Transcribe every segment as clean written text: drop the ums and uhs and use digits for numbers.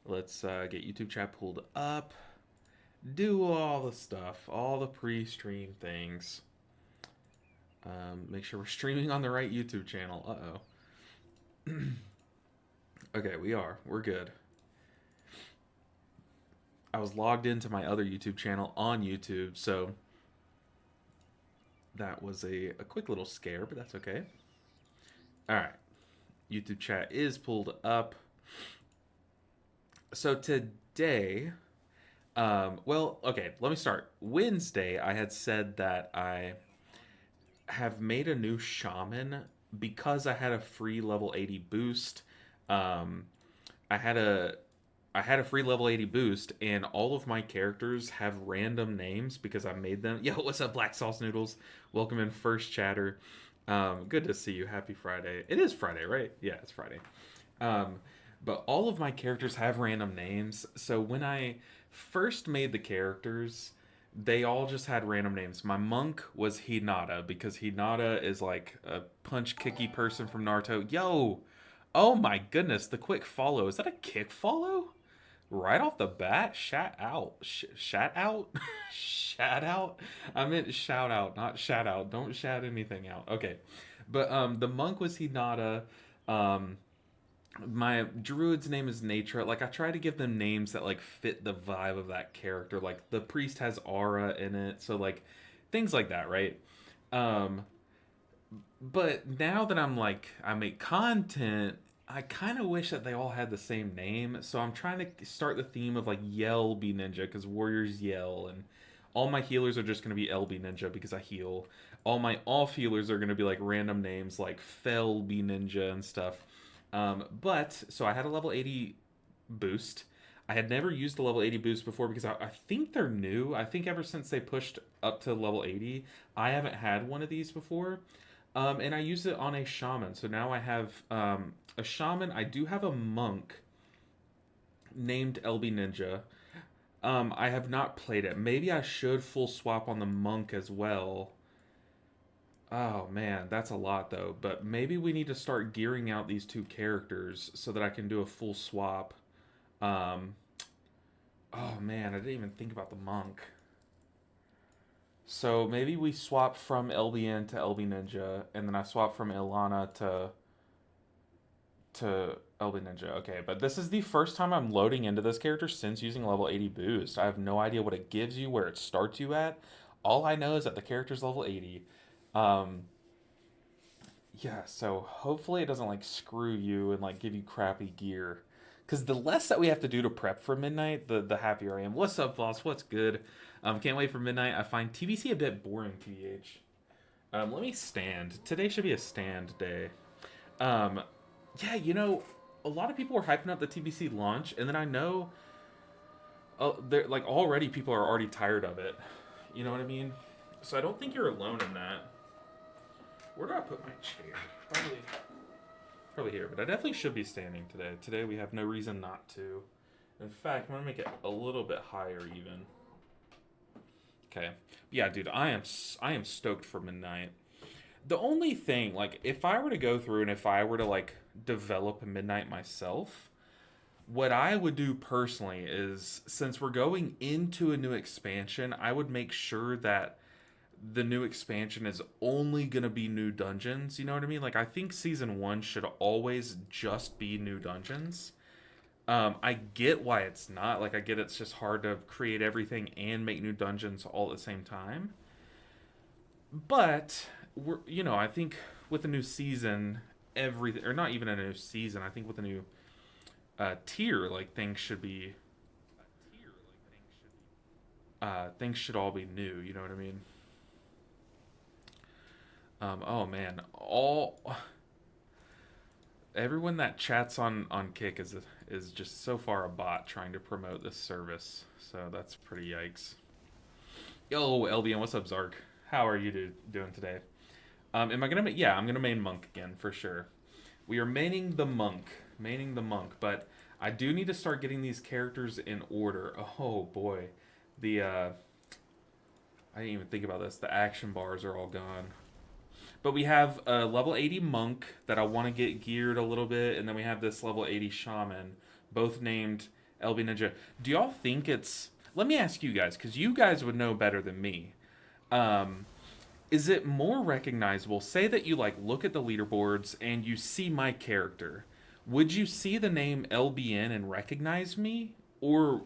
Let's get YouTube chat pulled up. Do all the stuff, all the pre-stream things. Make sure we're streaming on the right YouTube channel. Okay, we are. We're good. I was logged into my other YouTube channel on YouTube, so that was a quick little scare, but that's okay. All right. YouTube chat is pulled up. So today, well, okay, let me start. Wednesday, I had said that I have made a new shaman because I had a free level 80 boost. Um, I had a I had a free level 80 boost, and all of my characters have random names because I made them. Yo, what's up, Black Sauce Noodles? Welcome in, first chatter. Good to see you. Happy Friday. It is Friday, right? Yeah, it's Friday. Um, but all of my characters have random names. So when I first made the characters, they all just had random names. My monk was Hinata because Hinata is like a punch kicky person from Naruto. Yo, oh my goodness, the quick follow. Is that a kick follow? Right off the bat, shout out, shout out, shout out. I meant shout out, not shout out. Don't shout anything out. Okay, but the monk was Hinata. Um, my druid's name is Nature. Like I try to give them names that like fit the vibe of that character. Like the priest has aura in it, so like things like that, right? Um, but now that I make content, I kind of wish that they all had the same name. So I'm trying to start the theme of like Yell be Ninja because warriors yell, and all my healers are just going to be LB Ninja because I heal. All my off healers are going to be like random names like Fell be Ninja and stuff. But so I had a level 80 boost. I had never used a level 80 boost before because I think they're new. I think ever since they pushed up to level 80, I haven't had one of these before. And I used it on a shaman. So now I have a shaman. I do have a monk named LB Ninja. I have not played it. Maybe I should full swap on the monk as well. Oh man, that's a lot though. But maybe we need to start gearing out these two characters so that I can do a full swap. Um, oh man, I didn't even think about the monk. So maybe we swap from LBN to LB Ninja, and then I swap from Ilana to LB Ninja. Okay, but this is the first time I'm loading into this character since using level 80 boost. I have no idea what it gives you, where it starts you at. All I know is that the character's level 80. Um, yeah, so hopefully it doesn't like screw you and like give you crappy gear. Because the less that we have to do to prep for midnight, the happier I am. What's up, boss? What's good? Can't wait for midnight. I find TBC a bit boring, TBH. Let me stand. Today should be a stand day. Um, yeah, a lot of people are hyping up the TBC launch, and then I know, they're like already people are already tired of it. You know what I mean? So I don't think you're alone in that. Where do I put my chair? Probably here, but I definitely should be standing today. Today we have no reason not to. In fact, I'm gonna make it a little bit higher even. Okay. Yeah, dude, I am stoked for midnight. The only thing, like, if I were to go through and if I were to like develop midnight myself, what I would do personally is since we're going into a new expansion, I would make sure that the new expansion is only gonna be new dungeons. You know what I mean? Like I think season one should always just be new dungeons. I get why it's not. Like I get it's just hard to create everything and make new dungeons all at the same time. But I think with a new season, everything or not even a new season. I think with a new tier, like things should all be new. You know what I mean? Oh man, all everyone that chats on Kick is just so far a bot trying to promote this service. So that's pretty yikes. Yo, LBN, what's up, Zark? How are you doing today? Am I gonna? Yeah, I'm gonna main monk again for sure. We are maining the monk, but I do need to start getting these characters in order. Oh boy, the I didn't even think about this. The action bars are all gone. But we have a level 80 monk that I want to get geared a little bit, and then we have this level 80 shaman, both named LB Ninja. Do y'all think it's... Let me ask you guys, because you guys would know better than me. Um, is it more recognizable? Say that you like look at the leaderboards and you see my character. Would you see the name LBN and recognize me? Or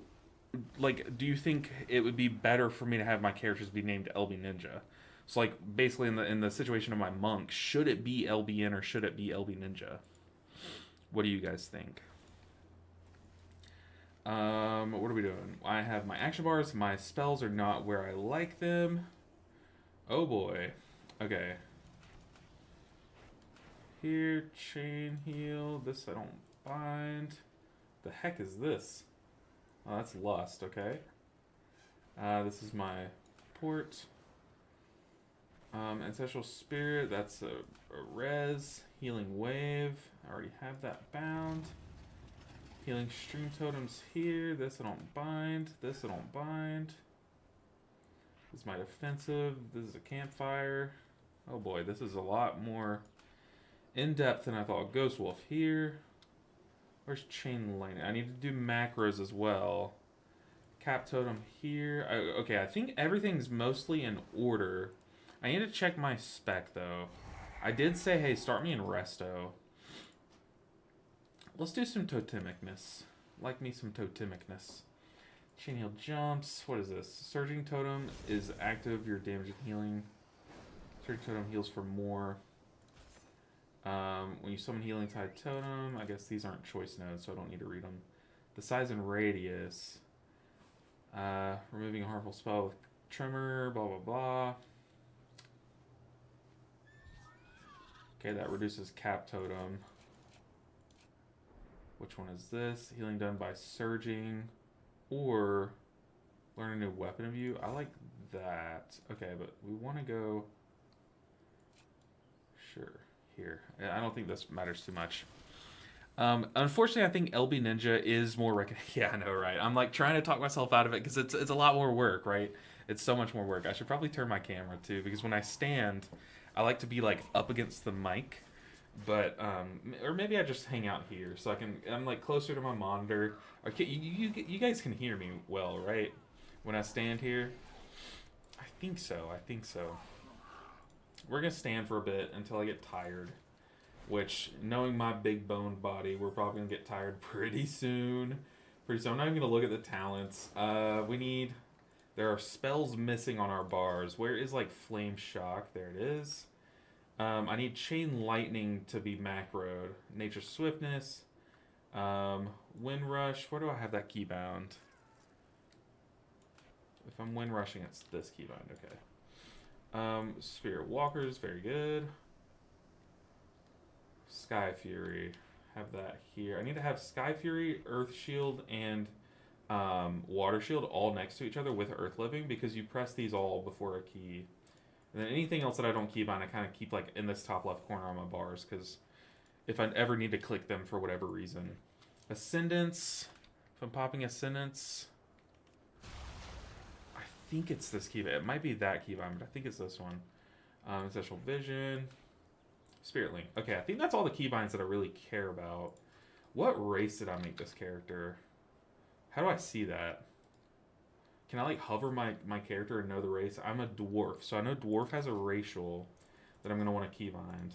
like do you think it would be better for me to have my characters be named LB Ninja? So like basically in the situation of my monk, should it be LBN or should it be LB Ninja? What do you guys think? What are we doing? I have my action bars. My spells are not where I like them. Oh boy. Okay. Here, chain heal. This I don't bind. The heck is this? Oh, that's lust. Okay. This is my port. Ancestral spirit. That's a res. Healing wave. I already have that bound. Healing stream totems here. This I don't bind. This I don't bind. This is my defensive. This is a campfire. Oh boy, this is a lot more in depth than I thought. Ghost wolf here. Where's chain lightning? I need to do macros as well. Cap totem here. Okay, I think everything's mostly in order. I need to check my spec though. I did say, hey, start me in resto. Let's do some totemicness. Like me some totemicness. Chain heal jumps. What is this? Surging totem is active. Your damage and healing. Surging totem heals for more. When you summon healing tide totem, I guess these aren't choice nodes, so I don't need to read them. The size and radius. Removing a harmful spell with tremor. Blah blah blah. Okay, that reduces cap totem. Which one is this? Healing done by surging. Or learn a new weapon of you. I like that. Okay, but we want to go... Sure. Here. I don't think this matters too much. Unfortunately, I think LB Ninja is more... Yeah, I know, right? I'm like trying to talk myself out of it because it's a lot more work, right? It's so much more work. I should probably turn my camera too because when I stand, I like to be like up against the mic. But or maybe I just hang out here so I'm like closer to my monitor. Okay, you guys can hear me well, right? When I stand here, I think so. We're gonna stand for a bit until I get tired. Which, knowing my big boned body, we're probably gonna get tired pretty soon. I'm not even gonna look at the talents. There are spells missing on our bars. Where is like flame shock? There it is. I need chain lightning to be macroed. Nature swiftness. Wind rush. Where do I have that keybound? If I'm wind rushing, it's this keybind. Okay. Spirit walkers. Very good. Sky fury. Have that here. I need to have Sky fury, earth shield, and water shield all next to each other with earth living because you press these all before a key. And then anything else that I don't keep on, I kind of keep like in this top left corner on my bars because if I ever need to click them for whatever reason. Ascendance. If I'm popping Ascendance, I think it's this keybind. It might be that keybind, but I think it's this one. Ancestral Vision. Spirit Link. Okay, I think that's all the keybinds that I really care about. What race did I make this character? How do I see that? Can I like hover my character and know the race? I'm a dwarf, so I know dwarf has a racial that I'm going to want to keybind.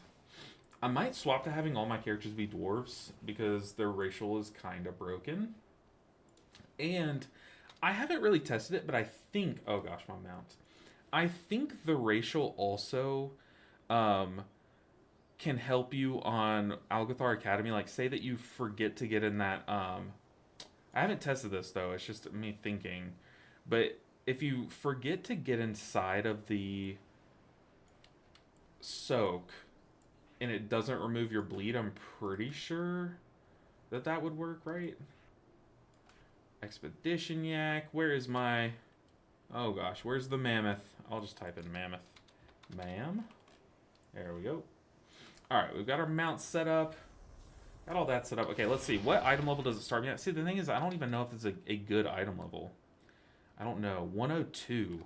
I might swap to having all my characters be dwarves because their racial is kind of broken. And I haven't really tested it, but I think... Oh gosh, my mount. I think the racial also can help you on Algathar Academy. Like, say that you forget to get in that... I haven't tested this, though. It's just me thinking... But if you forget to get inside of the soak and it doesn't remove your bleed, I'm pretty sure that would work, right? Expedition Yak. Where is my... Oh gosh, where's the mammoth? I'll just type in mammoth. Ma'am? There we go. Alright, we've got our mount set up. Got all that set up. Okay, let's see. What item level does it start me at? See, the thing is, I don't even know if it's a good item level. I don't know. 102.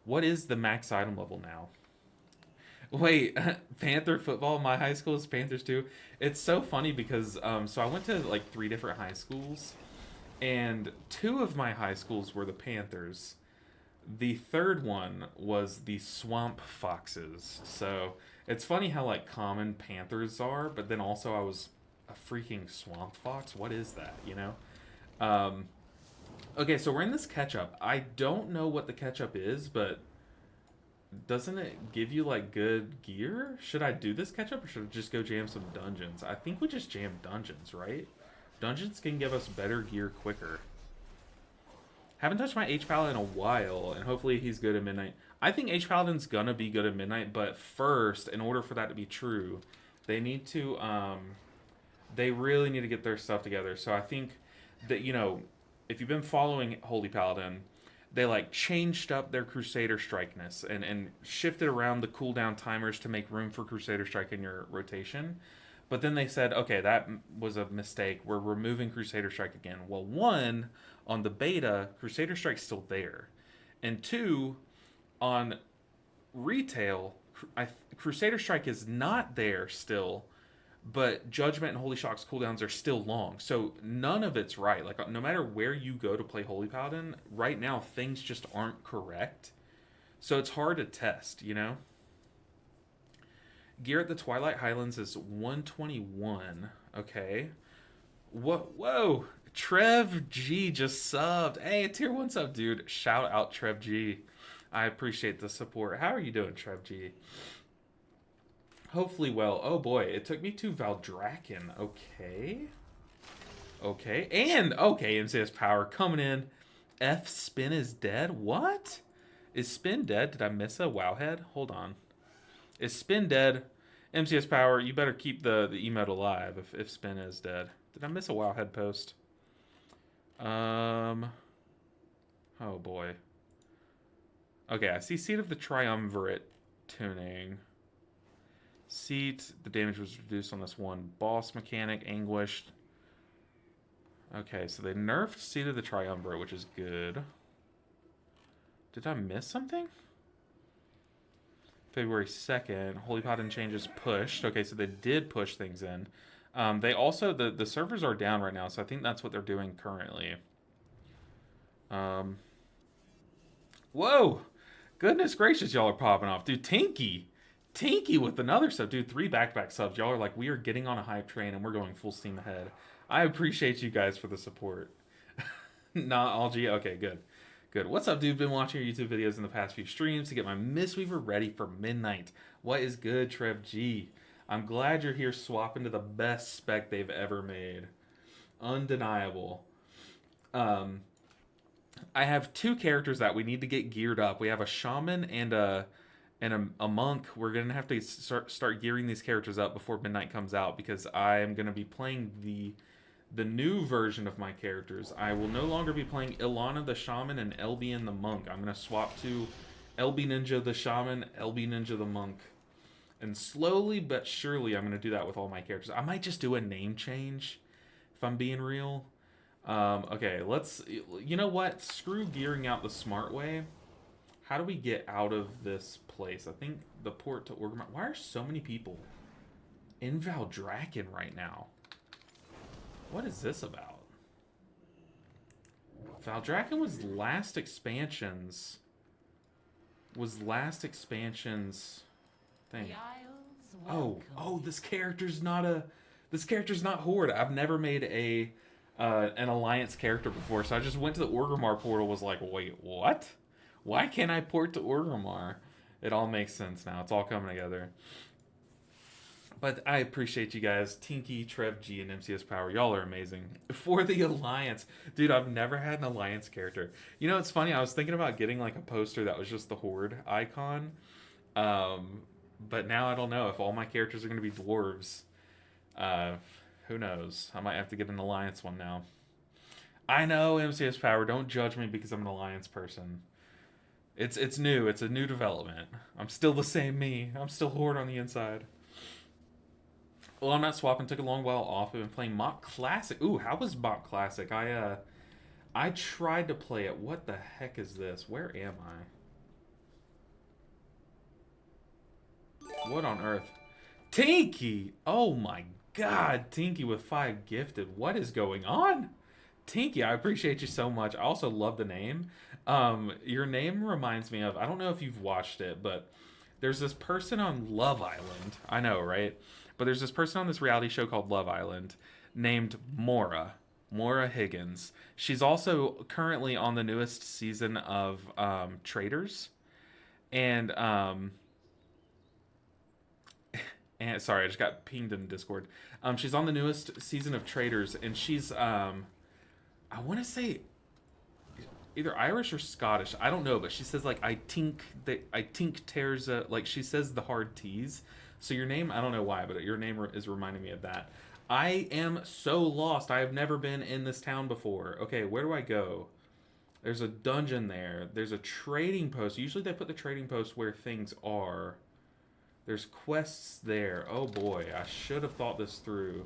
What is the max item level now? Wait, Panther football? My high school is Panthers too. It's so funny because, so I went to like 3 different high schools. And two of my high schools were the Panthers. The third one was the Swamp Foxes. So it's funny how like common Panthers are, but then also I was a freaking Swamp Fox. What is that? You know. Um, okay, so we're in this catch up. I don't know what the catch up is, but doesn't it give you like good gear? Should I do this catch up or should I just go jam some dungeons? I think we just jam dungeons, right? Dungeons can give us better gear quicker. Haven't touched my H Paladin in a while, and hopefully he's good at midnight. I think H Paladin's gonna be good at midnight, but first, in order for that to be true, they need to, they really need to get their stuff together. So I think that, you know, if you've been following Holy Paladin, they like changed up their Crusader Strike-ness and shifted around the cooldown timers to make room for Crusader Strike in your rotation. But then they said, okay, that was a mistake. We're removing Crusader Strike again. Well, one, on the beta, Crusader Strike's still there. And two, on retail, Crusader Strike is not there still, but Judgment and Holy Shock's cooldowns are still long. So none of it's right. Like, no matter where you go to play Holy Paladin, right now, things just aren't correct. So it's hard to test, you know? Gear at the Twilight Highlands is 121. Okay. Whoa. Trev G just subbed. Hey, a tier 1 sub, dude. Shout out Trev G. I appreciate the support. How are you doing, Trev G? Hopefully well. Oh boy, it took me to Valdrakken. Okay. And, okay, MCS Power coming in. F Spin is dead? What? Is Spin dead? Did I miss a Wowhead? Hold on. Is Spin dead? MCS Power, you better keep the emote alive if Spin is dead. Did I miss a Wowhead post? Oh boy. Okay, I see Seat of the Triumvirate tuning. Seat, the damage was reduced on this one. Boss mechanic, Anguished. Okay, so they nerfed Seat of the Triumvirate, which is good. Did I miss something? February 2nd, Holy Paladin changes pushed. Okay, so they did push things in. They also, the servers are down right now, so I think that's what they're doing currently. Whoa! Goodness gracious, y'all are popping off. Dude, Tinky with another sub. Dude, 3 back-to-back subs. Y'all are like, we are getting on a hype train and we're going full steam ahead. I appreciate you guys for the support. Not all G. Okay, good. What's up, dude? Been watching your YouTube videos in the past few streams to get my Mistweaver ready for midnight. What is good, Trev G? I'm glad you're here swapping to the best spec they've ever made. Undeniable. I have 2 characters that we need to get geared up. We have a shaman and a monk. We're gonna have to start gearing these characters up before midnight comes out because I am gonna be playing the new version of my characters. I will no longer be playing Ilana the shaman and Elbian the monk. I'm gonna swap to LB Ninja the shaman, LB Ninja the monk, and slowly but surely I'm gonna do that with all my characters. I might just do a name change if I'm being real. Okay, let's, you know what? Screw gearing out the smart way. How do we get out of this place? I think the port to Orgrimmar. Why are so many people in Valdrakken right now? What is this about? Valdrakken was last expansions. Thing. Oh, this character's not Horde. I've never made an alliance character before, so I just went to the Orgrimmar portal. Was like, wait, what? Why can't I port to Orgrimmar? It all makes sense now. It's all coming together. But I appreciate you guys. Tinky, Trev G, and MCS Power. Y'all are amazing. For the Alliance. Dude, I've never had an Alliance character. You know, it's funny. I was thinking about getting like a poster that was just the Horde icon. But now I don't know if all my characters are going to be dwarves. Who knows? I might have to get an Alliance one now. I know, MCS Power. Don't judge me because I'm an Alliance person. It's new. It's a new development. I'm still the same me. I'm still Horde on the inside. Well, I'm not swapping. Took a long while off. I've been playing Mock Classic. Ooh, how was Mock Classic? I tried to play it. What the heck is this? Where am I? What on earth? Tinky! Oh my god, Tinky with 5 gifted. What is going on? Tinky, I appreciate you so much. I also love the name. Your name reminds me of, I don't know if you've watched it, but there's this person on Love Island. I know, right? But there's this person on this reality show called Love Island named Mora Higgins. She's also currently on the newest season of Traders. And and sorry, I just got pinged in Discord. She's on the newest season of Traders, and she's I want to say either Irish or Scottish. I don't know, but she says like I tink tears like she says the hard T's. So your name, I don't know why, but your name is reminding me of that. I am so lost. I have never been in this town before. Okay, where do I go? There's a dungeon there. There's a trading post. Usually they put the trading post where things are. There's quests there. Oh boy, I should have thought this through.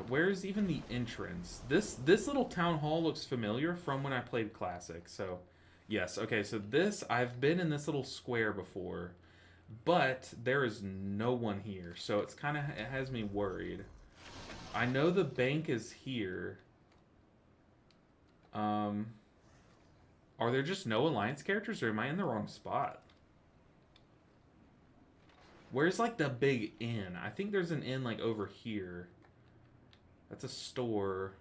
Where's even the entrance? This little town hall looks familiar from when I played Classic. So, yes. Okay, so I've been in this little square before, but there is no one here. So it has me worried. I know the bank is here. Are there just no Alliance characters, or am I in the wrong spot? Where's like the big inn? I think there's an inn like over here. That's a store.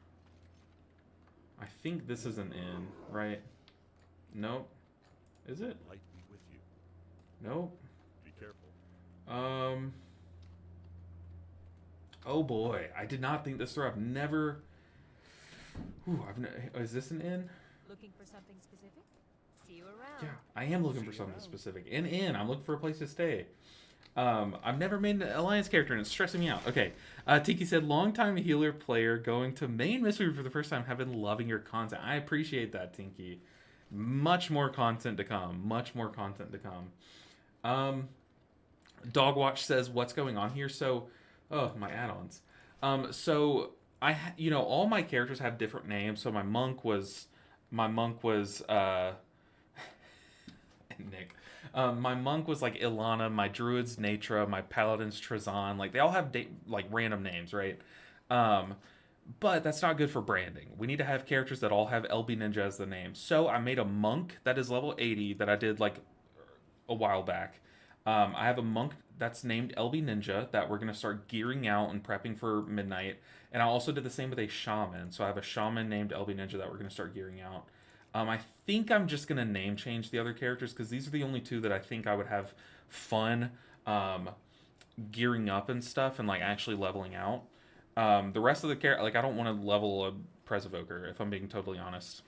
I think this is an inn, right? Nope. Is it? Light be with you. Nope. Be careful. Oh boy, I did not think this through. I've never. Ooh, is this an inn? Looking for something specific? See you around. Yeah, I am looking for something specific. An inn. I'm looking for a place to stay. I've never made an Alliance character, and it's stressing me out. Okay. Tiki said, long-time healer player going to main mystery for the first time. Have been loving your content. I appreciate that, Tinky. Much more content to come. Much more content to come. Dogwatch says, what's going on here? So, oh, my add-ons. So, all my characters have different names. So, my monk was, Nick. My monk was like Ilana, my druid's Natra, my paladin's Trazan. Like they all have like random names, right? But that's not good for branding. We need to have characters that all have LB Ninja as the name. So I made a monk that is level 80 that I did like a while back. I have a monk that's named LB Ninja that we're gonna start gearing out and prepping for midnight. And I also did the same with a shaman. So I have a shaman named LB Ninja that we're gonna start gearing out. I think I'm just going to name change the other characters because these are the only two that I think I would have fun gearing up and stuff and like actually leveling out. The rest of the character, like I don't want to level a Presevoker if I'm being totally honest.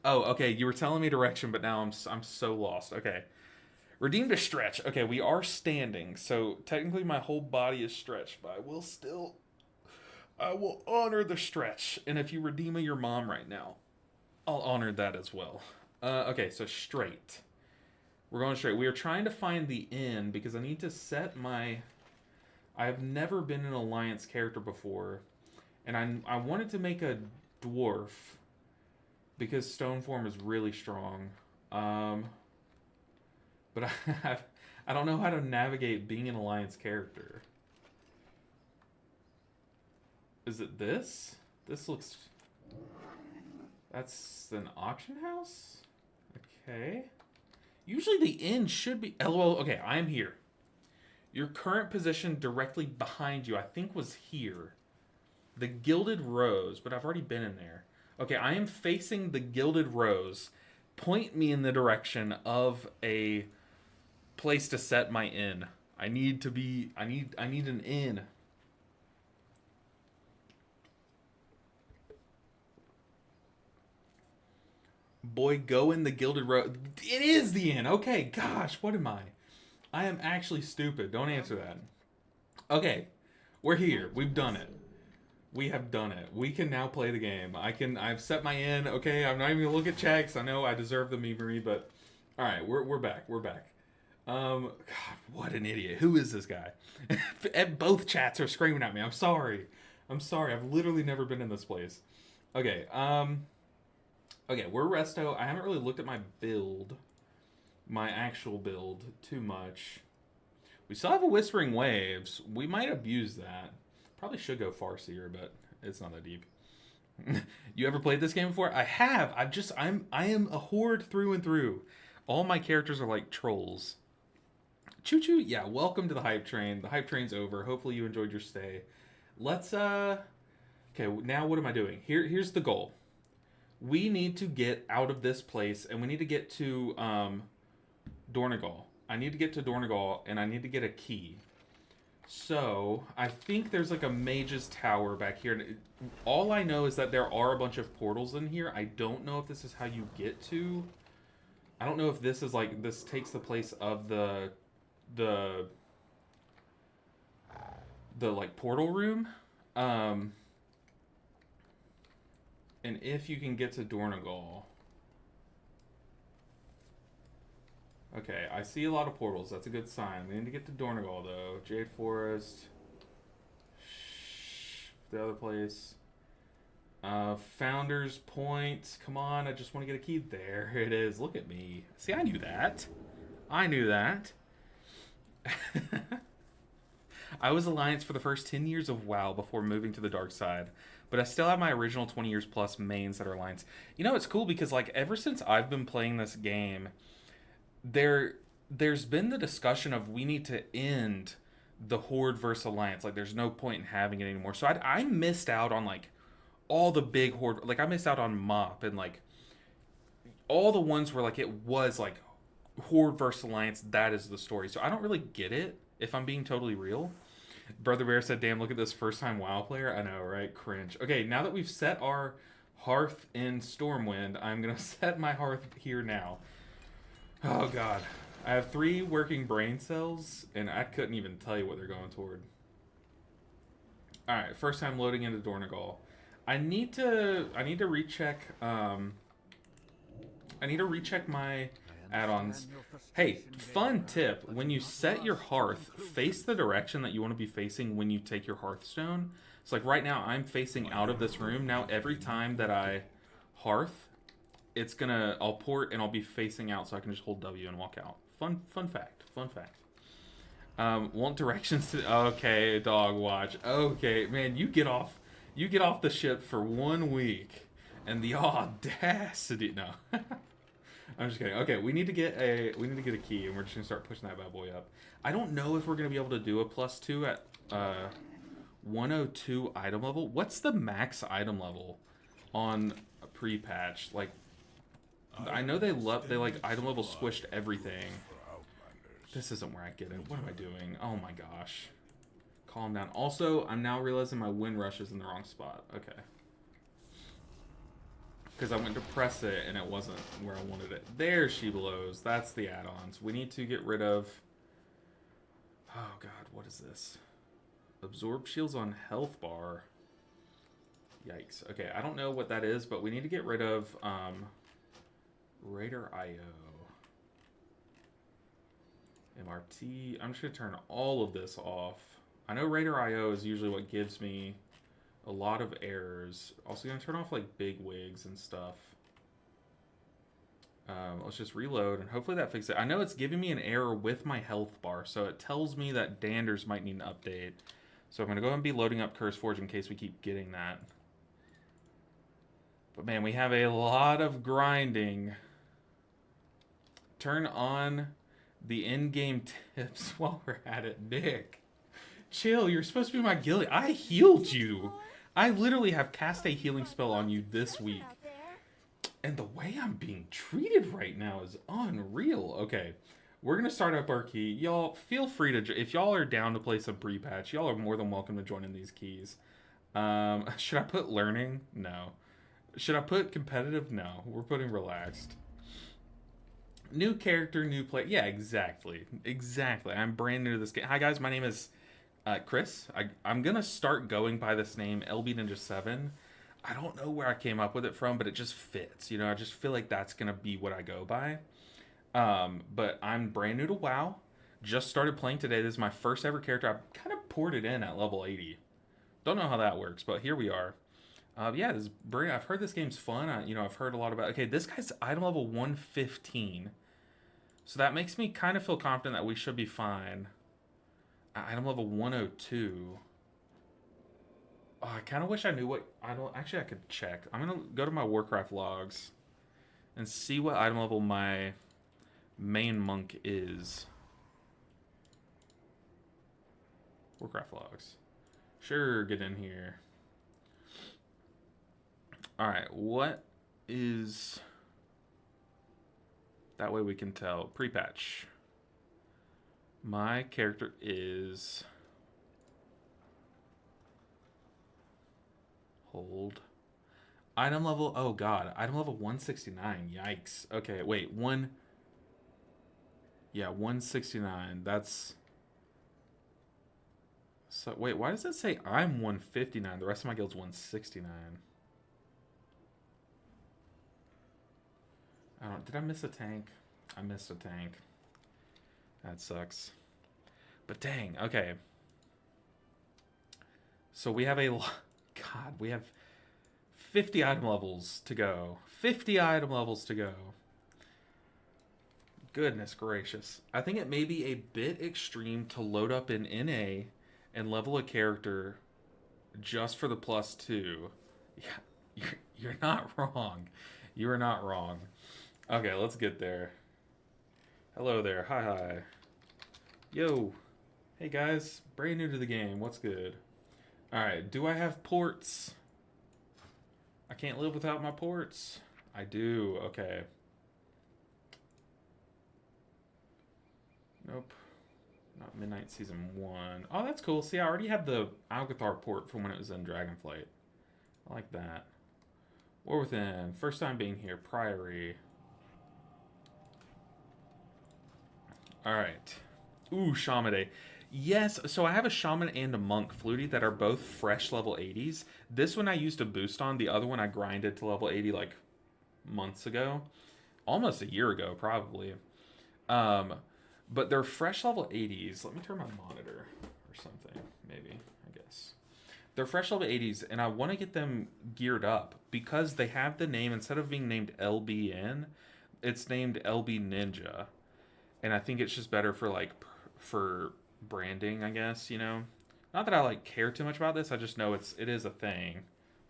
Oh, okay, you were telling me direction, but now I'm so lost. Okay. Redeem to stretch. Okay, we are standing, so technically my whole body is stretched, but I will honor the stretch. And if you redeem your mom right now, I'll honor that as well. Okay, so straight. We're going straight. We are trying to find the inn because I need to set my... I've never been an Alliance character before. And I wanted to make a dwarf because stone form is really strong. But I don't know how to navigate being an Alliance character. Is it this? This looks... That's an auction house? Okay. Usually the inn should be... LOL. Okay, I am here. Your current position directly behind you, I think, was here. The Gilded Rose, but I've already been in there. Okay, I am facing the Gilded Rose. Point me in the direction of a place to set my inn. I need an inn. Boy, go in the Gilded Rose. It is the inn. Okay, gosh, what am I? I am actually stupid. Don't answer that. Okay, we're here. We've done it. We have done it. We can now play the game. I've set my inn. Okay, I'm not even gonna look at checks. I know I deserve the memory, but all right, we're back. We're back. God, what an idiot. Who is this guy? Both chats are screaming at me. I'm sorry. I've literally never been in this place. Okay, okay, we're resto. I haven't really looked at my build, my actual build, too much. We still have a Whispering Waves. We might abuse that. Probably should go Farseer, but it's not that deep. You ever played this game before? I have. I am a horde through and through. All my characters are like trolls. Choo choo. Yeah, welcome to the hype train. The hype train's over. Hopefully you enjoyed your stay. Let's okay, now what am I doing? Here's the goal. We need to get out of this place and we need to get to Dornagall. I need to get to Dornagall and I need to get a key. So, I think there's like a mage's tower back here. All I know is that there are a bunch of portals in here. I don't know if this is how you get to... I don't know if this is like... This takes the place of the like portal room. And if you can get to Dornagall... Okay, I see a lot of portals. That's a good sign. We need to get to Dornagall, though. Jade Forest. The other place. Founder's Point. Come on, I just want to get a key. There it is. Look at me. See, I knew that. I knew that. I was Alliance for the first 10 years of WoW before moving to the dark side. But I still have my original 20 years plus mains that are Alliance. You know, it's cool because, like, ever since I've been playing this game... There's been the discussion of we need to end the Horde versus Alliance. Like, there's no point in having it anymore. So I missed out on, like, all the big Horde... Like, I missed out on MoP and, like, all the ones where, like, it was, like, Horde versus Alliance, that is the story. So I don't really get it, if I'm being totally real. Brother Bear said, damn, look at this first-time WoW player. I know, right? Cringe. Okay, now that we've set our hearth in Stormwind, I'm going to set my hearth here now. Oh, God. I have 3 working brain cells, and I couldn't even tell you what they're going toward. Alright, first time loading into Dornagall. I need to recheck, I need to recheck my add-ons. Hey, fun tip. When you set your hearth, face the direction that you want to be facing when you take your hearthstone. So, like, right now, I'm facing out of this room. Now, every time that I hearth... I'll port and I'll be facing out so I can just hold W and walk out. Fun fact. Want directions to, okay, dog watch. Okay, man, you get off the ship for 1 week and the audacity, no. I'm just kidding. Okay, we need to get a key and we're just gonna start pushing that bad boy up. I don't know if we're gonna be able to do a +2 at 102 item level. What's the max item level on a pre-patch? Like, I know they like item level squished everything. This isn't where I get it. What am I doing? Oh my gosh. Calm down. Also, I'm now realizing my wind rush is in the wrong spot. Okay. Because I went to press it and it wasn't where I wanted it. There she blows. That's the add-ons. We need to get rid of... Oh god, what is this? Absorb shields on health bar. Yikes. Okay, I don't know what that is, but we need to get rid of... Raider IO. MRT. I'm just going to turn all of this off. I know Raider IO is usually what gives me a lot of errors. Also going to turn off like big wigs and stuff. Let's just reload and hopefully that fixes it. I know it's giving me an error with my health bar, so it tells me that Danders might need an update. So I'm going to go ahead and be loading up Curse Forge in case we keep getting that. But man, we have a lot of grinding. Turn on the in-game tips while we're at it. Nick, chill. You're supposed to be my ghillie. I healed you. I literally have cast a healing spell on you this week. And the way I'm being treated right now is unreal. Okay, we're going to start up our key. Y'all, feel free to... If y'all are down to play some pre-patch, y'all are more than welcome to join in these keys. Should I put learning? No. Should I put competitive? No. We're putting relaxed. New character, new play. Yeah, exactly. Exactly. I'm brand new to this game. Hi, guys. My name is Chris. I'm going to start going by this name, LB Ninja 7. I don't know where I came up with it from, but it just fits. You know, I just feel like that's going to be what I go by. But I'm brand new to WoW. Just started playing today. This is my first ever character. I've kind of poured it in at level 80. Don't know how that works, but here we are. Yeah, this is brilliant. I've heard this game's fun. I've heard a lot about... Okay, this guy's item level 115. So that makes me kind of feel confident that we should be fine. Item level 102. Oh, I kind of wish I knew what item. Actually, I could check. I'm gonna go to my Warcraft logs and see what item level my main monk is. Warcraft logs. Sure, get in here. All right, what is? That way we can tell. Pre-patch. My character is... Hold. Item level... Oh, God. Item level 169. Yikes. Okay, wait. Yeah, 169. That's... So, wait, why does it say I'm 159? The rest of my guild's 169. I don't... Did I miss a tank? I missed a tank. That sucks. But dang, okay. So we have a... God, we have 50 item levels to go. 50 item levels to go. Goodness gracious. I think it may be a bit extreme to load up in NA and level a character just for the +2. Yeah, you're not wrong. You are not wrong. Okay, let's get there. Hello there. Hi. Yo. Hey guys. Brand new to the game. What's good? Alright, do I have ports? I can't live without my ports. I do. Okay. Nope. Not Midnight Season 1. Oh, that's cool. See, I already have the Algathar port from when it was in Dragonflight. I like that. War Within. First time being here. Priory. Alright. Ooh, Shaman Day. Yes, so I have a Shaman and a Monk Flutie that are both fresh level 80s. This one I used a boost on. The other one I grinded to level 80 like months ago. Almost a year ago, probably. But they're fresh level 80s. Let me turn my monitor or something, maybe, I guess. They're fresh level 80s, and I want to get them geared up because they have the name, instead of being named LBN, it's named LB Ninja. And I think it's just better for, like, for branding, I guess, you know? Not that I, like, care too much about this. I just know it is a thing,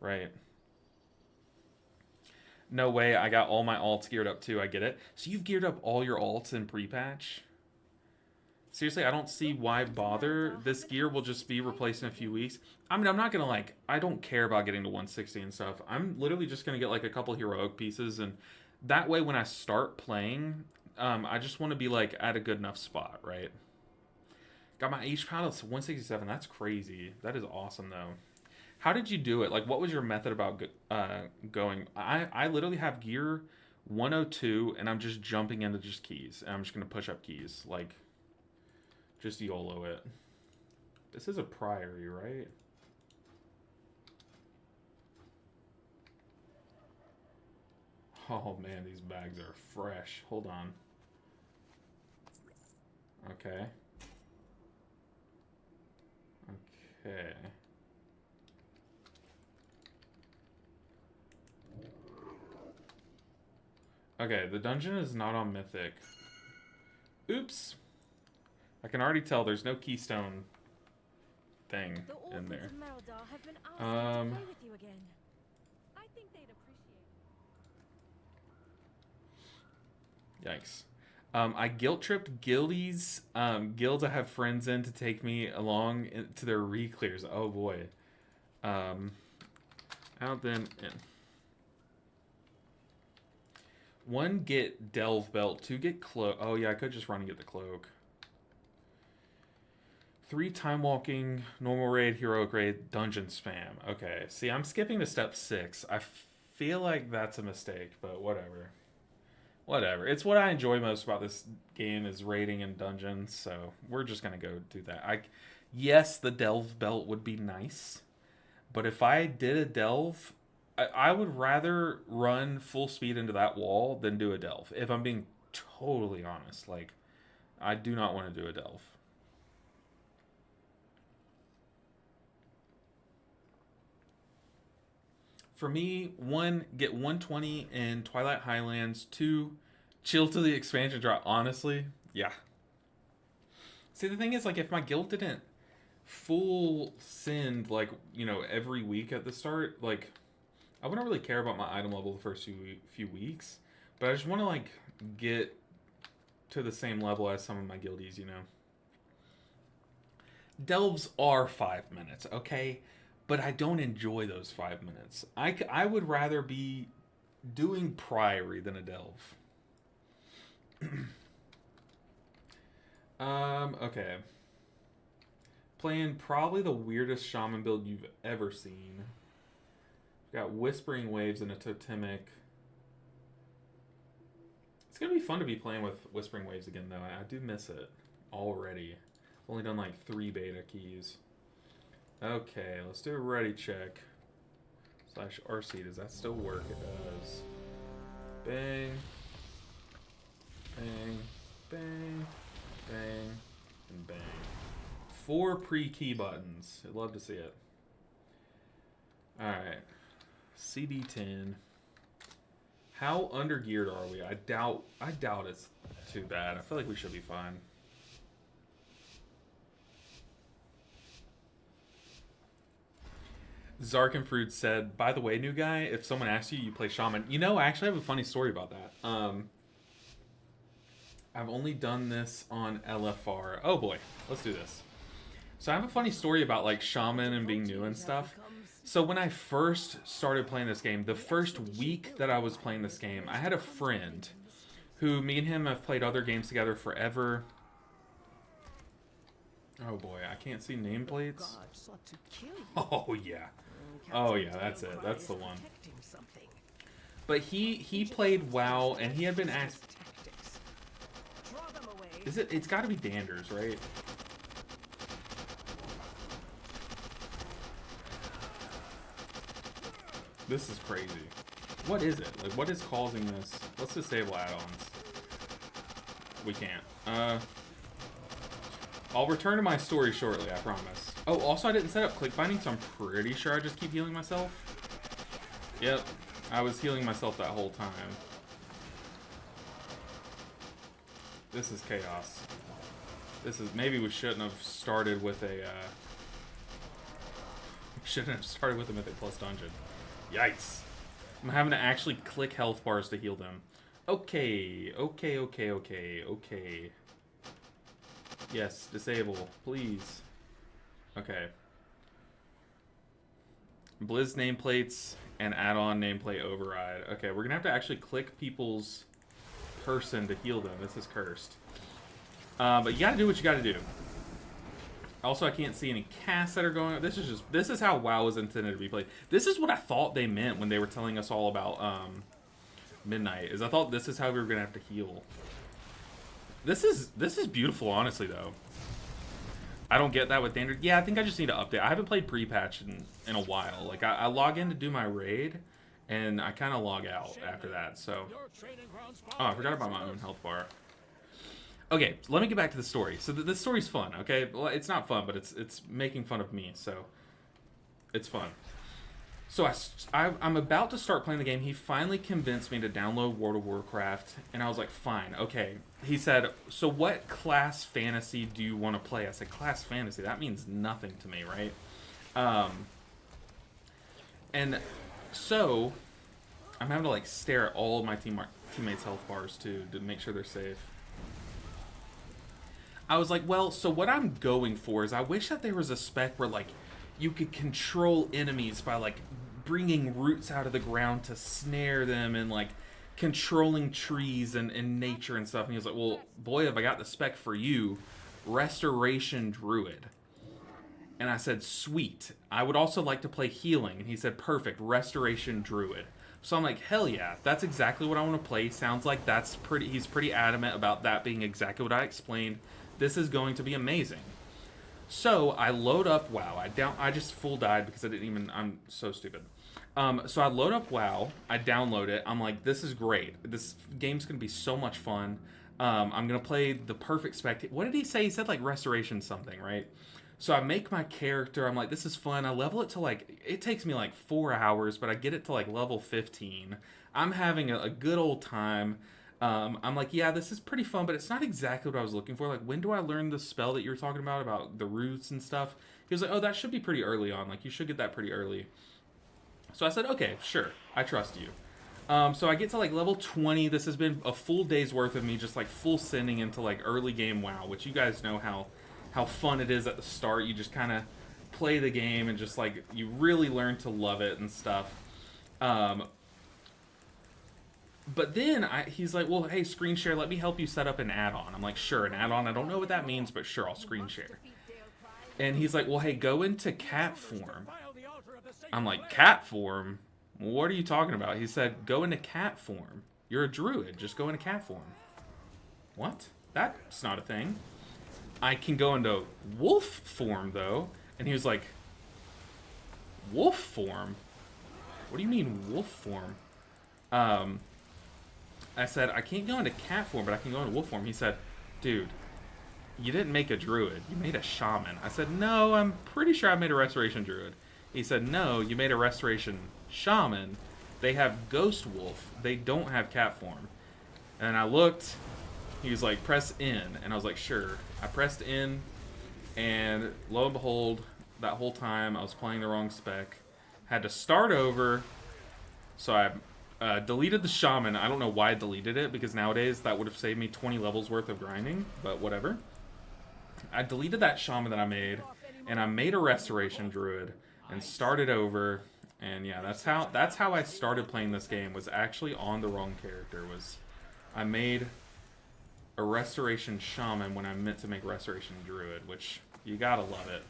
right? No way, I got all my alts geared up, too. I get it. So you've geared up all your alts in pre-patch? Seriously, I don't see why bother. This gear will just be replaced in a few weeks. I mean, I'm not going to, like, I don't care about getting to 160 and stuff. I'm literally just going to get, like, a couple heroic pieces, and that way when I start playing, I just want to be, like, at a good enough spot, right? Got my H pound to 167. That's crazy. That is awesome, though. How did you do it? Like, what was your method about going? I literally have gear 102, and I'm just jumping into just keys. And I'm just going to push up keys. Like, just YOLO it. This is a priory, right? Oh, man, these bags are fresh. Hold on. Okay. Okay. Okay, the dungeon is not on Mythic. Oops. I can already tell there's no keystone thing in there. Yikes. I guilt tripped guildies, guilds I have friends in to take me along to their re-clears. Oh boy. Out then in. 1, get Delve Belt. 2, get Cloak. Oh yeah, I could just run and get the Cloak. 3, Time Walking, Normal Raid, Heroic Raid, Dungeon Spam. Okay, see, I'm skipping to step 6. I feel like that's a mistake, but whatever. Whatever. It's what I enjoy most about this game is raiding and dungeons, so we're just going to go do that. Yes, the Delve Belt would be nice, but if I did a Delve, I would rather run full speed into that wall than do a Delve. If I'm being totally honest, like, I do not want to do a Delve. For me, 1, get 120 in Twilight Highlands. 2, chill to the expansion drop. Honestly, yeah. See, the thing is, like, if my guild didn't full send, like, you know, every week at the start, like, I wouldn't really care about my item level the first few weeks, but I just want to, like, get to the same level as some of my guildies, you know. Delves are 5 minutes, okay? But I don't enjoy those 5 minutes. I would rather be doing Priory than a delve. Okay. Playing probably the weirdest shaman build you've ever seen. Got Whispering Waves and a Totemic. It's gonna be fun to be playing with Whispering Waves again, though. I do miss it already. I've only done like 3 beta keys. Okay, let's do a ready check. /RC. Does that still work? It does. Bang. Bang. Bang. Bang. And bang. 4 pre-key buttons. I'd love to see it. Alright. CB10. How undergeared are we? I doubt it's too bad. I feel like we should be fine. Zarkenfruit said, by the way, new guy, if someone asks you, you play shaman. You know, I actually have a funny story about that. I've only done this on LFR. Oh boy, let's do this. So I have a funny story about like shaman and being new and stuff. So when I first started playing this game, the first week that I was playing this game, I had a friend who, me and him have played other games together forever. Oh boy, I can't see nameplates. Oh yeah. Oh yeah, that's it. That's the one. But he played WoW and he had been asked. Is it? It's got to be Danders, right? This is crazy. What is it? Like, what is causing this? Let's disable add-ons. We can't. I'll return to my story shortly, I promise. Oh, also I didn't set up click binding, so I'm pretty sure I just keep healing myself. Yep, I was healing myself that whole time. This is chaos. This is, maybe we shouldn't have started with a, shouldn't have started with a Mythic Plus dungeon. Yikes. I'm having to actually click health bars to heal them. Okay. Yes, disable, please. Okay. Blizz nameplates and add-on nameplate override. Okay, we're gonna have to actually click people's person to heal them. This is cursed. But you gotta do what you gotta do. Also, I can't see any casts that are going on. This is how WoW is intended to be played. This is what I thought they meant when they were telling us all about Midnight. I thought this is how we were gonna have to heal. This is beautiful, honestly, though. I don't get that with standard. Yeah, I think I just need to update. I haven't played pre-patch in a while. Like, I log in to do my raid, and I kind of log out after that, so. Oh, I forgot about my own health bar. Okay, let me get back to the story. So this story's fun, okay? Well, it's not fun, but it's making fun of me, so it's fun. So I'm about to start playing the game. He finally convinced me to download World of Warcraft, and I was like, fine, okay. He said, so what class fantasy do you want to play? I said, class fantasy? That means nothing to me, right? And so I'm having to like stare at all of my teammates' health bars too to make sure they're safe. I was like, well, so what I'm going for is I wish that there was a spec where like you could control enemies by like bringing roots out of the ground to snare them and like controlling trees and nature and stuff. And he was like, well, boy, have I got the spec for you, Restoration Druid. And I said, sweet. I would also like to play healing. And he said, perfect, Restoration Druid. So I'm like, hell yeah, that's exactly what I want to play. Sounds like he's pretty adamant about that being exactly what I explained. This is going to be amazing. So I load up WoW. I just full died because I'm so stupid. So I load up WoW. I download it. I'm like, this is great. This game's going to be so much fun. I'm going to play the perfect spec. What did he say? He said like restoration something, right? So I make my character. I'm like, this is fun. I level it to like, it takes me like 4 hours, but I get it to like level 15. I'm having a good old time. I'm like, yeah, this is pretty fun, but it's not exactly what I was looking for. Like, when do I learn the spell that you were talking about the roots and stuff? He was like, oh, that should be pretty early on. Like, you should get that pretty early. So I said, okay, sure. I trust you. So I get to like level 20. This has been a full day's worth of me just like full sending into like early game WoW, which you guys know how fun it is at the start. You just kind of play the game and just like you really learn to love it and stuff. But then he's like, well, hey, screen share, let me help you set up an add-on. I'm like, sure, an add-on. I don't know what that means, but sure, I'll screen share. And he's like, well, hey, go into cat form. I'm like, cat form? What are you talking about? He said, go into cat form. You're a druid. Just go into cat form. What? That's not a thing. I can go into wolf form, though. And he was like, wolf form? What do you mean wolf form? I said, I can't go into cat form, but I can go into wolf form. He said, dude, you didn't make a druid. You made a shaman. I said, no, I'm pretty sure I made a restoration druid. He said, no, you made a restoration shaman. They have ghost wolf. They don't have cat form. And I looked. He was like, press in. And I was like, sure. I pressed in. And lo and behold, that whole time I was playing the wrong spec. Had to start over. So I deleted the shaman. I don't know why I deleted it, because nowadays that would have saved me 20 levels worth of grinding, but whatever. I deleted that shaman that I made, and I made a restoration druid and started over. And yeah, that's how I started playing this game, was actually on the wrong character. Was I made a restoration shaman when I meant to make restoration druid, which you gotta love it.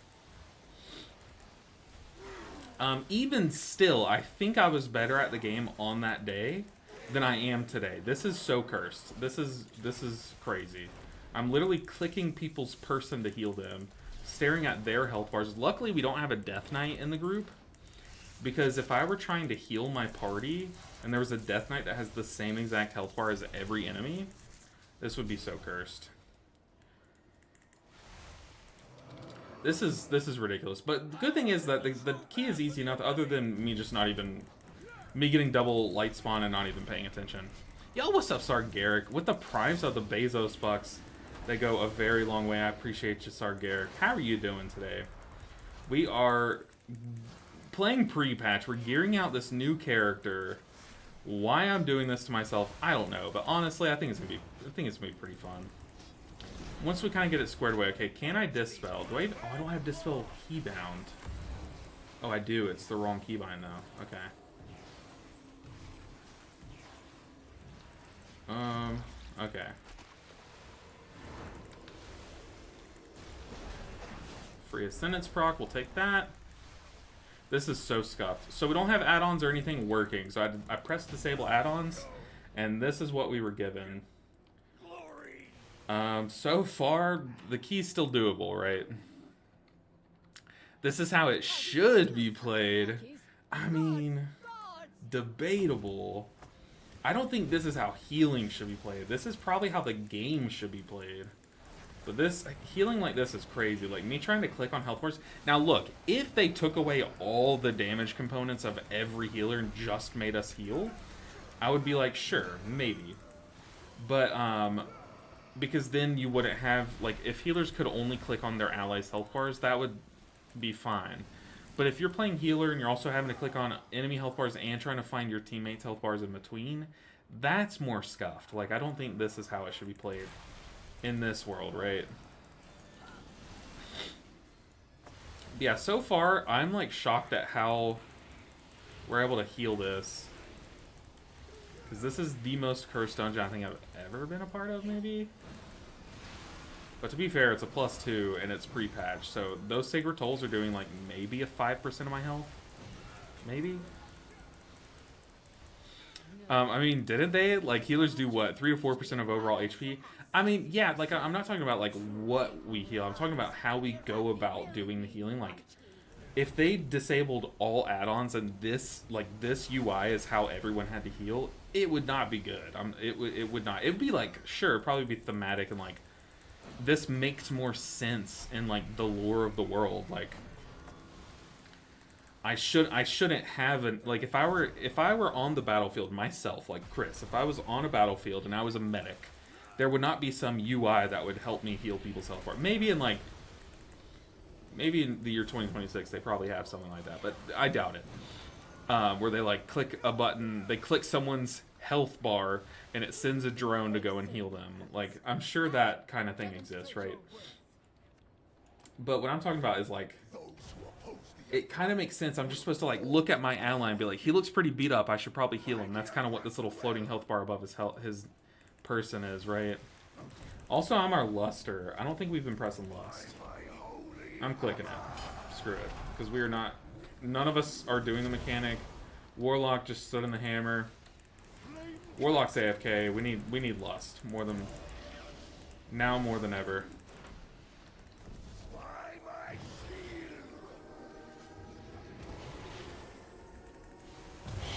Even still, I think I was better at the game on that day than I am today. This is so cursed. This is crazy. I'm literally clicking people's person to heal them, staring at their health bars. Luckily, we don't have a Death Knight in the group, because if I were trying to heal my party and there was a Death Knight that has the same exact health bar as every enemy, this would be so cursed. This is ridiculous. But the good thing is that the key is easy enough, other than me just not even... me getting double light spawn and not even paying attention. Yo, what's up, Sargaric? With the primes of the Bezos bucks, they go a very long way. I appreciate you, Sargaric. How are you doing today? We are playing pre-patch. We're gearing out this new character. Why I'm doing this to myself, I don't know. But honestly, I think it's gonna be pretty fun. Once we kind of get it squared away, okay, can I dispel? Do I even, oh, I don't have dispel keybound. Oh, I do. It's the wrong keybind, though. Okay. Okay. Free Ascendance proc, we'll take that. This is so scuffed. So we don't have add-ons or anything working. So I pressed disable add-ons, and this is what we were given. So far, the key's still doable, right? This is how it should be played. I mean, debatable. I don't think this is how healing should be played. This is probably how the game should be played. But this, healing like this is crazy. Like, me trying to click on health bars. Now, look, if they took away all the damage components of every healer and just made us heal, I would be like, sure, maybe. But, because then you wouldn't have, like, if healers could only click on their allies' health bars, that would be fine. But if you're playing healer and you're also having to click on enemy health bars and trying to find your teammates' health bars in between, that's more scuffed. Like, I don't think this is how it should be played in this world, right? Yeah, so far, I'm, like, shocked at how we're able to heal this. Because this is the most cursed dungeon I think I've ever been a part of, maybe? But to be fair, it's a +2, and it's pre-patch, so those Sacred Tolls are doing, like, maybe a 5% of my health? Maybe? I mean, didn't they? Like, healers do what? 3 to 4% of overall HP? I mean, yeah, like, I'm not talking about, like, what we heal. I'm talking about how we go about doing the healing. Like, if they disabled all add-ons and this, like, this UI is how everyone had to heal, it would not be good. It would not. It would be, like, sure, probably be thematic and, like, this makes more sense in, like, the lore of the world. Like, I shouldn't have an, like, if I were on the battlefield myself, like Chris, if I was on a battlefield and I was a medic, there would not be some UI that would help me heal people's health bar. Maybe in, like, maybe in the year 2026 they probably have something like that, but I doubt it. Where they like click a button, they click someone's health bar, and it sends a drone to go and heal them. Like, I'm sure that kind of thing exists, right? But what I'm talking about is like, it kind of makes sense. I'm just supposed to like look at my ally and be like, he looks pretty beat up. I should probably heal him. That's kind of what this little floating health bar above his person is, right? Also, I'm our luster. I don't think we've been pressing lust. I'm clicking it. Screw it, because we are not. None of us are doing the mechanic. Warlock just stood in the hammer. Warlock's AFK. We need lust more than ever.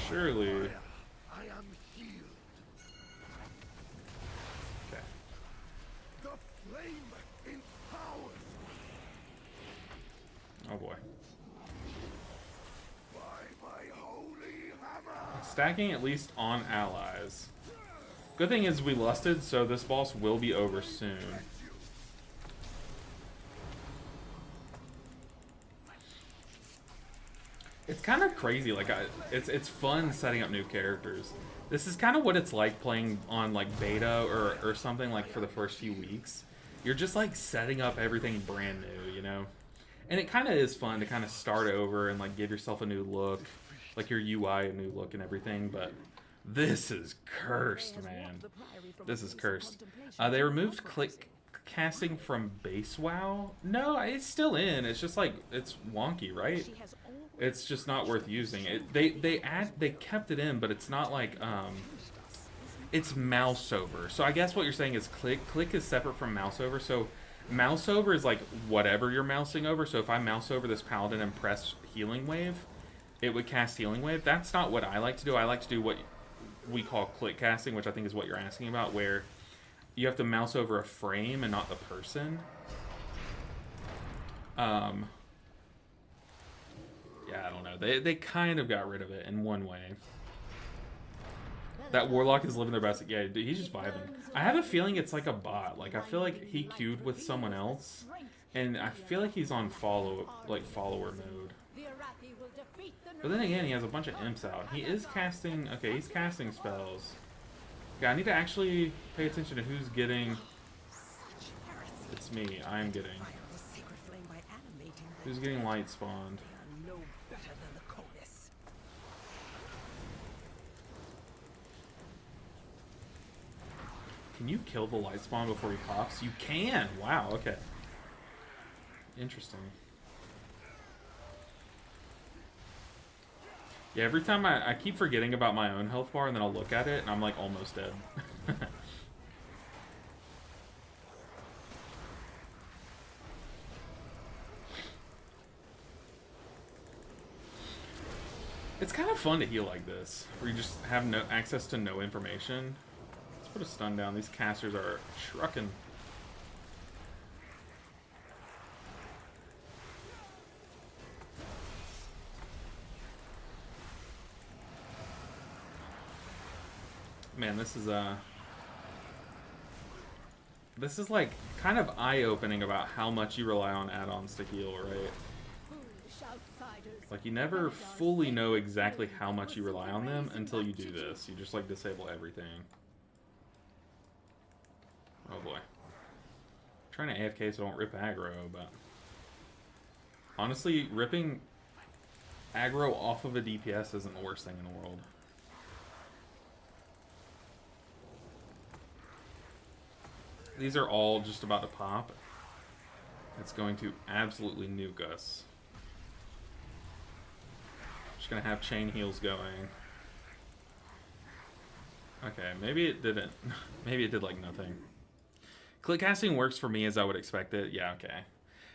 Surely. I am healed. Okay. The flame empowers. Oh boy. By my holy hammer. Stacking at least on allies. Good thing is we lusted, so this boss will be over soon. It's kind of crazy. Like, it's fun setting up new characters. This is kind of what it's like playing on like beta or something, like for the first few weeks. You're just like setting up everything brand new, you know? And it kind of is fun to kind of start over and like give yourself a new look, like your UI a new look and everything. But this is cursed, man. This is cursed. They removed click casting from base WoW. No, it's still in. It's just like it's wonky, right? It's just not worth using. They kept it in, but it's not like it's mouse over. So I guess what you're saying is click is separate from mouse over. So mouse over is like whatever you're mousing over. So if I mouse over this paladin and press healing wave, it would cast healing wave. That's not what I like to do. I like to do what we call click casting, which I think is what you're asking about, where you have to mouse over a frame and not the person. Yeah, I don't know. They kind of got rid of it in one way. That Warlock is living their best. Yeah, dude, he's just vibing. I have a feeling it's like a bot. Like, I feel like he queued with someone else, and I feel like he's on follower mode. But then again, he has a bunch of imps out. He is casting... Okay, he's casting spells. Yeah, I need to actually pay attention to who's getting... It's me. I'm getting... Who's getting light spawned? Can you kill the light spawn before he pops? You can! Wow, okay. Interesting. Yeah, every time I keep forgetting about my own health bar, and then I'll look at it, and I'm like almost dead. It's kind of fun to heal like this, where you just have no access to no information. Let's put a stun down. These casters are trucking. Man, this is like kind of eye-opening about how much you rely on add-ons to heal, right? Like, you never fully know exactly how much you rely on them until you do this. You just like disable everything. Oh boy. I'm trying to AFK so I don't rip aggro, but honestly, ripping aggro off of a DPS isn't the worst thing in the world. These are all just about to pop. It's going to absolutely nuke us. Just gonna have chain heals going. Okay, maybe it didn't. Maybe it did like nothing. Click casting works for me as I would expect it. Yeah, okay.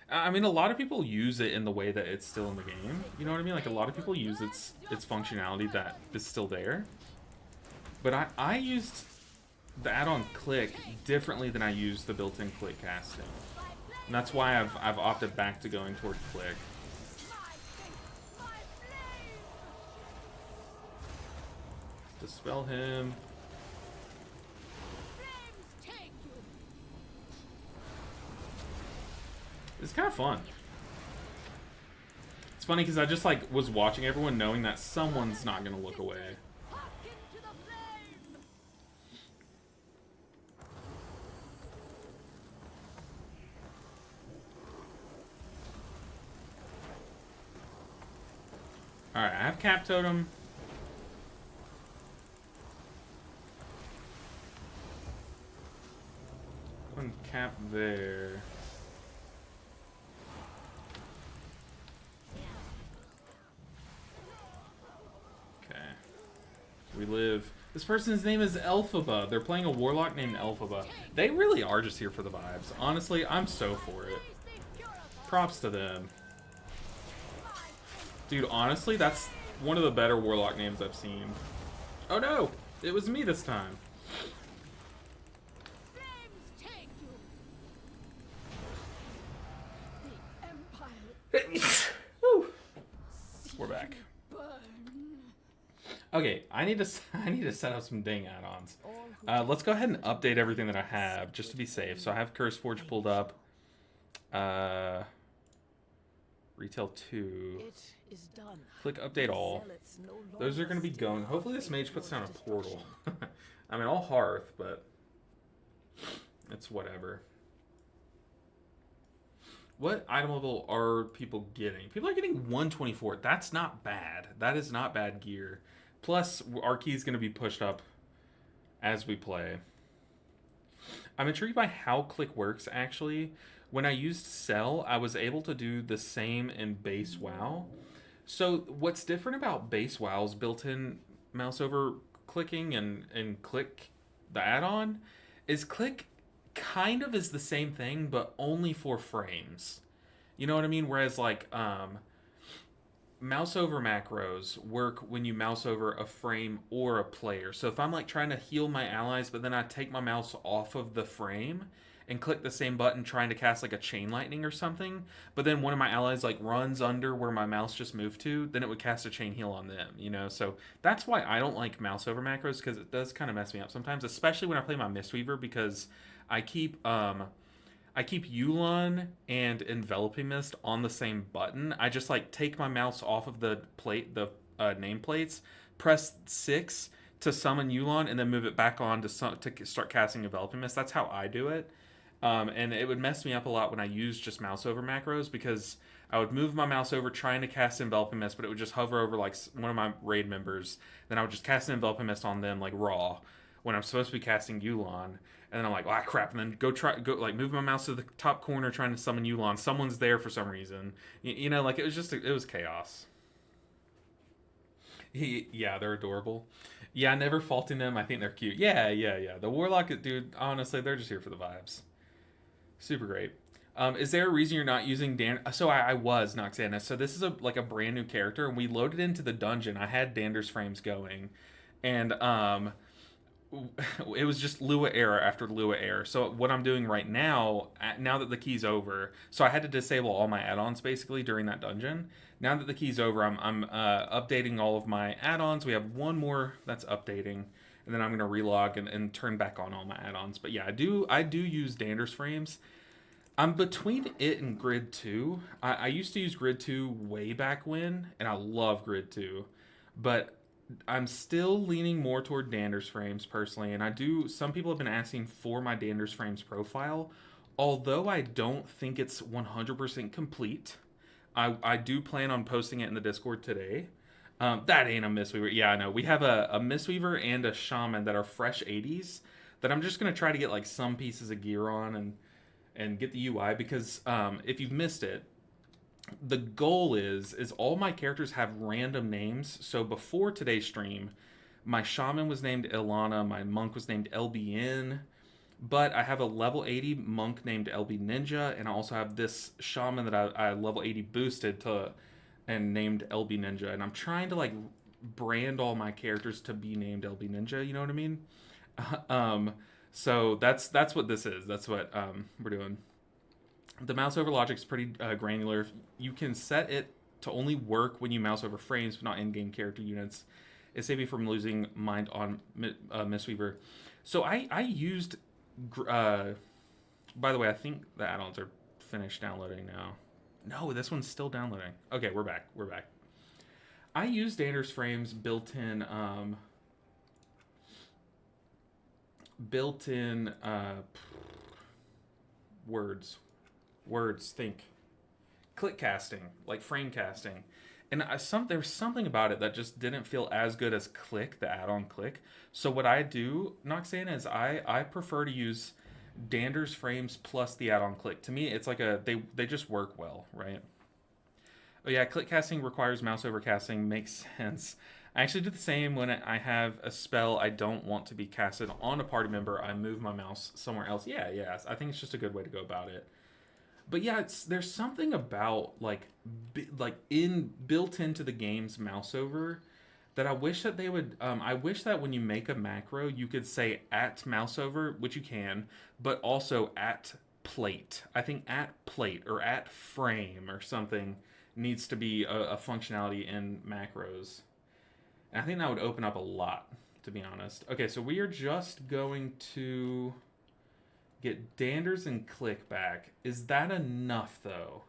I mean, a lot of people use it in the way that it's still in the game. You know what I mean? Like, a lot of people use its functionality that is still there. But I used the add-on click differently than I used the built-in click casting. And that's why I've opted back to going toward click. Dispel him. It's kind of fun. It's funny because I just like was watching everyone knowing that someone's not gonna look away. Alright, I have Cap Totem. One cap there. Okay. We live. This person's name is Elphaba. They're playing a warlock named Elphaba. They really are just here for the vibes. Honestly, I'm so for it. Props to them. Dude, honestly, that's one of the better warlock names I've seen. Oh no! It was me this time. Woo. We're back. Okay, I need to set up some dang add-ons. Let's go ahead and update everything that I have just to be safe. So I have Curse Forge pulled up. Retail 2. Click update all. Those are going to be going. Hopefully this mage puts down a portal. I mean, I'll hearth, but it's whatever. What item level are people getting? People are getting 124. That's not bad. That is not bad gear. Plus, our key is going to be pushed up as we play. I'm intrigued by how click works, actually. When I used Cell, I was able to do the same in base WoW. So what's different about base WoW's built-in mouse over clicking and click the add-on is click kind of is the same thing, but only for frames. You know what I mean? Whereas like mouse over macros work when you mouse over a frame or a player. So if I'm like trying to heal my allies, but then I take my mouse off of the frame and click the same button trying to cast like a chain lightning or something, but then one of my allies like runs under where my mouse just moved to, then it would cast a chain heal on them, you know? So that's why I don't like mouse over macros, because it does kind of mess me up sometimes, especially when I play my Mistweaver, because I keep Yulon and Enveloping Mist on the same button. I just like take my mouse off of the plate, the nameplates, press 6 to summon Yulon, and then move it back on to start casting Enveloping Mist. That's how I do it. And it would mess me up a lot when I used just mouse over macros, because I would move my mouse over trying to cast Enveloping Mist, but it would just hover over like one of my raid members. Then I would just cast an Enveloping Mist on them like raw when I'm supposed to be casting Yulon. And then I'm like, ah, crap. And then go like move my mouse to the top corner trying to summon Yulon. Someone's there for some reason. You know, like it was chaos. Yeah, they're adorable. Yeah, never faulting them. I think they're cute. Yeah. The Warlock, dude, honestly, they're just here for the vibes. Super great. Is there a reason you're not using So I was Noxana. So this is like a brand new character, and we loaded into the dungeon. I had Dander's frames going, and it was just Lua error after Lua error. So what I'm doing right now, now that the key's over, so I had to disable all my add-ons basically during that dungeon. Now that the key's over, I'm updating all of my add-ons. We have one more that's updating, and then I'm gonna relog and turn back on all my add-ons. But yeah, I do use Dander's frames. I'm between it and Grid 2. I used to use Grid 2 way back when, and I love Grid 2, but I'm still leaning more toward Dander's frames personally, and some people have been asking for my Dander's frames profile, although I don't think it's 100% complete. I do plan on posting it in the Discord today. That ain't a Mistweaver. Yeah, I know. We have a Mistweaver and a Shaman that are fresh 80s that I'm just going to try to get like some pieces of gear on and get the UI, because if you've missed it, the goal is all my characters have random names. So before today's stream, my Shaman was named Ilana, my Monk was named LBN, but I have a level 80 Monk named LB Ninja, and I also have this Shaman that I level 80 boosted to and named LB Ninja, and I'm trying to like brand all my characters to be named LB Ninja, you know what I mean? So that's what this is. That's what we're doing. The mouse over logic is pretty granular. You can set it to only work when you mouse over frames, but not in-game character units. It saves you from losing mind on Mistweaver. So I used... by the way, I think the add-ons are finished downloading now. No, this one's still downloading. Okay, we're back. We're back. I use Dander's Frame's built-in words. Think. Click casting, like frame casting. And there's something about it that just didn't feel as good as Click, the add-on Click. So what I do, Noxana, is I prefer to use Dander's Frames plus the add-on Click. To me, it's like they just work well, right? Oh yeah, click casting requires mouse over casting. Makes sense. I actually do the same when I have a spell I don't want to be casted on a party member. I move my mouse somewhere else. Yeah. I think it's just a good way to go about it. But yeah, there's something about like built into the game's mouse over that I wish that they would. I wish that when you make a macro, you could say at mouse over, which you can, but also at plate. I think at plate or at frame or something needs to be a functionality in macros. And I think that would open up a lot, to be honest. Okay, so we are just going to get Danders and Click back. Is that enough, though?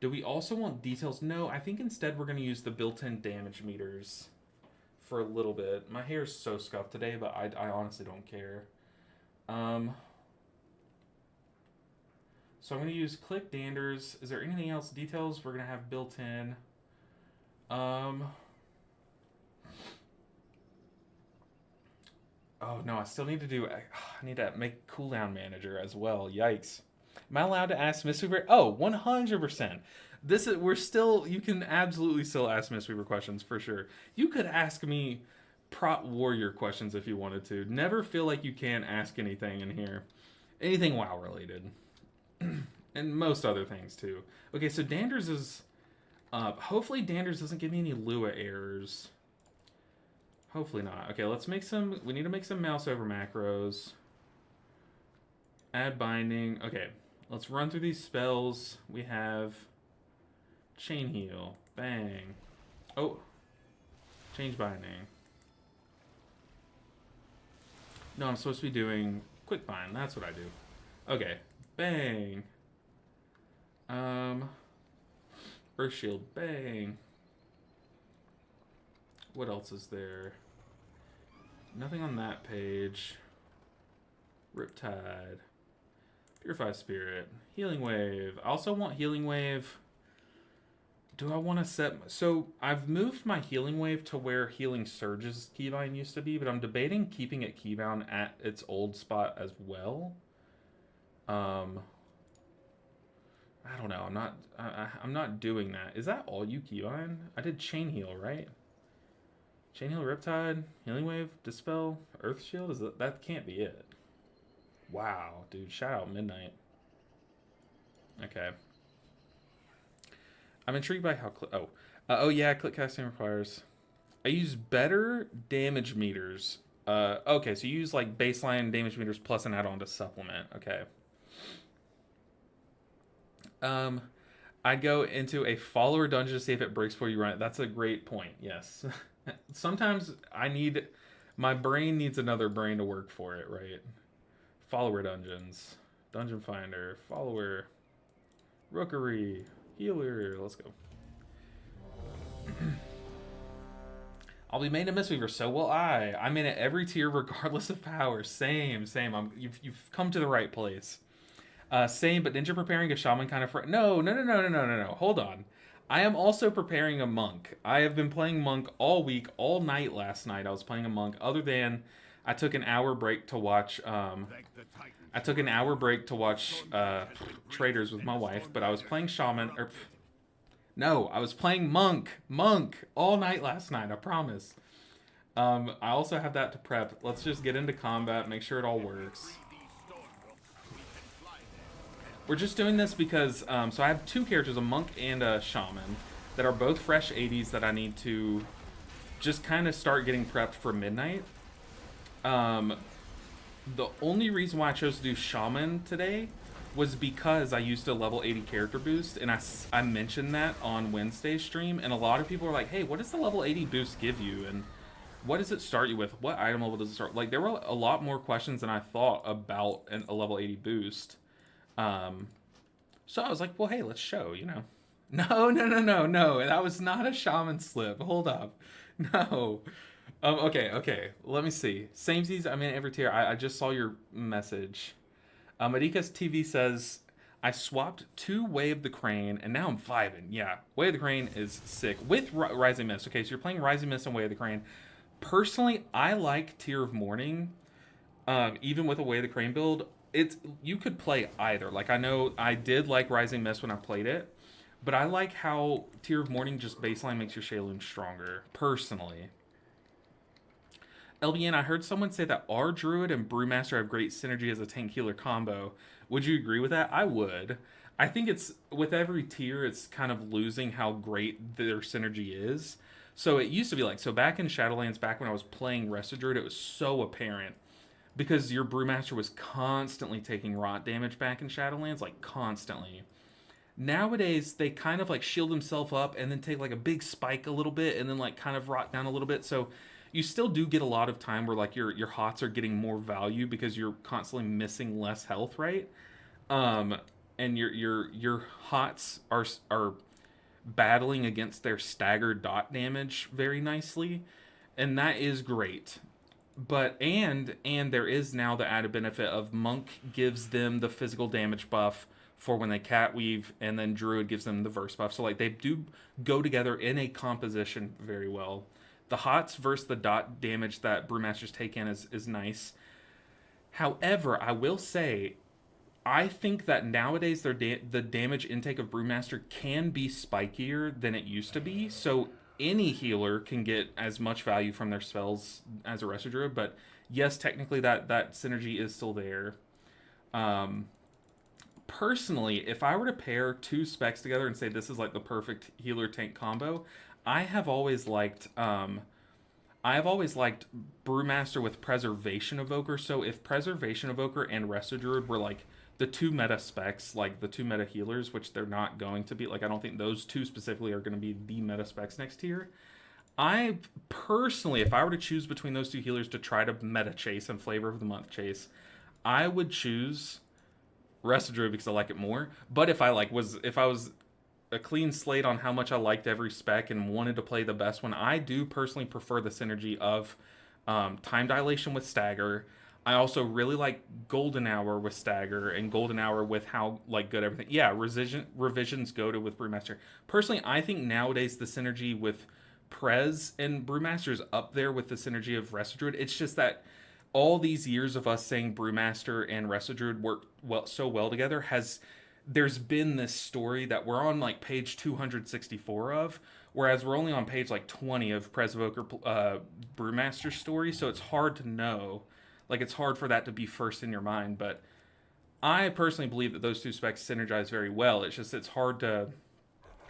Do we also want details? No, I think instead we're going to use the built-in damage meters for a little bit. My hair is so scuffed today, but I honestly don't care. So I'm going to use Click Danders. Is there anything else? Details we're going to have built in. Oh, no, I still need to do... I need to make cooldown manager as well. Yikes. Am I allowed to ask Mistweaver? Oh, 100%. We're still... You can absolutely still ask Mistweaver questions, for sure. You could ask me Prot Warrior questions if you wanted to. Never feel like you can't ask anything in here. Anything WoW related. And most other things, too. Okay, so Danders is... hopefully Danders doesn't give me any Lua errors. Hopefully not. Okay, let's make some... We need to make some mouse over macros. Add binding. Okay, let's run through these spells. We have... Chain heal. Bang. Oh. Change binding. No, I'm supposed to be doing quick bind. That's what I do. Okay. Bang. Earth shield. Bang. What else is there? Nothing on that page. Riptide. Purify Spirit. Healing Wave. I also want Healing Wave. Do I want to set... So, I've moved my Healing Wave to where Healing Surge's keybind used to be, but I'm debating keeping it keybound at its old spot as well. I don't know. I'm not doing that. Is that all you keybind? I did Chain Heal, right? Chain Heal, Riptide, Healing Wave, Dispel, Earth Shield? That can't be it. Wow, dude. Shout out Midnight. Okay. I'm intrigued by how... oh yeah, click casting requires... I use better damage meters. Okay, so you use like baseline damage meters plus an add-on to supplement. Okay. I go into a follower dungeon to see if it breaks before you run it. That's a great point, yes. Sometimes my brain needs another brain to work for it, right? Follower dungeons. Dungeon finder. Follower. Rookery. Healer. Let's go. I'll be main a Mistweaver, so will I. I'm in at every tier regardless of power. Same. You've come to the right place. Same, but Ninja preparing a shaman kind of... No. Hold on. I am also preparing a monk. I have been playing monk all week, all night last night. I was playing a monk, other than I took an hour break to watch... Traders with my wife, but I was playing shaman... No, I was playing monk all night last night, I promise. I also have that to prep. Let's just get into combat, make sure it all works. We're just doing this because, so I have two characters, a monk and a shaman, that are both fresh 80s that I need to just kind of start getting prepped for midnight. The only reason why I chose to do shaman today was because I used a level 80 character boost, and I mentioned that on Wednesday's stream, and a lot of people were like, hey, what does the level 80 boost give you, and what does it start you with? What item level does it start? Like, there were a lot more questions than I thought about a level 80 boost. So I was like, well, hey, let's show, you know. No, no, no, no, no. That was not a shaman slip. Hold up. No. Okay, okay. Let me see. Samesies, I'm in every tier. I just saw your message. Marika's TV says, I swapped to Way of the Crane, and now I'm vibing. Yeah, Way of the Crane is sick. With Rising Mist. Okay, so you're playing Rising Mist and Way of the Crane. Personally, I like Tear of Morning. Even with a Way of the Crane build, it's you could play either. Like I know I did like Rising Mist when I played it, but I like how Tear of Morning just baseline makes your Shaylun stronger. Personally, LBN, I heard someone say that our Druid and Brewmaster have great synergy as a tank healer combo. Would you agree with that? I would. I think it's with every tier, it's kind of losing how great their synergy is. So it used to be like so back in Shadowlands, back when I was playing Rested Druid, it was so apparent because your Brewmaster was constantly taking rot damage back in Shadowlands, like constantly. Nowadays, they kind of like shield himself up and then take like a big spike a little bit and then like kind of rot down a little bit. So you still do get a lot of time where like your hots are getting more value because you're constantly missing less health, right? Um, and your hots are battling against their staggered dot damage very nicely, and that is great. But and there is now the added benefit of Monk gives them the physical damage buff for when they cat weave, and then Druid gives them the verse buff. So like they do go together in a composition very well. The hots versus the dot damage that Brewmasters take in is nice. However, I will say I think that nowadays the damage intake of Brewmaster can be spikier than it used to be. So any healer can get as much value from their spells as a Resto Druid, but yes, technically that synergy is still there. Um, Personally, if I were to pair two specs together and say this is like the perfect healer tank combo, I have always liked Brewmaster with Preservation Evoker. So if Preservation Evoker and Resto Druid were like the two meta specs, like the two meta healers, which they're not going to be, like I don't think those two specifically are going to be the meta specs next tier. I personally, if I were to choose between those two healers to try to meta chase and flavor of the month chase, I would choose Resto Druid because I like it more. But if I was a clean slate on how much I liked every spec and wanted to play the best one, I do personally prefer the synergy of time dilation with stagger. I also really like golden hour with stagger and golden hour with how like good everything. Yeah, revisions go to with Brewmaster. Personally, I think nowadays the synergy with Prez and Brewmaster is up there with the synergy of Resto Druid. It's just that all these years of us saying Brewmaster and Resto Druid work so well together has there's been this story that we're on like page 264 of, whereas we're only on page like 20 of Presvoker Brewmaster's story, so it's hard to know. Like it's hard for that to be first in your mind, but I personally believe that those two specs synergize very well. It's just it's hard to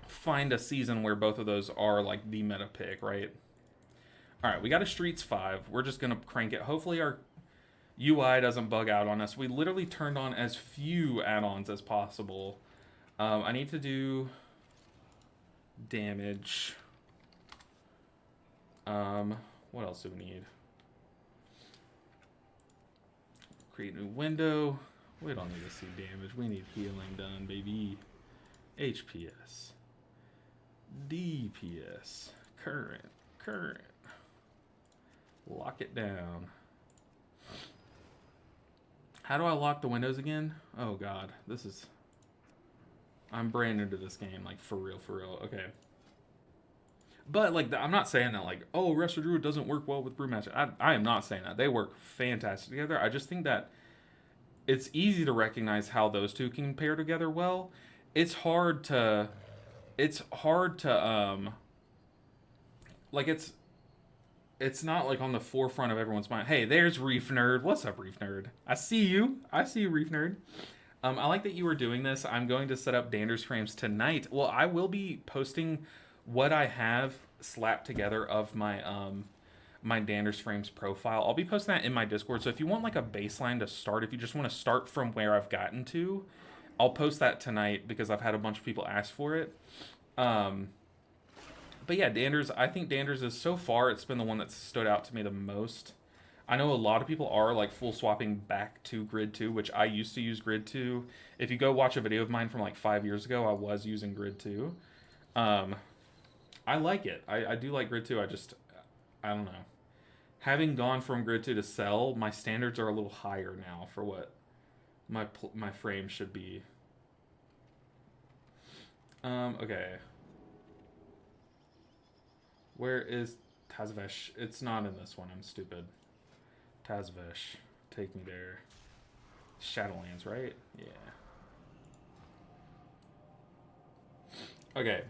find a season where both of those are like the meta pick, right? All right, we got a Streets 5. We're just going to crank it. Hopefully our UI doesn't bug out on us. We literally turned on as few add-ons as possible. I need to do damage. What else do we need? Create a new window. We don't need to see damage. We need healing done, baby. HPS. DPS. Current. Lock it down. How do I lock the windows again? Oh god, I'm brand new to this game, like for real. Okay. But like, I'm not saying that like, oh, Resto Druid doesn't work well with Brewmaster. I am not saying that. They work fantastic together. I just think that it's easy to recognize how those two can pair together well. It's hard to like it's not like on the forefront of everyone's mind. Hey, there's Reef Nerd. What's up, Reef Nerd? I see you, Reef Nerd. I like that you were doing this. I'm going to set up Dander's frames tonight. Well, I will be posting what I have slapped together of my my Dander's frames profile. I'll be posting that in my Discord. So if you want like a baseline to start, if you just want to start from where I've gotten to, I'll post that tonight because I've had a bunch of people ask for it. But yeah, Danders, I think Danders is so far, it's been the one that's stood out to me the most. I know a lot of people are like full swapping back to Grid 2, which I used to use Grid 2. If you go watch a video of mine from like 5 years ago, I was using Grid 2. Um, I like it. I do like Grid 2. I don't know. Having gone from Grid 2 to Cell, my standards are a little higher now for what my frame should be. Okay. Where is Tazvesh? It's not in this one. I'm stupid. Tazvesh. Take me there. Shadowlands, right? Yeah. Okay.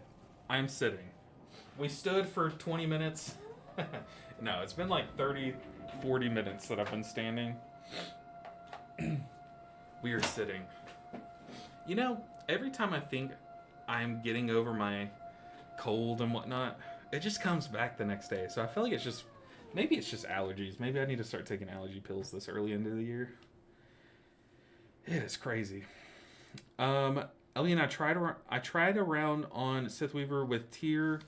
I'm sitting. We stood for 20 minutes. No, it's been like 30, 40 minutes that I've been standing. We are sitting. You know, every time I think I'm getting over my cold and whatnot, it just comes back the next day. So I feel like maybe it's just allergies. Maybe I need to start taking allergy pills this early into the year. It is crazy. Ellie, I tried around on Sith Weaver with Tyr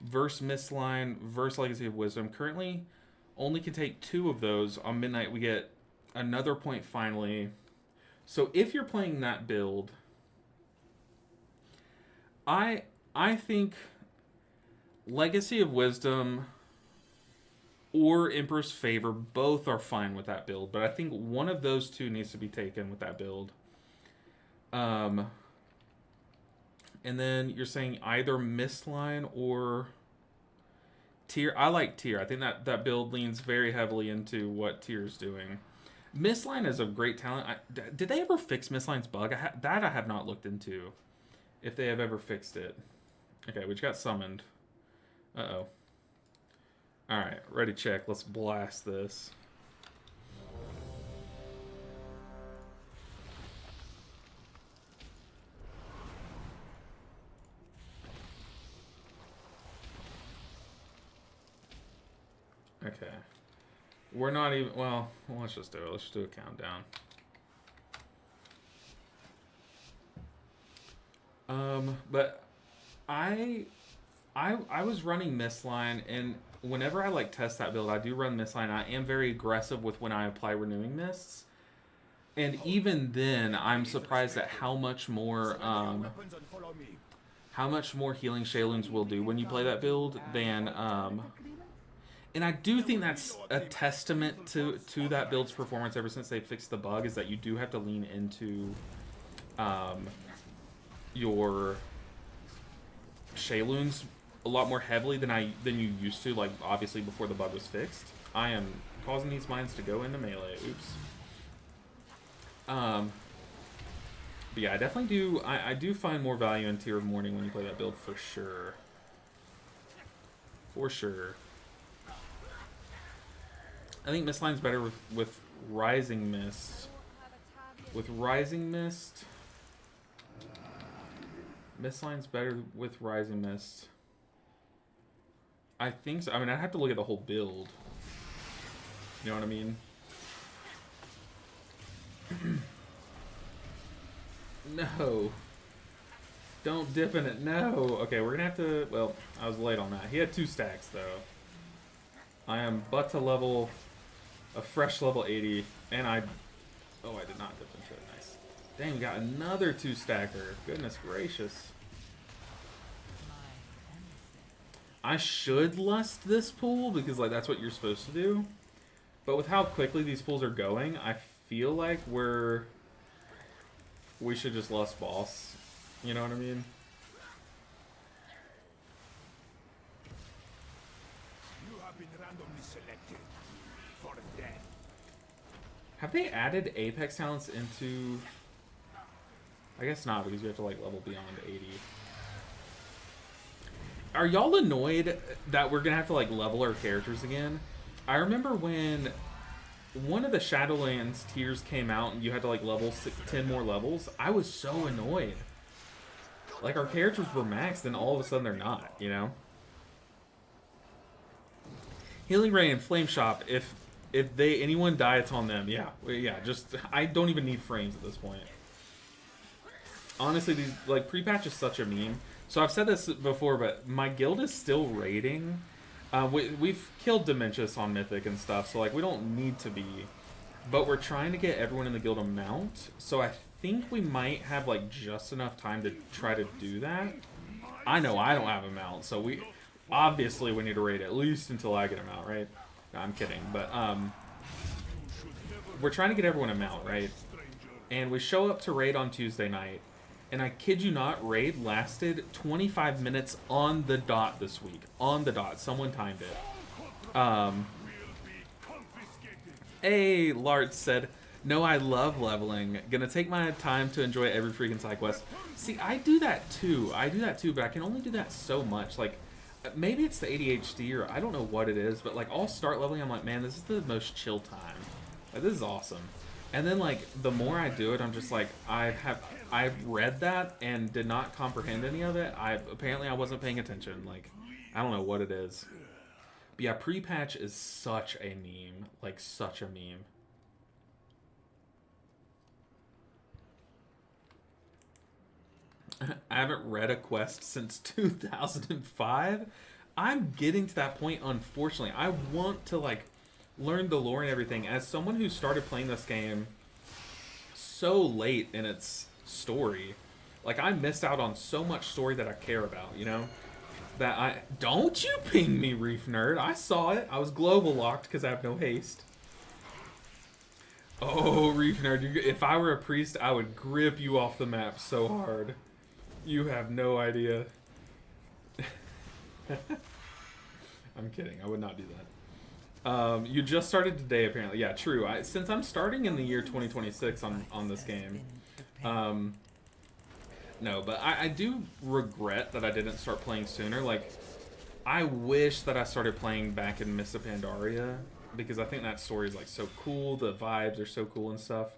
versus Mistline versus Legacy of Wisdom. Currently, only can take 2 of those. On Midnight, we get another point finally. So if you're playing that build, I think Legacy of Wisdom or Emperor's Favor both are fine with that build, but I think one of those 2 needs to be taken with that build. And then you're saying either Mistline or Tyr. I like Tyr. I think that build leans very heavily into what Tyr's doing. Mistline is a great talent. Did they ever fix Mistline's bug? I have not looked into if they have ever fixed it. Okay, we just got summoned. Uh-oh. Alright, ready, check. Let's blast this. Okay. We're not even... Well, let's just do it. Let's just do a countdown. But I was running Mistline, and whenever I like test that build, I do run Mistline. I am very aggressive with when I apply Renewing Mists. And even then, I'm surprised at how much more healing Shayloons will do when you play that build than and I do think that's a testament to that build's performance ever since they fixed the bug, is that you do have to lean into your Shayloons a lot more heavily than you used to, like obviously before the bug was fixed. I am causing these mines to go into melee. Oops. But yeah, I definitely do. I do find more value in Tear of Morning when you play that build for sure. For sure. I think Mistline's better with Rising Mist. With Rising Mist. Mistline's better with Rising Mist. I think so. I mean, I'd have to look at the whole build. You know what I mean? No. Don't dip in it. No. Okay, we're gonna have to... Well, I was late on that. He had 2 stacks, though. I am but to level... A fresh level 80. And I... Oh, I did not dip into it. Nice. Dang, we got another 2-stacker. Goodness gracious. I should lust this pool, because like that's what you're supposed to do. But with how quickly these pools are going, I feel like we should just lust boss. You know what I mean? You have been randomly selected for death. Have they added Apex talents into... I guess not, because you have to like level beyond 80. Are y'all annoyed that we're gonna have to like level our characters again? I remember when one of the Shadowlands tiers came out and you had to like level 10 more levels. I was so annoyed. Like our characters were maxed, then all of a sudden they're not, you know? Healing Ray and Flame Shop, if anyone die, it's on them. Yeah, just I don't even need frames at this point. Honestly, these like pre-patch is such a meme. So I've said this before, but my guild is still raiding We've killed Dementius on Mythic and stuff, so like we don't need to be. But we're trying to get everyone in the guild a mount, so I think we might have like just enough time to try to do that. I know I don't have a mount, so we obviously we need to raid at least until I get a mount, right? No, I'm kidding, but we're trying to get everyone a mount, right? And we show up to raid on Tuesday night, and I kid you not, raid lasted 25 minutes on the dot this week. On the dot. Someone timed it. Hey, Lart said, no, I love leveling. Gonna take my time to enjoy every freaking side quest. See, I do that too. But I can only do that so much. Like, maybe it's the ADHD or I don't know what it is, but like I'll start leveling, I'm like, man, this is the most chill time. Like, this is awesome. And then like the more I do it, I'm just like, I read that and did not comprehend any of it. Apparently I wasn't paying attention. Like, I don't know what it is. But yeah, pre-patch is such a meme. Like, such a meme. I haven't read a quest since 2005. I'm getting to that point, unfortunately. I want to, like, learn the lore and everything. As someone who started playing this game so late in its story, like, I missed out on so much story that I care about, you know? That I... Don't you ping me, Reef Nerd. I saw it. I was global locked because I have no haste. Oh, Reef Nerd, if I were a priest, I would grip you off the map so hard. You have no idea. I'm kidding. I would not do that. You just started today, apparently. Yeah, true. Since I'm starting in the year 2026 on this game. No, but I do regret that I didn't start playing sooner. Like, I wish that I started playing back in Mists of Pandaria, because I think that story is like so cool. The vibes are so cool and stuff.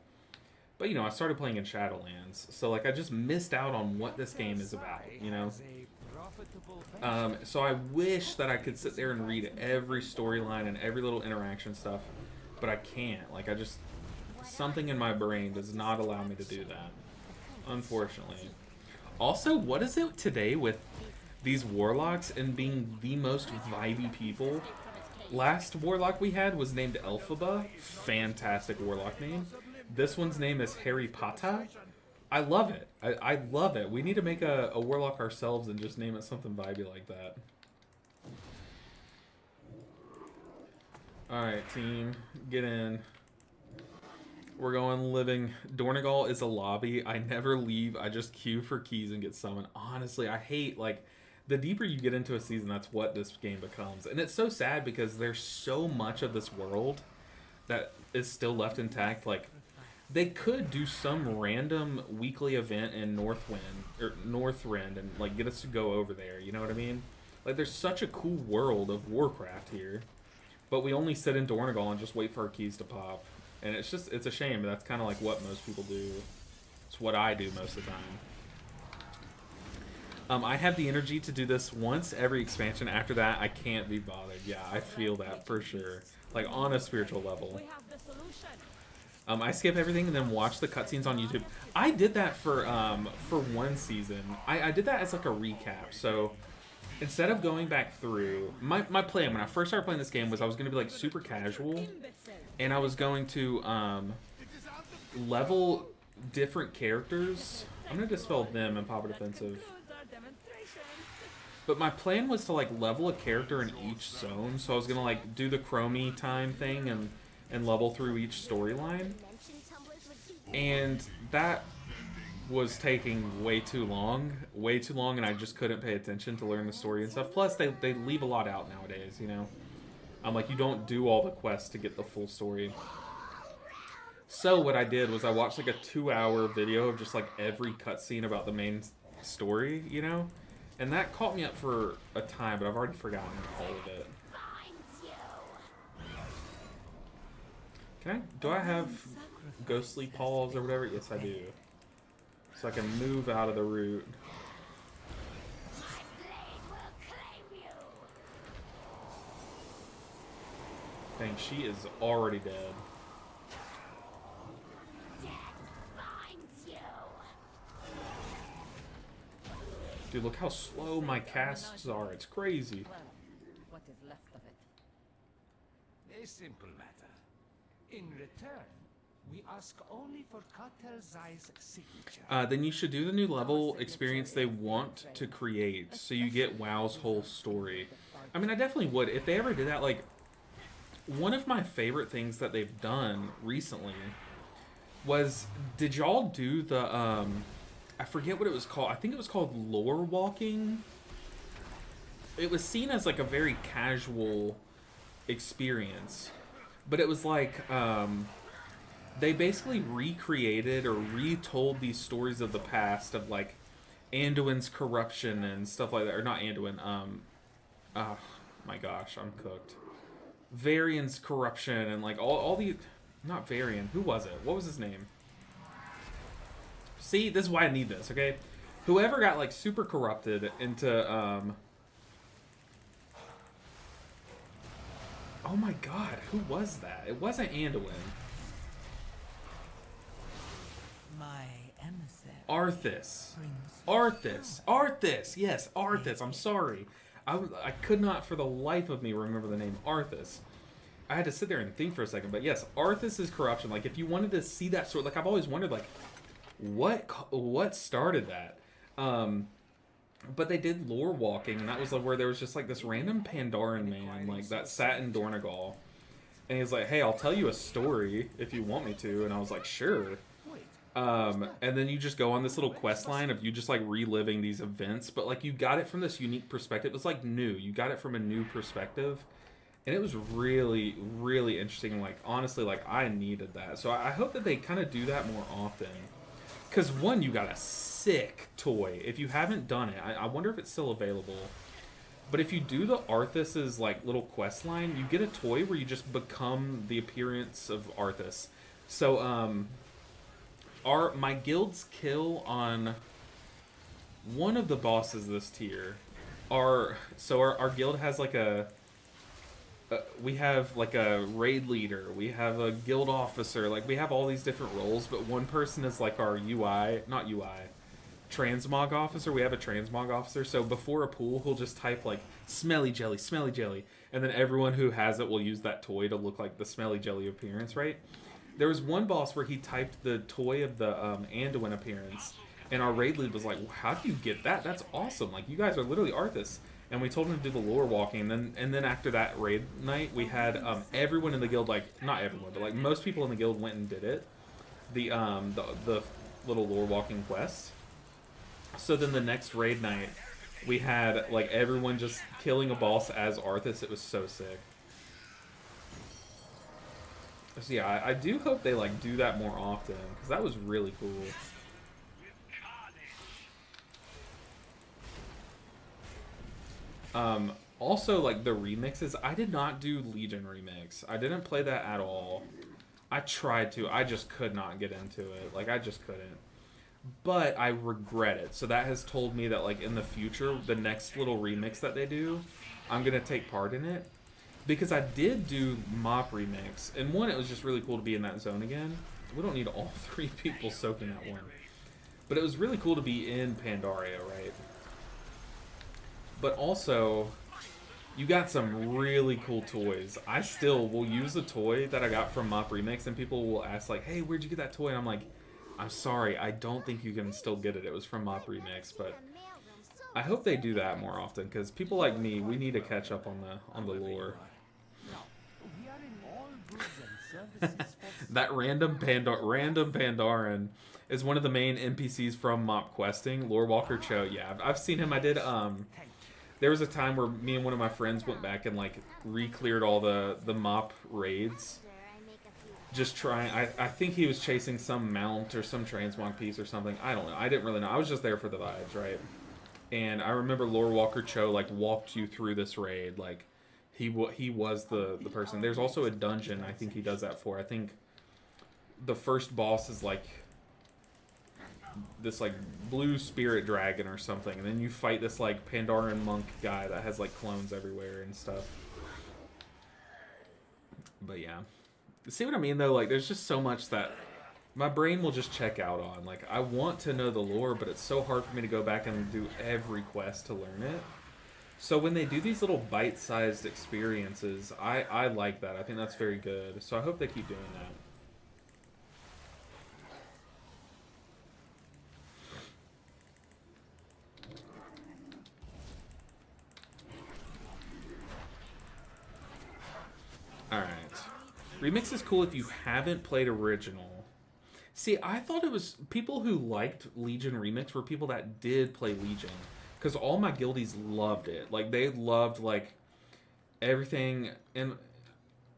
But, you know, I started playing in Shadowlands, so, like, I just missed out on what this game is about, you know? So I wish that I could sit there and read every storyline and every little interaction stuff, but I can't. Like, something in my brain does not allow me to do that, unfortunately. Also, what is it today with these warlocks and being the most vibey people? Last warlock we had was named Elphaba. Fantastic warlock name. This one's name is Harry Potter. I love it. I love it. We need to make a warlock ourselves and just name it something vibey like that. Alright, team. Get in. We're going living. Dornagall is a lobby. I never leave. I just queue for keys and get summoned. Honestly, I hate, like, the deeper you get into a season, that's what this game becomes. And it's so sad because there's so much of this world that is still left intact. Like, they could do some random weekly event in Northrend and like get us to go over there, you know what I mean? Like, there's such a cool world of Warcraft here, but we only sit in Dornagall and just wait for our keys to pop. And it's a shame, but that's kind of like what most people do. It's what I do most of the time. I have the energy to do this once every expansion. After that, I can't be bothered. Yeah, I feel that for sure. Like, on a spiritual level. I skip everything and then watch the cutscenes on YouTube. I did that for one season. I did that as like a recap. So instead of going back through, my plan when I first started playing this game was I was going to be like super casual, and I was going to level different characters. I'm going to dispel them and pop a defensive. But my plan was to like level a character in each zone. So I was going to like do the Chromie time thing and level through each storyline, and that was taking way too long, and I just couldn't pay attention to learn the story and stuff. Plus, they leave a lot out nowadays, you know? I'm like, you don't do all the quests to get the full story. So what I did was I watched like a 2-hour video of just like every cutscene about the main story, you know? And that caught me up for a time, but I've already forgotten all of it. Do I have ghostly paws or whatever? Yes, I do. So I can move out of the root. Dang, she is already dead. Dude, look how slow my casts are. It's crazy. What is left A simple matter. In return, we ask only for Cartel Zai's signature. Then you should do the new level experience they want to create, so you get WoW's whole story. I mean, I definitely would. If they ever did that, like, one of my favorite things that they've done recently was, did y'all do the, I forget what it was called. I think it was called lore walking. It was seen as, like, a very casual experience. But it was like, they basically recreated or retold these stories of the past of, like, Anduin's corruption and stuff like that. Or not Anduin, oh my gosh, I'm cooked. Varian's corruption and, like, all the... Not Varian, who was it? What was his name? See, this is why I need this, okay? Whoever got, like, super corrupted into, oh my god, who was that? It wasn't Anduin. My emissary. Arthas. Brings Arthas! Yes, Arthas. I'm sorry. I could not for the life of me remember the name Arthas. I had to sit there and think for a second. But yes, Arthas' corruption. Like, if you wanted to see that sort... Like, I've always wondered, like, what started that? But they did lore walking, and that was like where there was just like this random Pandaren man, like, that sat in Dornagall. And he was like, hey, I'll tell you a story if you want me to. And I was like, sure. And then you just go on this little quest line of you just, like, reliving these events. But, like, you got it from this unique perspective. It was, like, new. You got it from a new perspective. And it was really, really interesting. Like, honestly, like, I needed that. So I hope that they kind of do that more often. Because, one, you got a sick toy. If you haven't done it, I wonder if it's still available. But if you do the Arthas's, like, little quest line, you get a toy where you just become the appearance of Arthas. So, my guild's kill on one of the bosses this tier are... So our guild has, like, we have, like, a raid leader. We have a guild officer. Like, we have all these different roles, but one person is, like, our transmog officer. We have a transmog officer. So before a pool, he'll just type, like, smelly jelly, and then everyone who has it will use that toy to look like the smelly jelly appearance, right? There was one boss where he typed the toy of the Anduin appearance, and our raid lead was like, how do you get that? That's awesome. Like, you guys are literally Arthas. And we told him to do the lore walking, and then after that raid night, we had everyone in the guild, like, not everyone, but, like, most people in the guild went and did it. The little lore walking quest. So then the next raid night, we had, like, everyone just killing a boss as Arthas. It was so sick. So yeah, I do hope they, like, do that more often, because that was really cool. Also, like, the remixes, I did not do Legion remix. I didn't play that at all. I tried to. I just could not get into it. Like, I just couldn't. But I regret it. So that has told me that, like, in the future, the next little remix that they do, I'm going to take part in it. Because I did do Mop remix. And one, it was just really cool to be in that zone again. We don't need all three people soaking that one. But it was really cool to be in Pandaria, right? But also, you got some really cool toys. I still will use a toy that I got from Mop Remix, and people will ask, like, hey, where'd you get that toy? And I'm like, I'm sorry, I don't think you can still get it. It was from Mop Remix, but I hope they do that more often, because people like me, we need to catch up on the lore. That random Pandaren is one of the main NPCs from Mop Questing, Lore Walker Cho. Yeah, I've seen him. I did, there was a time where me and one of my friends went back and, like, re-cleared all the Mop raids. Just trying, I think he was chasing some mount or some transmog piece or something. I don't know. I didn't really know. I was just there for the vibes, right? And I remember Lore Walker Cho, like, walked you through this raid. Like, he was the person. There's also a dungeon I think he does that for. I think the first boss is, like, this, like, blue spirit dragon or something, and then you fight this, like, Pandaren monk guy that has, like, clones everywhere and stuff. But yeah, see what I mean though? Like, there's just so much that my brain will just check out on. Like, I want to know the lore, but it's so hard for me to go back and do every quest to learn it. So when they do these little bite-sized experiences, I like that. I think that's very good. So I hope they keep doing that. Alright. Remix is cool if you haven't played original. See, I thought it was... People who liked Legion Remix were people that did play Legion. Because all my guildies loved it. Like, they loved, like, everything. And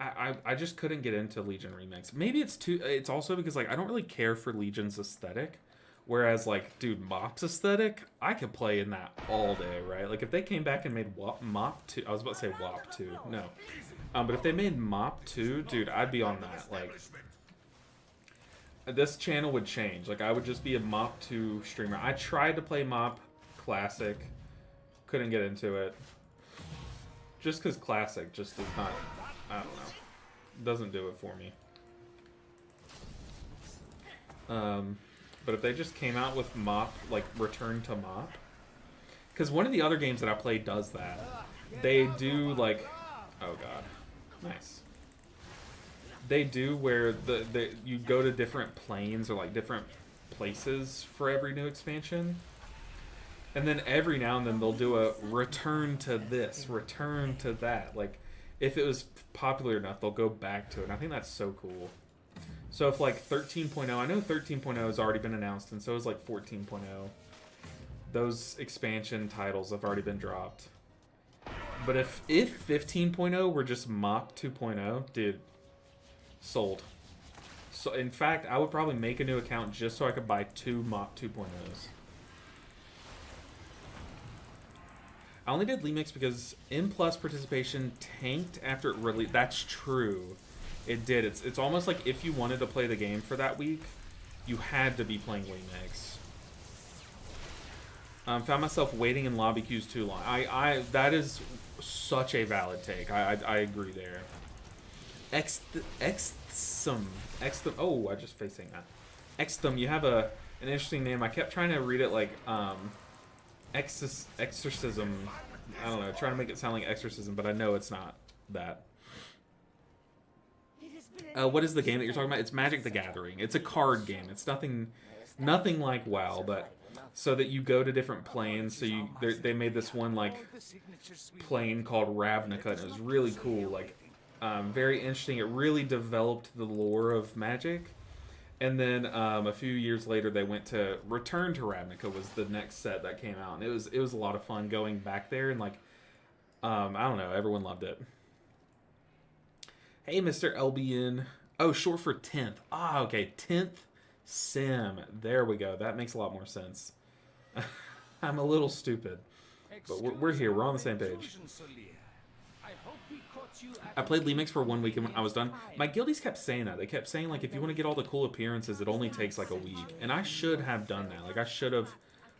I just couldn't get into Legion Remix. Maybe it's too... It's also because, like, I don't really care for Legion's aesthetic. Whereas, like, dude, Mop's aesthetic, I could play in that all day, right? Like, if they came back and made Mop 2... I was about to say WAP 2. No. But if they made Mop 2, dude, I'd be on that. Like, this channel would change. Like, I would just be a Mop 2 streamer. I tried to play Mop Classic. Couldn't get into it. Just because Classic just does not... I don't know. Doesn't do it for me. But if they just came out with Mop, like, Return to Mop... Because one of the other games that I play does that. They do, like... Oh, God. Nice. They do where you go to different planes or like different places for every new expansion. And then every now and then they'll do a return to this, return to that. Like, if it was popular enough, they'll go back to it. And I think that's so cool. So if like 13.0, I know 13.0 has already been announced, and so is like 14.0. Those expansion titles have already been dropped. But if 15.0 were just Mop 2.0, dude, sold. So in fact, I would probably make a new account just so I could buy 2 Mop 2.0s. I only did Remix because M+ participation tanked after it released. That's true. It did. It's almost like if you wanted to play the game for that week, you had to be playing Remix. Found myself waiting in lobby queues too long. That is such a valid take. I agree there. Oh, I just facing that. Extham, you have an interesting name. I kept trying to read it like exorcism. I don't know, trying to make it sound like exorcism, but I know it's not that. What is the game that you're talking about? It's Magic the Gathering. It's a card game. It's nothing like WoW, but so that you go to different planes. So they made this one like plane called Ravnica, and it was really cool. Like very interesting. It really developed the lore of Magic. And then a few years later, they went to Return to Ravnica was the next set that came out, and it was a lot of fun going back there, and like I don't know, everyone loved it. Hey, Mr. LBN. Oh, short for 10th. Ah, okay, 10th Sim. There we go. That makes a lot more sense. I'm a little stupid, but we're here. We're on the same page. I played Remix for 1 week and when I was done, my guildies kept saying that. They kept saying, like, if you want to get all the cool appearances, it only takes, like, a week. And I should have done that. Like, I should have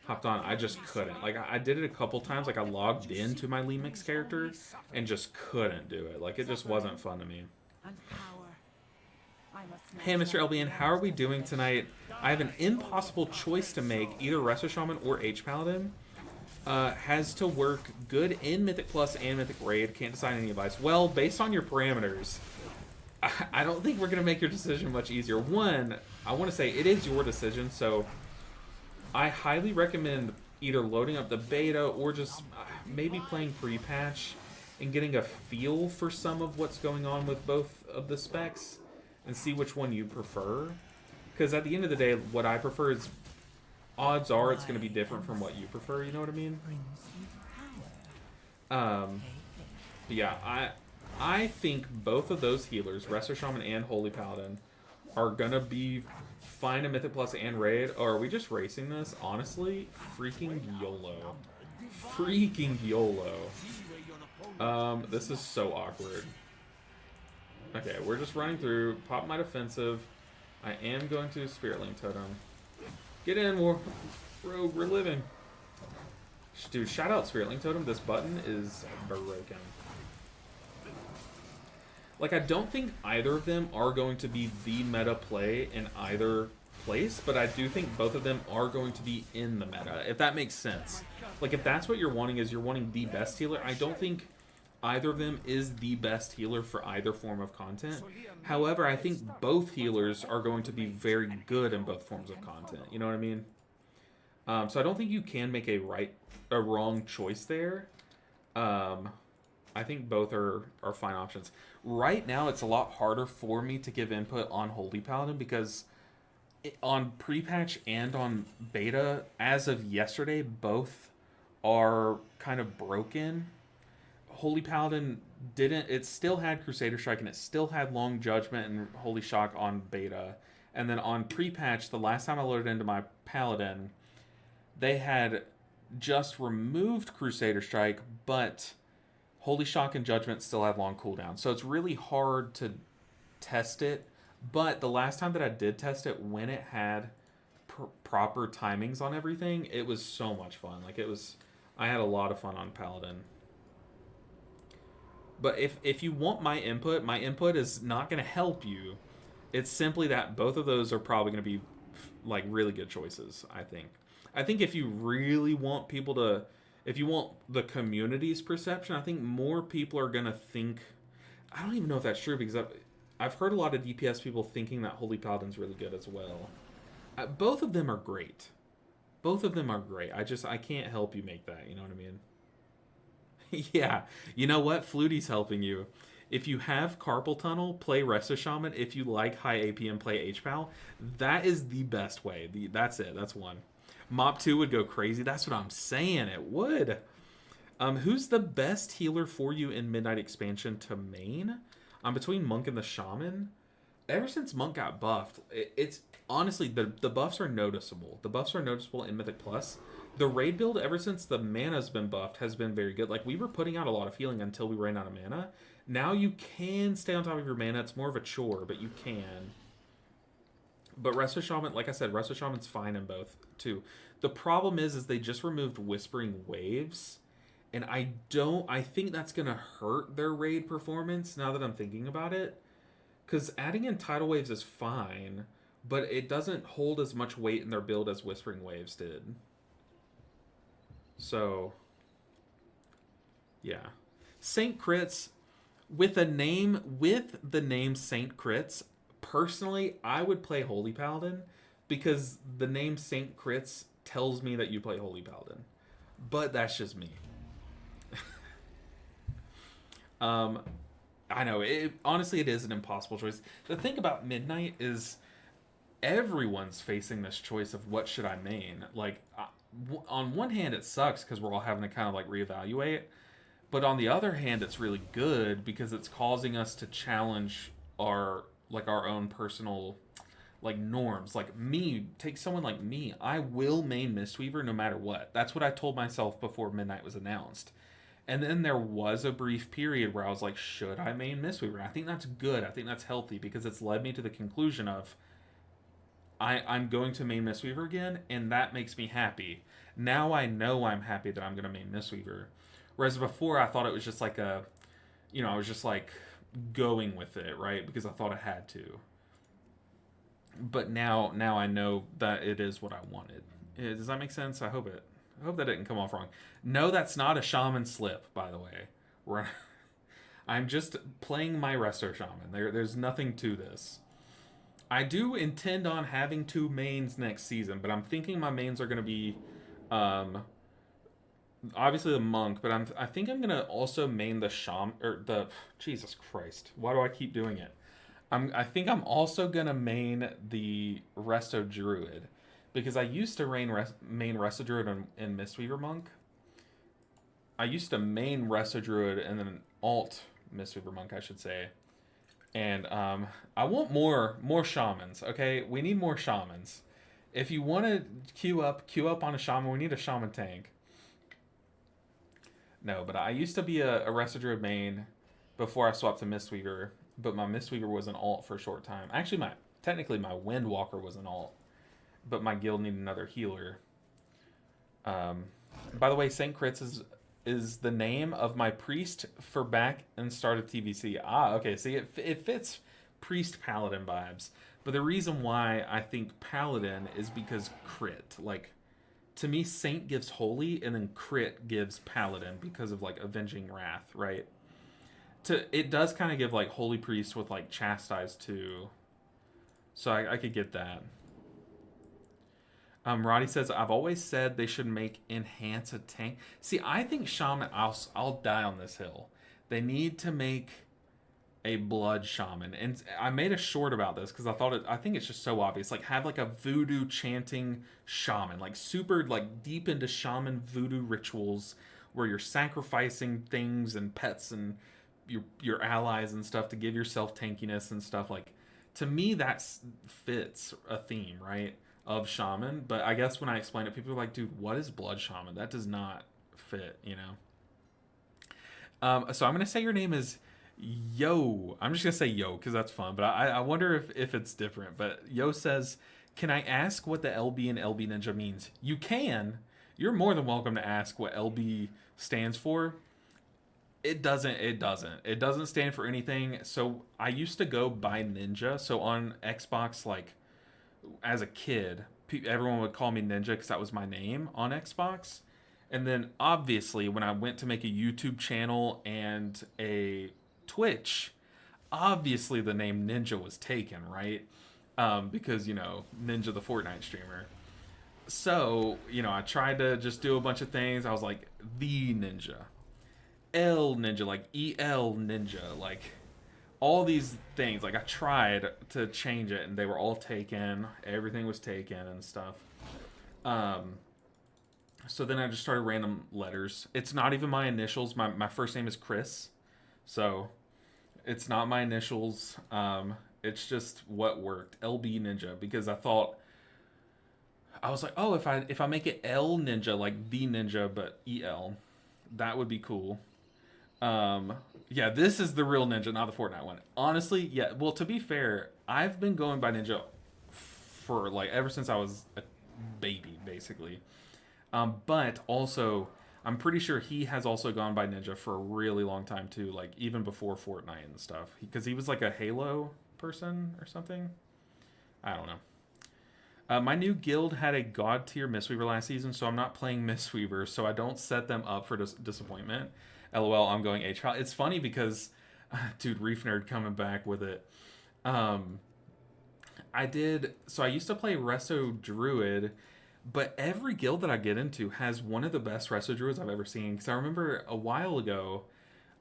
hopped on. I just couldn't. Like, I did it a couple times. Like, I logged into my Remix character and just couldn't do it. Like, it just wasn't fun to me. Hey, Mr. LBN, how are we doing tonight? I have an impossible choice to make, either Resto Shaman or H-Paladin. Has to work good in Mythic Plus and Mythic Raid. Can't decide any advice. Well, based on your parameters, I don't think we're going to make your decision much easier. One, I want to say it is your decision, so I highly recommend either loading up the beta or just maybe playing pre-patch and getting a feel for some of what's going on with both of the specs and see which one you prefer. Because at the end of the day, what I prefer is odds are it's going to be different from what you prefer, you know what I mean? But yeah, I think both of those healers, Resto Shaman and Holy Paladin, are going to be fine in Mythic Plus and Raid. Or are we just racing this? Honestly, freaking YOLO. Freaking YOLO. This is so awkward. Okay, we're just running through. Pop my defensive. I am going to Spirit Link Totem. Get in, Rogue, we're living. Dude, shout out Spirit Link Totem. This button is broken. Like, I don't think either of them are going to be the meta play in either place, but I do think both of them are going to be in the meta, if that makes sense. Like, if that's what you're wanting, is you're wanting the best healer, I don't think either of them is the best healer for either form of content. However, I think both healers are going to be very good in both forms of content. You know what I mean? So I don't think you can make a wrong choice there. I think both are fine options. Right now, it's a lot harder for me to give input on Holy Paladin because on pre-patch and on beta, as of yesterday, both are kind of broken. Holy Paladin didn't... It still had Crusader Strike and it still had Long Judgment and Holy Shock on beta. And then on pre-patch, the last time I loaded into my Paladin, they had just removed Crusader Strike, but Holy Shock and Judgment still have long cooldown. So it's really hard to test it. But the last time that I did test it, when it had proper timings on everything, it was so much fun. Like, it was... I had a lot of fun on Paladin. But if you want my input is not going to help you. It's simply that both of those are probably going to be, like, really good choices, I think. I think if you really want people to... If you want the community's perception, I think more people are going to think... I don't even know if that's true, because I've heard a lot of DPS people thinking that Holy Paladin's really good as well. Both of them are great. Both of them are great. I can't help you make that, you know what I mean? Yeah, you know what? Flutie's helping you. If you have Carpal Tunnel, play Resto Shaman. If you like high APM, play HPAL. That is the best way. That's it. That's one. Mop 2 would go crazy. That's what I'm saying. It would. Who's the best healer for you in Midnight Expansion to main? I'm between Monk and the Shaman. Ever since Monk got buffed, it's honestly, the buffs are noticeable. The buffs are noticeable in Mythic Plus. The raid build, ever since the mana's been buffed, has been very good. Like, we were putting out a lot of healing until we ran out of mana. Now you can stay on top of your mana. It's more of a chore, but you can. But Resto Shaman, like I said, Resto Shaman's fine in both, too. The problem is they just removed Whispering Waves. And I think that's going to hurt their raid performance, now that I'm thinking about it. Because adding in Tidal Waves is fine, but it doesn't hold as much weight in their build as Whispering Waves did. So, yeah. Saint Crits, with the name Saint Crits, personally, I would play Holy Paladin, because the name Saint Crits tells me that you play Holy Paladin. But that's just me. I know, honestly, it is an impossible choice. The thing about Midnight is everyone's facing this choice of what should I main. Like, on one hand, it sucks because we're all having to kind of, like, reevaluate. But on the other hand, it's really good because it's causing us to challenge our own personal, like, norms. Like, take someone like me. I will main Mistweaver no matter what. That's what I told myself before Midnight was announced. And then there was a brief period where I was like, should I main Mistweaver? I think that's good. I think that's healthy because it's led me to the conclusion of I'm going to main Mistweaver again, and that makes me happy. Now I know I'm happy that I'm going to main Mistweaver. Whereas before, I thought it was just like I was just like going with it, right? Because I thought I had to. But now I know that it is what I wanted. Does that make sense? I hope that didn't come off wrong. No, that's not a shaman slip, by the way. I'm just playing my Resto Shaman. There's nothing to this. I do intend on having 2 mains next season, but I'm thinking my mains are going to be obviously the Monk, but I think I'm going to also main the Shaman, or the... Jesus Christ. Why do I keep doing it? I think I'm also going to main the Resto Druid. Because I used to main Resto Druid in Mistweaver Monk. I used to main Resto Druid and then alt Mistweaver Monk, I should say. And I want more shamans, okay? We need more shamans. If you want to queue up on a shaman. We need a shaman tank. No, but I used to be a Resto Druid main before I swapped to Mistweaver. But my Mistweaver was an alt for a short time. Actually, technically my Windwalker was an alt. But my guild needed another healer. By the way, Saint Crits is the name of my priest for back and start of TVC. Ah, okay. See, it fits priest paladin vibes. But the reason why I think paladin is because crit. Like, to me, saint gives holy, and then crit gives paladin because of like avenging wrath, right? It does kind of give like holy priest with like chastise too, so I could get that. Roddy says, I've always said they should make enhance a tank. See, I think shaman, I'll die on this hill. They need to make a blood shaman. And I made a short about this because I think it's just so obvious. Like, have like a voodoo chanting shaman, like super like deep into shaman voodoo rituals where you're sacrificing things and pets and your allies and stuff to give yourself tankiness and stuff. Like, to me, that fits a theme, right? Of shaman. But I guess when I explain it, people are like, dude, what is blood shaman? That does not fit, you know? So I'm gonna say your name is Yo. I'm just gonna say Yo because that's fun, but I wonder if it's different. But Yo says, can I ask what the LB and LB Ninja means? You can. You're more than welcome to ask what LB stands for. It doesn't stand for anything. So I used to go by Ninja. So on Xbox, like, as a kid, everyone would call me Ninja because that was my name on Xbox. And then obviously when I went to make a YouTube channel and a Twitch, obviously the name Ninja was taken, right? Because, you know, Ninja the Fortnite streamer. So, you know, I tried to just do a bunch of things. I was like, the Ninja. L Ninja, like EL Ninja, like all these things. Like, I tried to change it and they were all taken. Everything was taken and stuff. So then I just started random letters. It's not even my initials. My first name is Chris. So it's not my initials. It's just what worked. LB Ninja, because I was like, oh, if I make it L Ninja, like the Ninja, but EL, that would be cool. Yeah, this is the real Ninja, not the Fortnite one. Honestly, yeah. Well, to be fair, I've been going by Ninja for like ever since I was a baby, basically. But also, I'm pretty sure he has also gone by Ninja for a really long time too, like even before Fortnite and stuff. Because he was like a Halo person or something. I don't know. My new guild had a god tier Mistweaver last season, so I'm not playing Mistweaver, so I don't set them up for disappointment. LOL, I'm going H. It's funny because, dude, Reef Nerd coming back with it. I used to play Resto Druid, but every guild that I get into has one of the best Resto Druids I've ever seen. Because I remember a while ago,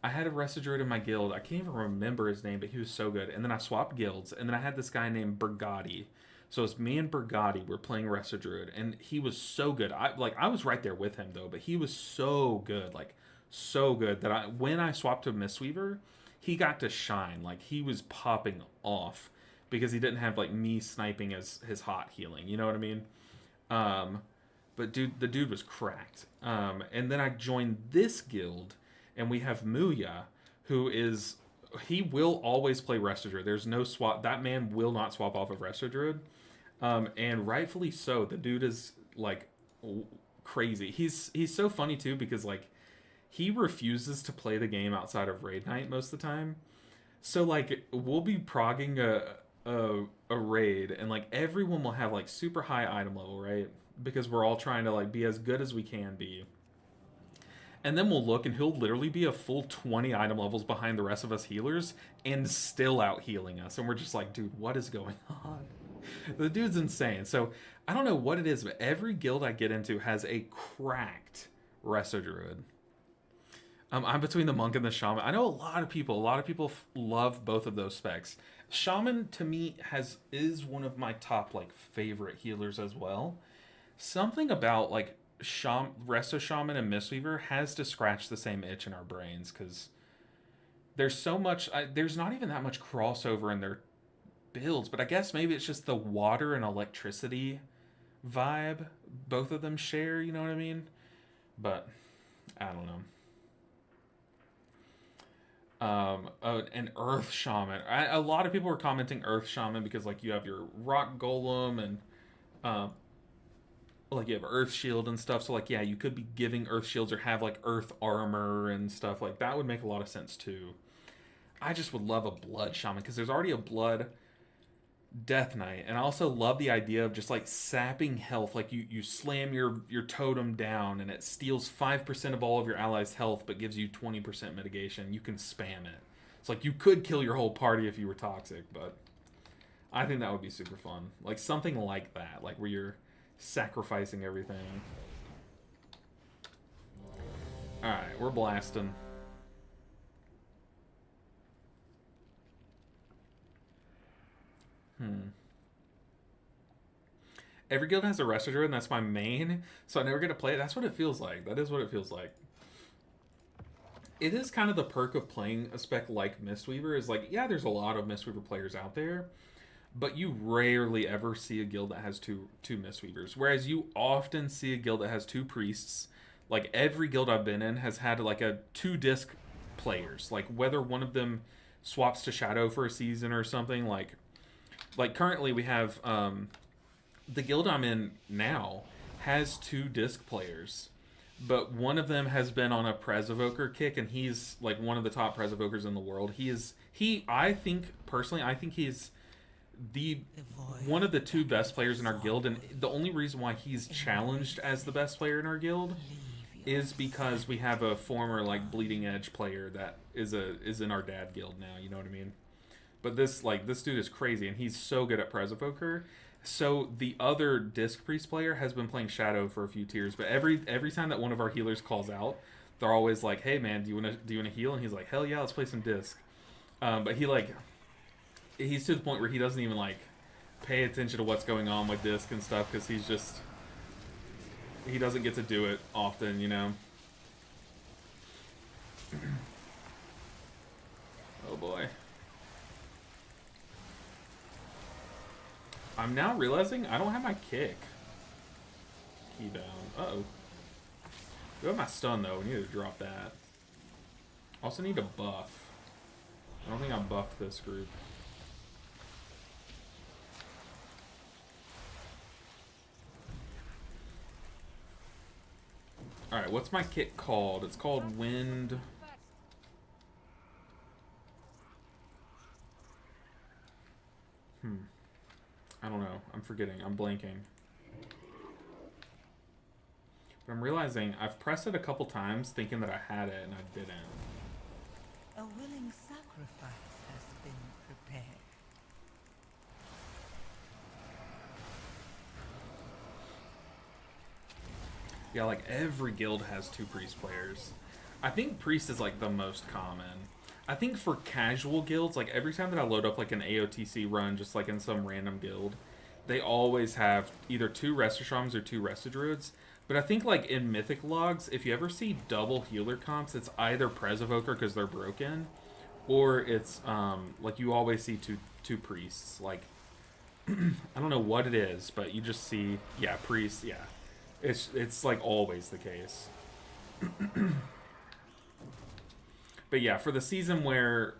I had a Resto Druid in my guild. I can't even remember his name, but he was so good. And then I swapped guilds, and then I had this guy named Bergati. So it's me and Bergati were playing Resto Druid, and he was so good. I was right there with him though, but he was so good, like so good that when I swapped to Mistweaver, he got to shine. Like, he was popping off because he didn't have like me sniping as his hot healing. You know what I mean? But the dude was cracked. And then I joined this guild, and we have Muya, he will always play Resto Druid. There's no swap. That man will not swap off of Resto Druid. And rightfully so. The dude is like crazy. He's so funny too, because like he refuses to play the game outside of raid night most of the time. So like we'll be progging a raid, and like everyone will have like super high item level, right? Because we're all trying to like be as good as we can be. And then we'll look, and he'll literally be a full 20 item levels behind the rest of us healers and still out healing us. And we're just like, dude, what is going on? The dude's insane. So I don't know what it is, but every guild I get into has a cracked Resto Druid. I'm between the monk and the shaman. I know a lot of people love both of those specs. Shaman to me is one of my top like favorite healers as well. Something about like Resto Shaman and Mistweaver has to scratch the same itch in our brains, because there's so much. There's not even that much crossover in their builds, but I guess maybe it's just the water and electricity vibe both of them share. You know what I mean? But I don't know. An Earth Shaman. A lot of people are commenting Earth Shaman because like you have your Rock Golem and like you have Earth Shield and stuff. So like, yeah, you could be giving Earth Shields or have like Earth Armor and stuff. Like that would make a lot of sense too. I just would love a Blood Shaman because there's already a Blood Death Knight, and I also love the idea of just like sapping health. Like you slam your totem down, and it steals 5% of all of your allies' health, but gives you 20% mitigation. You can spam it. It's like you could kill your whole party if you were toxic, but I think that would be super fun. Like something like that, like where you're sacrificing everything. All right, we're blasting. Every guild has a Resto Druid, and that's my main, so I never get to play it. That's what it feels like. That is what it feels like. It is kind of the perk of playing a spec like Mistweaver, is like, yeah, there's a lot of Mistweaver players out there, but you rarely ever see a guild that has two Mistweavers. Whereas you often see a guild that has 2 priests. Like every guild I've been in has had like a 2 disc players. Like whether one of them swaps to Shadow for a season or something. Like currently we have the guild I'm in now has 2 disc players, but one of them has been on a Presevoker kick, and he's like one of the top Presevokers in the world. I think personally, I think he's the one of the 2 best players in our guild, and the only reason why he's challenged as the best player in our guild is because we have a former like Bleeding Edge player that is in our dad guild now. You know what I mean? But this dude is crazy, and he's so good at Presevoker. So the other Disc Priest player has been playing Shadow for a few tiers, but every time that one of our healers calls out, they're always like, "Hey man, do you want to heal?" And he's like, "Hell yeah, let's play some Disc." But he's to the point where he doesn't even like pay attention to what's going on with Disc and stuff, because he doesn't get to do it often, you know. Oh boy. I'm now realizing I don't have my kick. Keybound. Uh-oh. Do have my stun, though. We need to drop that. Also need a buff. I don't think I buffed this group. Alright, what's my kit called? It's called Wind... I don't know. I'm forgetting. I'm blanking. But I'm realizing I've pressed it a couple times thinking that I had it, and I didn't. A willing sacrifice has been prepared. Yeah, like every guild has 2 priest players. I think priest is like the most common. I think for casual guilds, like every time that I load up like an AOTC run, just like in some random guild, they always have either 2 Resto Shamans or 2 Resto Druids. But I think like in Mythic logs, if you ever see double healer comps, it's either Presevoker because they're broken, or it's like you always see two priests. Like I don't know what it is, but you just see priests. Yeah, it's like always the case. But yeah, for the season where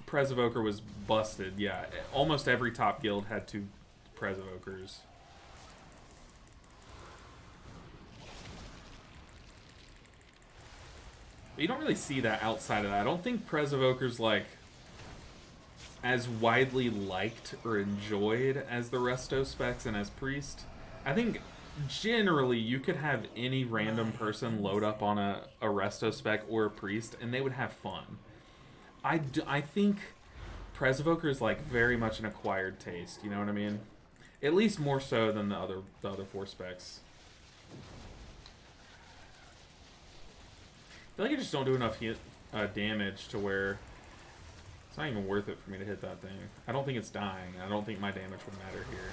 Presevoker was busted, yeah, almost every top guild had 2 Presevokers. But you don't really see that outside of that. I don't think Presevoker's like as widely liked or enjoyed as the Resto specs and as Priest. I think generally you could have any random person load up on a Resto spec or a Priest and they would have fun. I think Presevoker is like very much an acquired taste, you know what I mean? At least more so than the other 4 specs. I feel like I just don't do enough damage to where it's not even worth it for me to hit that thing. I don't think it's dying. I don't think my damage would matter here.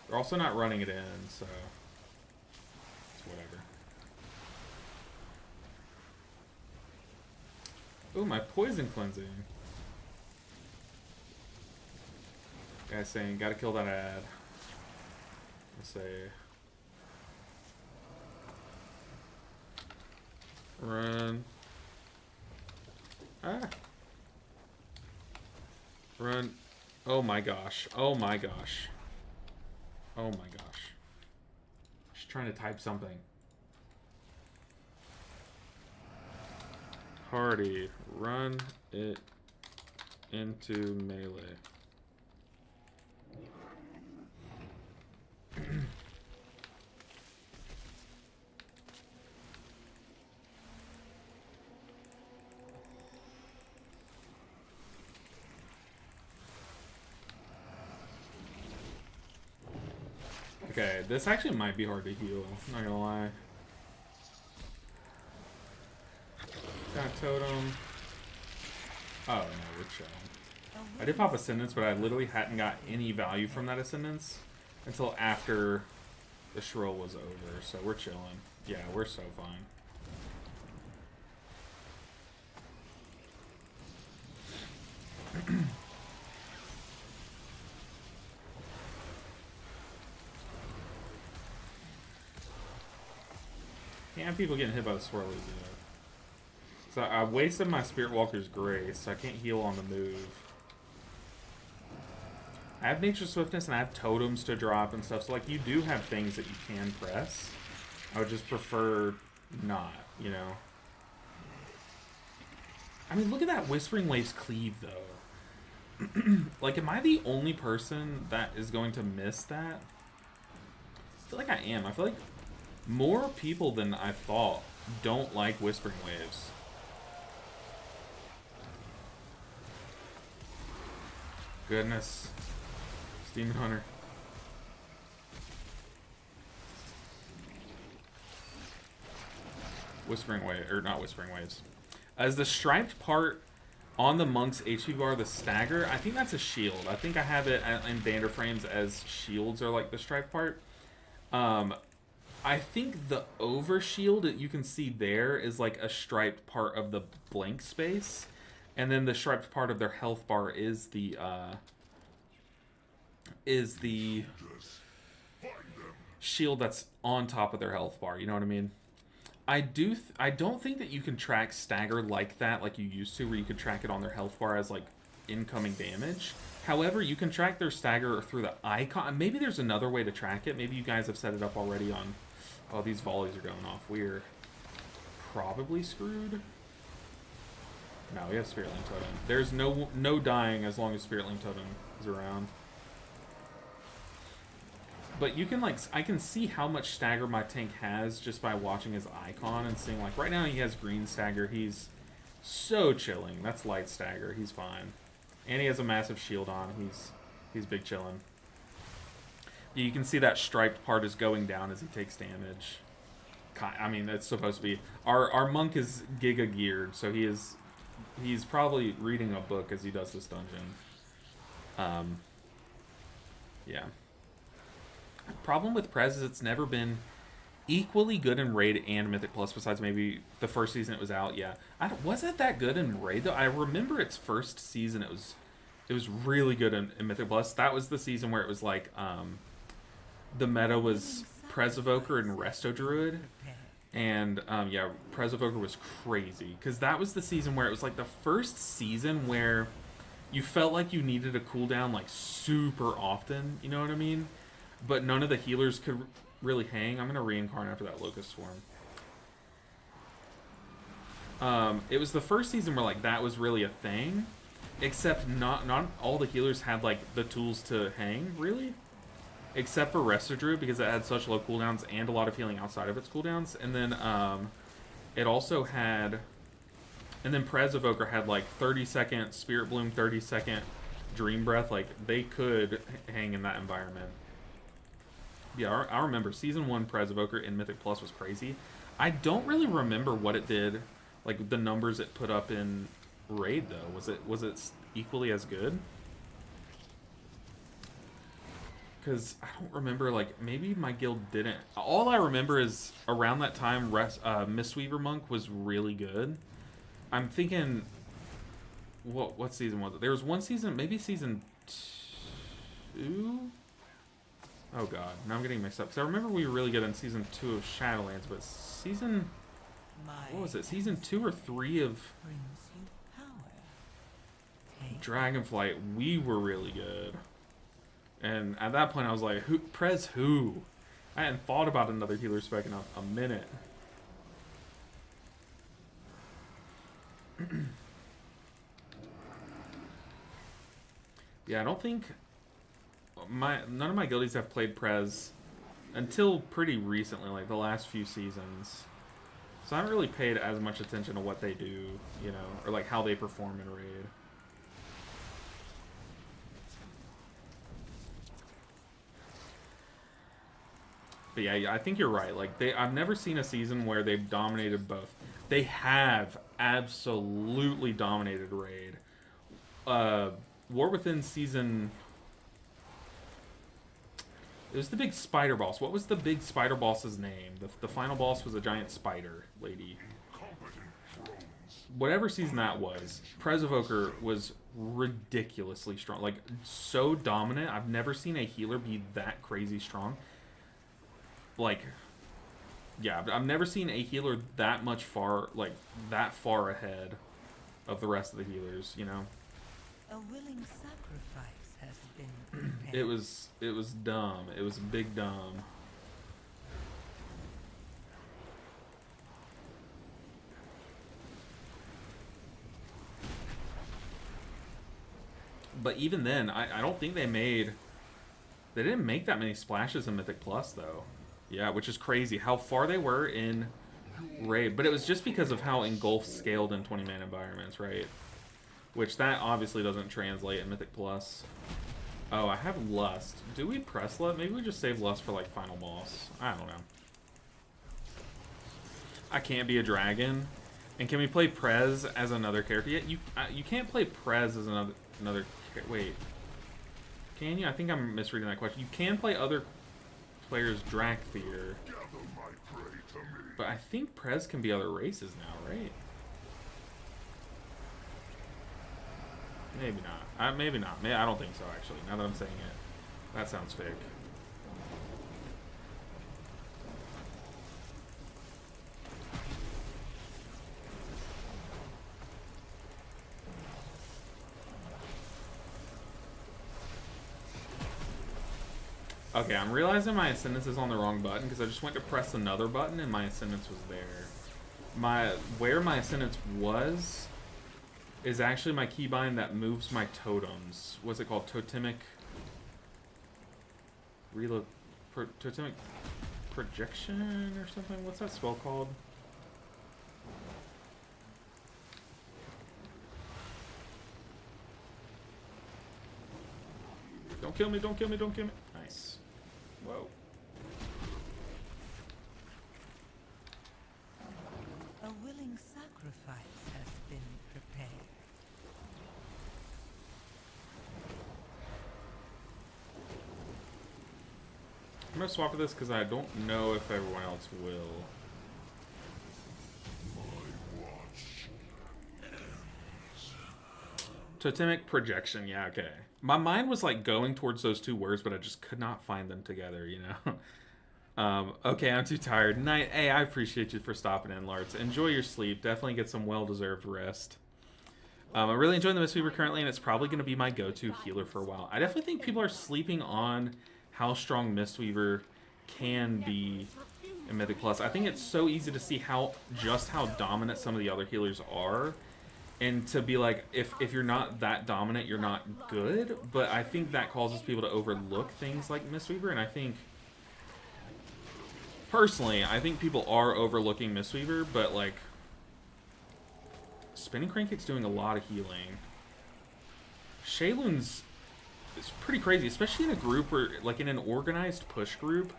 They're also not running it in, so it's whatever. Oh, my poison cleansing. Guy's saying, gotta kill that ad. Let's say. Run. Ah. Run. Oh my gosh. Oh my gosh. Oh my gosh. She's trying to type something. Hardy. Run it into melee. Okay, this actually might be hard to heal, not gonna lie. Got totem. Oh no, we're chilling. I did pop Ascendance, but I literally hadn't got any value from that Ascendance until after the Shrill was over, so we're chilling. Yeah, we're so fine. Can't have people getting hit by the swirlies yet. So I wasted my Spirit Walker's Grace, so I can't heal on the move. I have Nature Swiftness and I have totems to drop and stuff, so like you do have things that you can press. I would just prefer not, you know. I mean, look at that Whispering Waves cleave, though. Like, am I the only person that is going to miss that? I feel like I am. I feel like more people than I thought don't like Whispering Waves. Goodness. Demon Hunter. Whispering Wave, or not Whispering Waves. As the striped part on the monk's HP bar, the stagger, I think that's a shield. I think I have it in Bander frames as shields are like the striped part. I think the over shield that you can see there is like a striped part of the blank space. And then the striped part of their health bar is the shield that's on top of their health bar. You know what I mean? I don't think that you can track stagger like that, like you used to, where you could track it on their health bar as like incoming damage. However, you can track their stagger through the icon. Maybe there's another way to track it. Maybe you guys have set it up already on. Oh, these volleys are going off. We're probably screwed. No, we have Spirit Link Totem. There's no dying as long as Spirit Link Totem is around. But you can, like, I can see how much stagger my tank has just by watching his icon and seeing, like, right now he has green stagger. He's so chilling. That's light stagger. He's fine. And he has a massive shield on. He's big chilling. You can see that striped part is going down as he takes damage. I mean, it's supposed to be. Our monk is giga geared, so he's probably reading a book as he does this dungeon. Yeah. Problem with Prez is it's never been equally good in Raid and Mythic Plus, besides maybe the first season it was out. Yeah, was it that good in Raid though? I remember its first season it was really good in Mythic Plus. That was the season where it was like the meta was Prez Evoker and Resto Druid, and yeah, Prez Evoker was crazy because that was the season where it was like the first season where you felt like you needed a cooldown like super often. You know what I mean? But none of the healers could really hang. I'm going to reincarnate after that Locust Swarm. It was the first season where like that was really a thing. Except not all the healers had like the tools to hang, really. Except for Resto Druid because it had such low cooldowns and a lot of healing outside of its cooldowns. And then it also had... And then Prez Evoker had like 30-second Spirit Bloom, 30-second Dream Breath. Like they could hang in that environment. Yeah, I remember Season 1 Prez Evoker in Mythic Plus was crazy. I don't really remember what it did, like the numbers it put up in Raid though. Was it equally as good? Because I don't remember, like maybe my guild didn't. All I remember is around that time Mistweaver Monk was really good. I'm thinking, what season was it? There was one season, maybe season 2? Oh god, now I'm getting mixed up. Because I remember we were really good in season 2 of Shadowlands, but season... What was it? Season 2 or 3 of Dragonflight, we were really good. And at that point I was like, Prez who? I hadn't thought about another healer spec in a minute. Yeah, I don't think... None of my guildies have played Prez until pretty recently, like the last few seasons. So I haven't really paid as much attention to what they do, you know, or like how they perform in Raid. But yeah, I think you're right. Like I've never seen a season where they've dominated both. They have absolutely dominated raid. War Within season. It was the big spider boss. What was the big spider boss's name? The final boss was a giant spider lady. Whatever season that was, Presevoker was ridiculously strong. Like, so dominant. I've never seen a healer be that crazy strong. Like, yeah, I've never seen a healer that far ahead of the rest of the healers, you know? A willing sacrifice has been prepared. It was dumb. It was big dumb. But even then, I don't think they didn't make that many splashes in Mythic Plus, though. Yeah, which is crazy. How far they were in Raid. But it was just because of how Engulf scaled in 20-man environments, right? Which that obviously doesn't translate in Mythic Plus. Oh, I have Lust. Do we press Lust? Maybe we just save Lust for, like, Final Boss. I don't know. I can't be a dragon. And can we play Prez as another character? Yeah, you can't play Prez as another. Wait, can you? I think I'm misreading that question. You can play other players' Drakthir, but I think Prez can be other races now, right? Maybe not. Maybe not. I don't think so, actually. Now that I'm saying it, that sounds fake. Okay, I'm realizing my Ascendance is on the wrong button because I just went to press another button and my Ascendance was there. Where my Ascendance was is actually my keybind that moves my totems. What's it called? Totemic Totemic Projection or something? What's that spell called? Don't kill me, don't kill me, don't kill me. Nice. Whoa. A willing sacrifice has been prepared. I'm gonna swap for this because I don't know if everyone else will. Totemic Projection, yeah, okay. My mind was like going towards those two words, but I just could not find them together, you know? Okay, I'm too tired. Night. Hey, I appreciate you for stopping in, Larts. Enjoy your sleep. Definitely get some well-deserved rest. I'm really enjoying the Mistweaver currently, and it's probably going to be my go-to healer for a while. I definitely think people are sleeping on how strong Mistweaver can be in Mythic Plus. I think it's so easy to see just how dominant some of the other healers are. And to be like, if you're not that dominant, you're not good. But I think that causes people to overlook things like Mistweaver. And I think, personally, I think people are overlooking Mistweaver. But, like, Spinning Crane Kick's doing a lot of healing. Shayloon's is pretty crazy, especially in a group where, like, in an organized push group.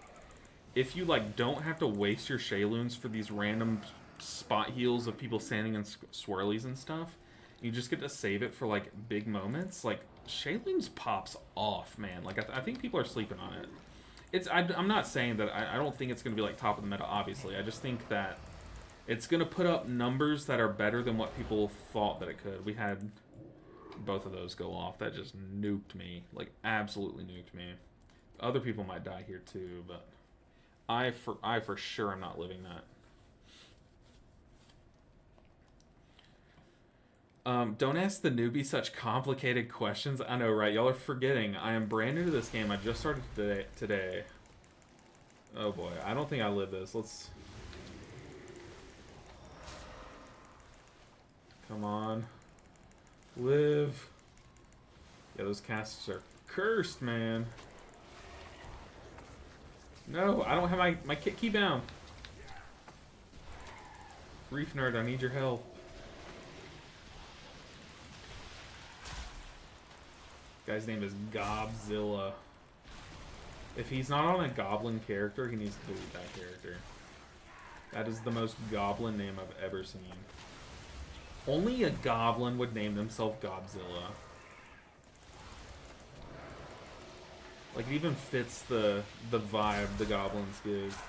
If you, like, don't have to waste your Shayloons for these random spot heals of people standing in swirlies and stuff, you just get to save it for like big moments. Like Shayloon's pops off, man. Like I think people are sleeping on it. I'm not saying that I don't think it's gonna be like top of the meta, obviously. I just think that it's gonna put up numbers that are better than what people thought that it could. We had both of those go off. That just nuked me, like absolutely nuked me. Other people might die here too, but I for sure am not living that. Don't ask the newbie such complicated questions. I know, right? Y'all are forgetting. I am brand new to this game. I just started today. Oh boy, I don't think I live this. Let's... Come on. Live. Yeah, those casts are cursed, man. No, I don't have my key bound. Reef Nerd, I need your help. Guy's name is Gobzilla. If he's not on a goblin character, he needs to delete that character. That is the most goblin name I've ever seen. Only a goblin would name themselves Godzilla. Like, it even fits the vibe the goblins give.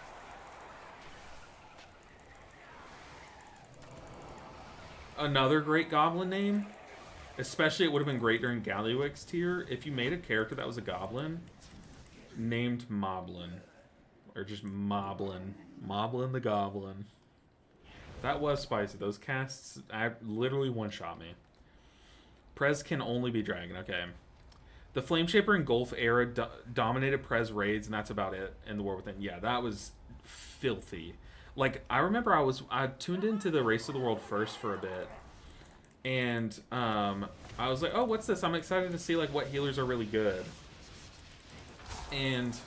Another great goblin name, especially it would have been great during Galliwix tier, if you made a character that was a goblin named Moblin. Or just Moblin. Moblin the Goblin. That was spicy. Those casts literally one-shot me. Prez can only be dragon. Okay. The Flameshaper and Golf era dominated Prez raids, and that's about it in the War Within. Yeah, that was filthy. Like, I remember I tuned into the Race of the World first for a bit, and I was like, oh, what's this? I'm excited to see like what healers are really good. And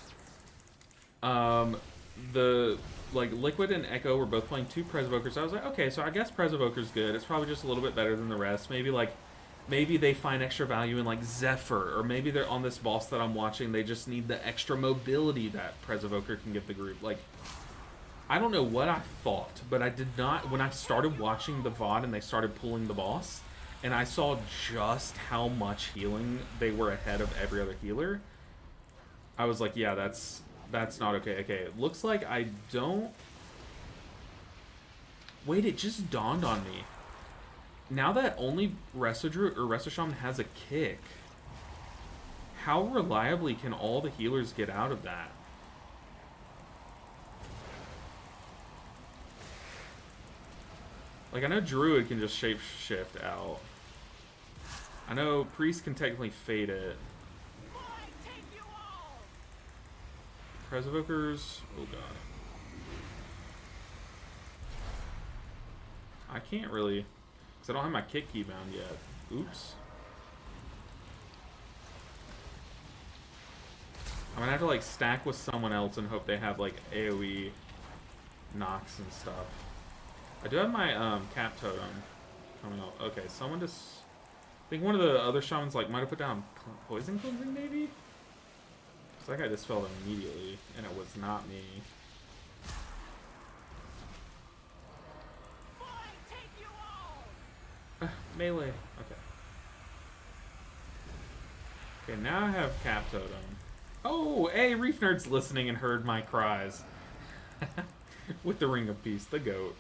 the like Liquid and Echo were both playing 2 Prez Evokers. I was like, okay, so I guess Prez Evoker's good. It's probably just a little bit better than the rest. Maybe they find extra value in like Zephyr, or maybe they're on this boss that I'm watching. They just need the extra mobility that Prez Evoker can give the group. Like, I don't know what I thought, but I did not. When I started watching the VOD and they started pulling the boss, and I saw just how much healing they were ahead of every other healer, I was like, yeah, that's not okay. Okay, it looks like I don't. Wait, it just dawned on me. Now that only Resto Shaman has a kick, how reliably can all the healers get out of that? Like, I know Druid can just shapeshift out. I know Priest can technically fade it. Prez Evokers, oh god. I can't really, because I don't have my kick keybound yet. Oops. I'm gonna have to like stack with someone else and hope they have like AoE knocks and stuff. I do have my cap totem coming up. Okay, someone just, I think one of the other shamans like might have put down poison cleansing maybe? Because that guy dispelled immediately, and it was not me. Melee. Okay. Okay, now I have cap totem. Oh, hey, Reef Nerd's listening and heard my cries. With the Ring of Peace, the goat.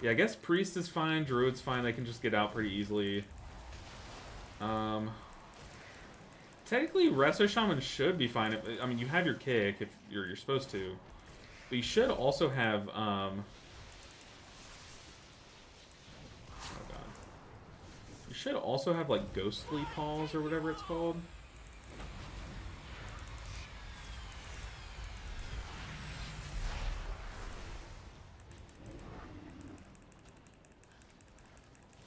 Yeah, I guess Priest is fine, Druid's fine, they can just get out pretty easily. Technically, Resto Shaman should be fine. I mean, you have your kick if you're supposed to. But you should also have, oh god. You should also have, like, Ghostly Paws or whatever it's called.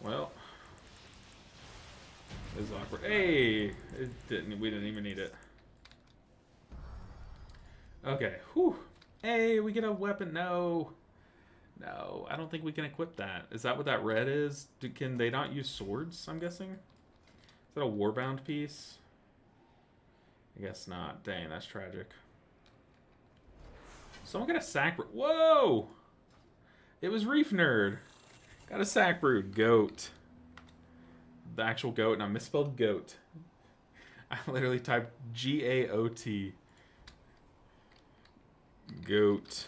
Well, this is awkward. Hey, we didn't even need it. Okay, whew. Hey, we get a weapon. No, I don't think we can equip that. Is that what that red is? Can they not use swords? I'm guessing. Is that a warbound piece? I guess not. Dang, that's tragic. Someone got a sack. Whoa! It was Reef Nerd. Got a sack brood. Goat. The actual goat, and I misspelled goat. I literally typed G-A-O-T. Goat.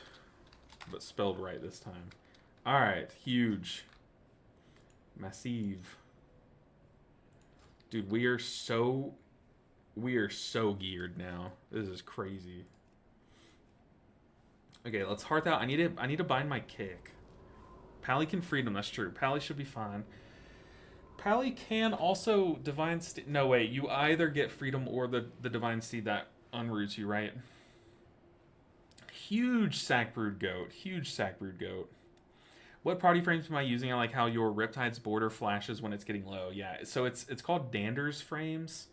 But spelled right this time. Alright, huge. Massive. Dude, we are so geared now. This is crazy. Okay, let's hearth out. I need to bind my kick. Pally can freedom, that's true. Pally should be fine. Pally can also divine steed. No, wait, you either get freedom or the divine steed that unroots you, right? Huge sackbrood goat. Huge sackbrood goat. What party frames am I using? I like how your Riptide's border flashes when it's getting low. Yeah, so it's called Dander's frames.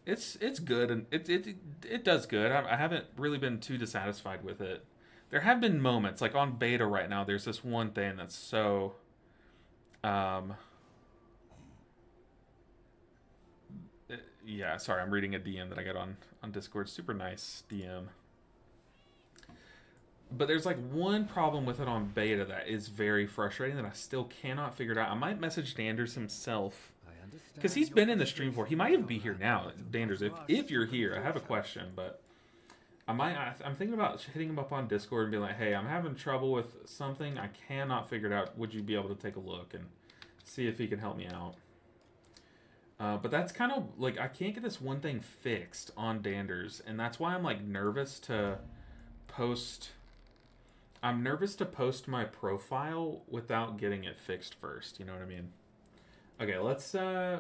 It's good, and it does good. I haven't really been too dissatisfied with it. There have been moments, like on beta right now, there's this one thing that's so Yeah, sorry, I'm reading a DM that I got on Discord. Super nice DM. But there's like one problem with it on beta that is very frustrating that I still cannot figure it out. I might message Danders himself because he's been in the stream before. He might even be here now. Danders, if you're here, I have a question, but I'm thinking about hitting him up on Discord and being like, hey, I'm having trouble with something. I cannot figure it out. Would you be able to take a look and see if he can help me out? But that's kind of like, I can't get this one thing fixed on Danders, and that's why I'm like nervous to post. I'm nervous to post my profile without getting it fixed first. You know what I mean? Okay, let's,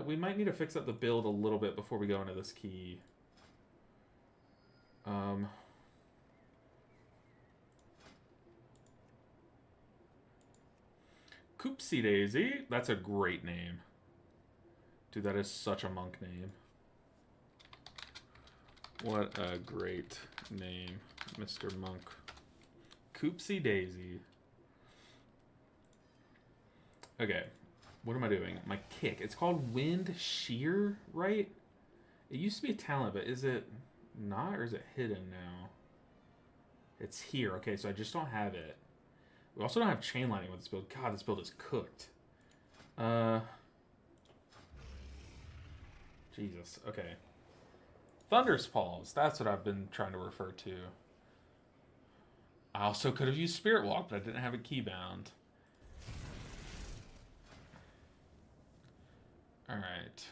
we might need to fix up the build a little bit before we go into this key. Coopsie Daisy. That's a great name. Dude, that is such a monk name. What a great name, Mr. Monk. Coopsie Daisy. Okay, what am I doing? My kick. It's called Wind Shear, right? It used to be a talent, but is it not, or is it hidden now? It's here. Okay, so I just don't have it. We also don't have chain lightning with this build. God, this build is cooked. Jesus. Okay. Thunder's Falls. That's what I've been trying to refer to. I also could have used Spirit Walk, but I didn't have a keybound. Alright.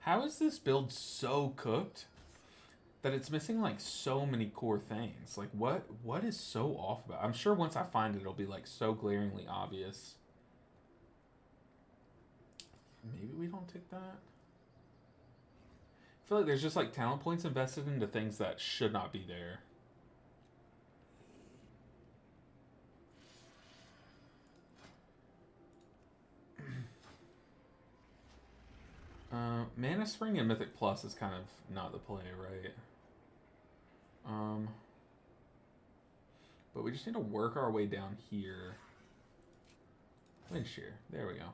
How is this build so cooked that it's missing like so many core things? Like what is so off about it? I'm sure once I find it, it'll be like so glaringly obvious. Maybe we don't take that. I feel like there's just like talent points invested into things that should not be there. Mana Spring and Mythic Plus is kind of not the play, right? But we just need to work our way down here. Wind Shear. There we go.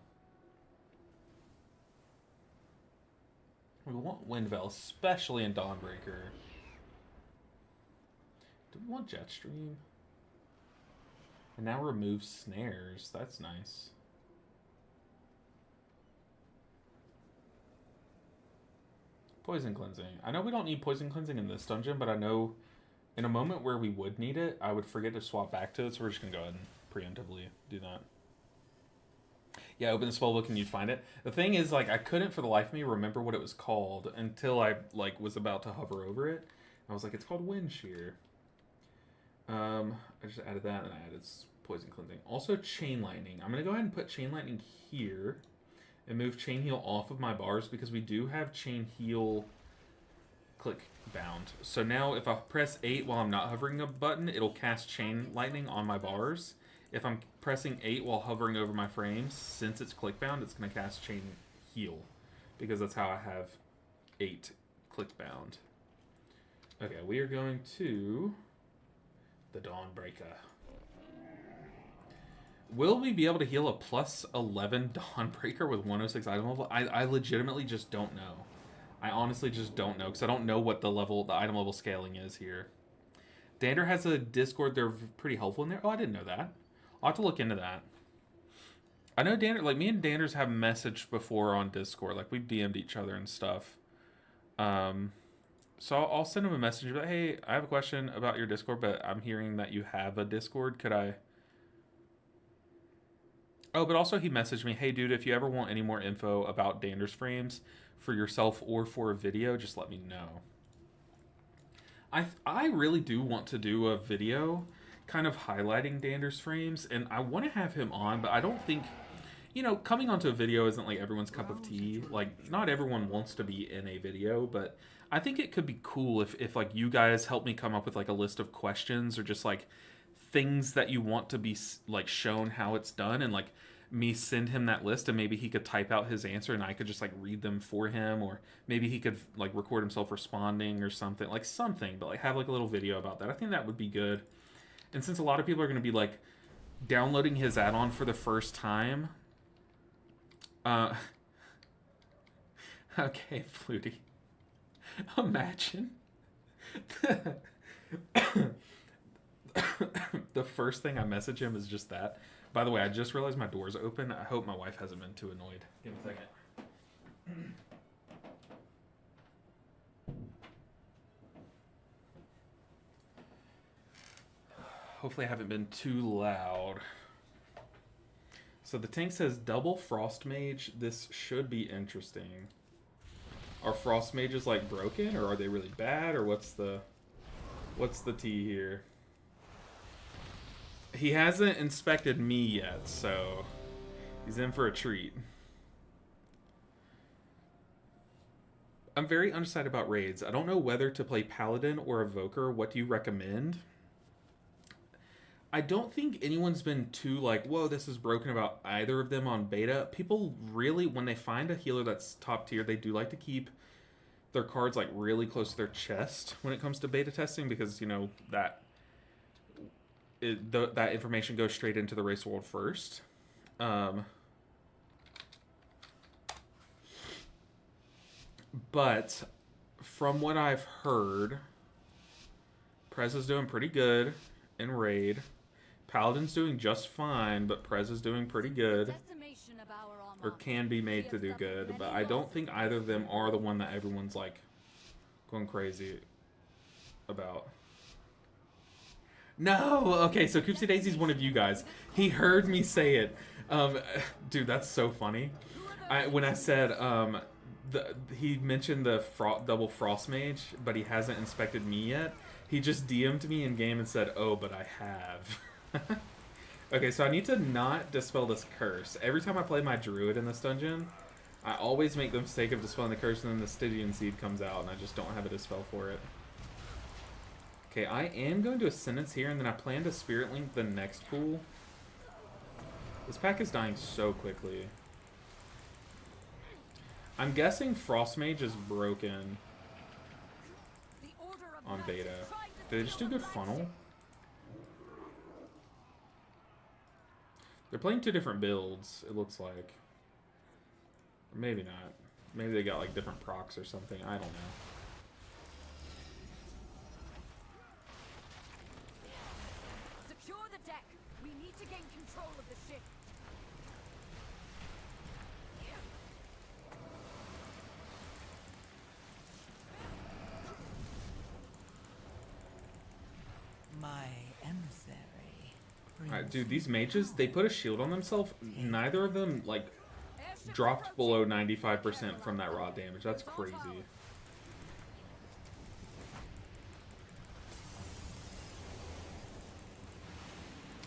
We want Windveil, especially in Dawnbreaker. Do we want Jetstream? And now remove snares. That's nice. Poison Cleansing. I know we don't need Poison Cleansing in this dungeon, but I know in a moment where we would need it, I would forget to swap back to it, so we're just going to go ahead and preemptively do that. Yeah, open the spellbook and you'd find it. The thing is, like, I couldn't for the life of me remember what it was called until I, like, was about to hover over it. I was like, it's called Wind Shear. I just added that, and I added Poison Cleansing. Also, Chain Lightning. I'm going to go ahead and put Chain Lightning here and move Chain Heal off of my bars because we do have Chain Heal click bound. So now if I press 8 while I'm not hovering a button, it'll cast Chain Lightning on my bars. If I'm pressing 8 while hovering over my frames, since it's click bound, it's going to cast Chain Heal because that's how I have 8 click bound. Okay, we are going to the Dawnbreaker. Will we be able to heal a plus 11 Dawnbreaker with 106 item level? I legitimately just don't know. I honestly just don't know because I don't know what the item level scaling is here. Dander has a Discord. They're pretty helpful in there. Oh, I didn't know that. I'll have to look into that. I know Dander, like me and Danders have messaged before on Discord. Like we've DM'd each other and stuff. So I'll send him a message. But hey, I have a question about your Discord, but I'm hearing that you have a Discord. Could I? Oh, but also he messaged me, hey dude, if you ever want any more info about Dander's frames for yourself or for a video, just let me know. I really do want to do a video kind of highlighting Dander's frames, and I want to have him on, but I don't think, you know, coming onto a video isn't like everyone's cup of tea. Like, not everyone wants to be in a video, but I think it could be cool if like you guys help me come up with like a list of questions or just like things that you want to be like shown how it's done, and like me send him that list, and maybe he could type out his answer and I could just like read them for him, or maybe he could like record himself responding or something, but like have like a little video about that. I think that would be good. And since a lot of people are going to be like downloading his add-on for the first time, okay, Flutie, imagine the first thing I message him is just that. By the way, I just realized my door's open. I hope my wife hasn't been too annoyed. Give me a second. Hopefully I haven't been too loud. So the tank says double frost mage. This should be interesting. Are frost mages like broken, or are they really bad, or what's the tea here? He hasn't inspected me yet, so he's in for a treat. I'm very undecided about raids. I don't know whether to play Paladin or Evoker. What do you recommend? I don't think anyone's been too like, whoa, this is broken about either of them on beta. People really, when they find a healer that's top tier, they do like to keep their cards like really close to their chest when it comes to beta testing, because, you know, that information goes straight into the race world first. But from what I've heard, Prez is doing pretty good in raid. Paladin's doing just fine, but Prez is doing pretty good, or can be made to do good. But I don't think either of them are the one that everyone's like going crazy about. No! Okay, so Koopsie Daisy's one of you guys. He heard me say it. Dude, that's so funny. When I said, he mentioned the double frost mage, but he hasn't inspected me yet. He just DM'd me in game and said, oh, but I have. Okay, so I need to not dispel this curse. Every time I play my druid in this dungeon, I always make the mistake of dispelling the curse, and then the Stygian seed comes out, and I just don't have a dispel for it. Okay, I am going to Ascendance here, and then I plan to Spirit Link the next pool. This pack is dying so quickly. I'm guessing Frost Mage is broken on beta. Did they just do good funnel? They're playing two different builds, it looks like. Or maybe not. Maybe they got like different procs or something. I don't know. Secure the deck. We need to gain control of the ship. My emissary. Alright, dude, these mages, they put a shield on themselves. Neither of them, like, dropped below 95% from that raw damage. That's crazy.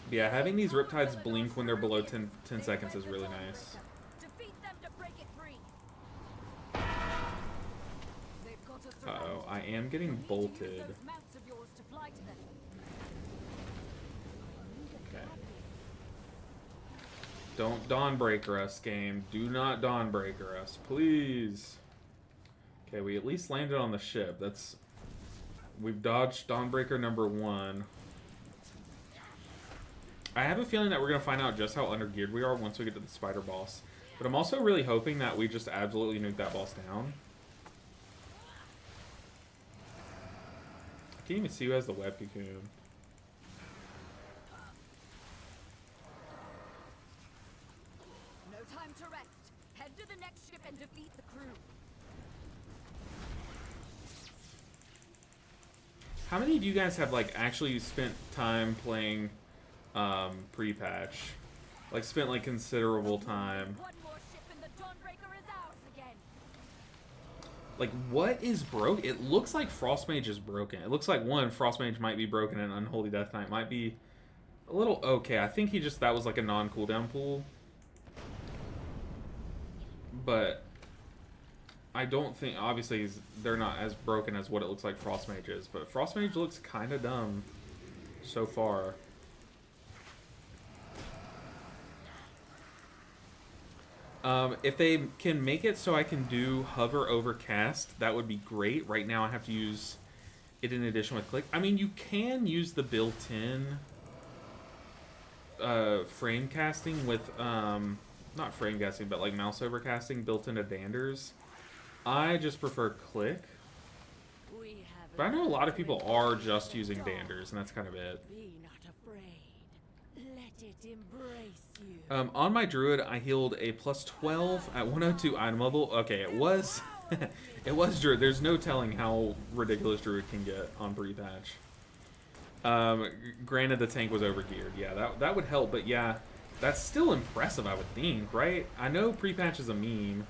But yeah, having these Riptides blink when they're below 10 seconds is really nice. Uh-oh, I am getting bolted. Okay. Don't Dawnbreaker us, game. Do not Dawnbreaker us, please. Okay, we at least landed on the ship. That's... We've dodged Dawnbreaker number 1. I have a feeling that we're going to find out just how undergeared we are once we get to the spider boss. But I'm also really hoping that we just absolutely nuke that boss down. I can't even see who has the web cocoon. No time to rest. Head to the next ship and defeat the crew. How many of you guys have like actually spent time playing pre-patch? Like spent like considerable time. One more ship and the Dawnbreaker is ours again. Like, what is broke? It looks like Frostmage is broken. It looks like, one, Frostmage might be broken and Unholy Death Knight might be a little okay. I think that was like a non-cooldown pool. But I don't think, obviously, they're not as broken as what it looks like Frostmage is. But Frostmage looks kind of dumb so far. If they can make it so I can do hover over cast, that would be great. Right now I have to use it in addition with click. I mean, you can use the built-in frame casting with, not frame casting, but like mouse over casting built into Danders. I just prefer click. But I know a lot of people are just using Danders, and that's kind of it. Be not afraid. Let it embrace you. On my druid, I healed a plus 12 at 102 item level. Okay, it was it was druid. There's no telling how ridiculous druid can get on pre-patch. Granted, the tank was overgeared. Yeah, that would help, but yeah, that's still impressive, I would think, right? I know pre-patch is a meme,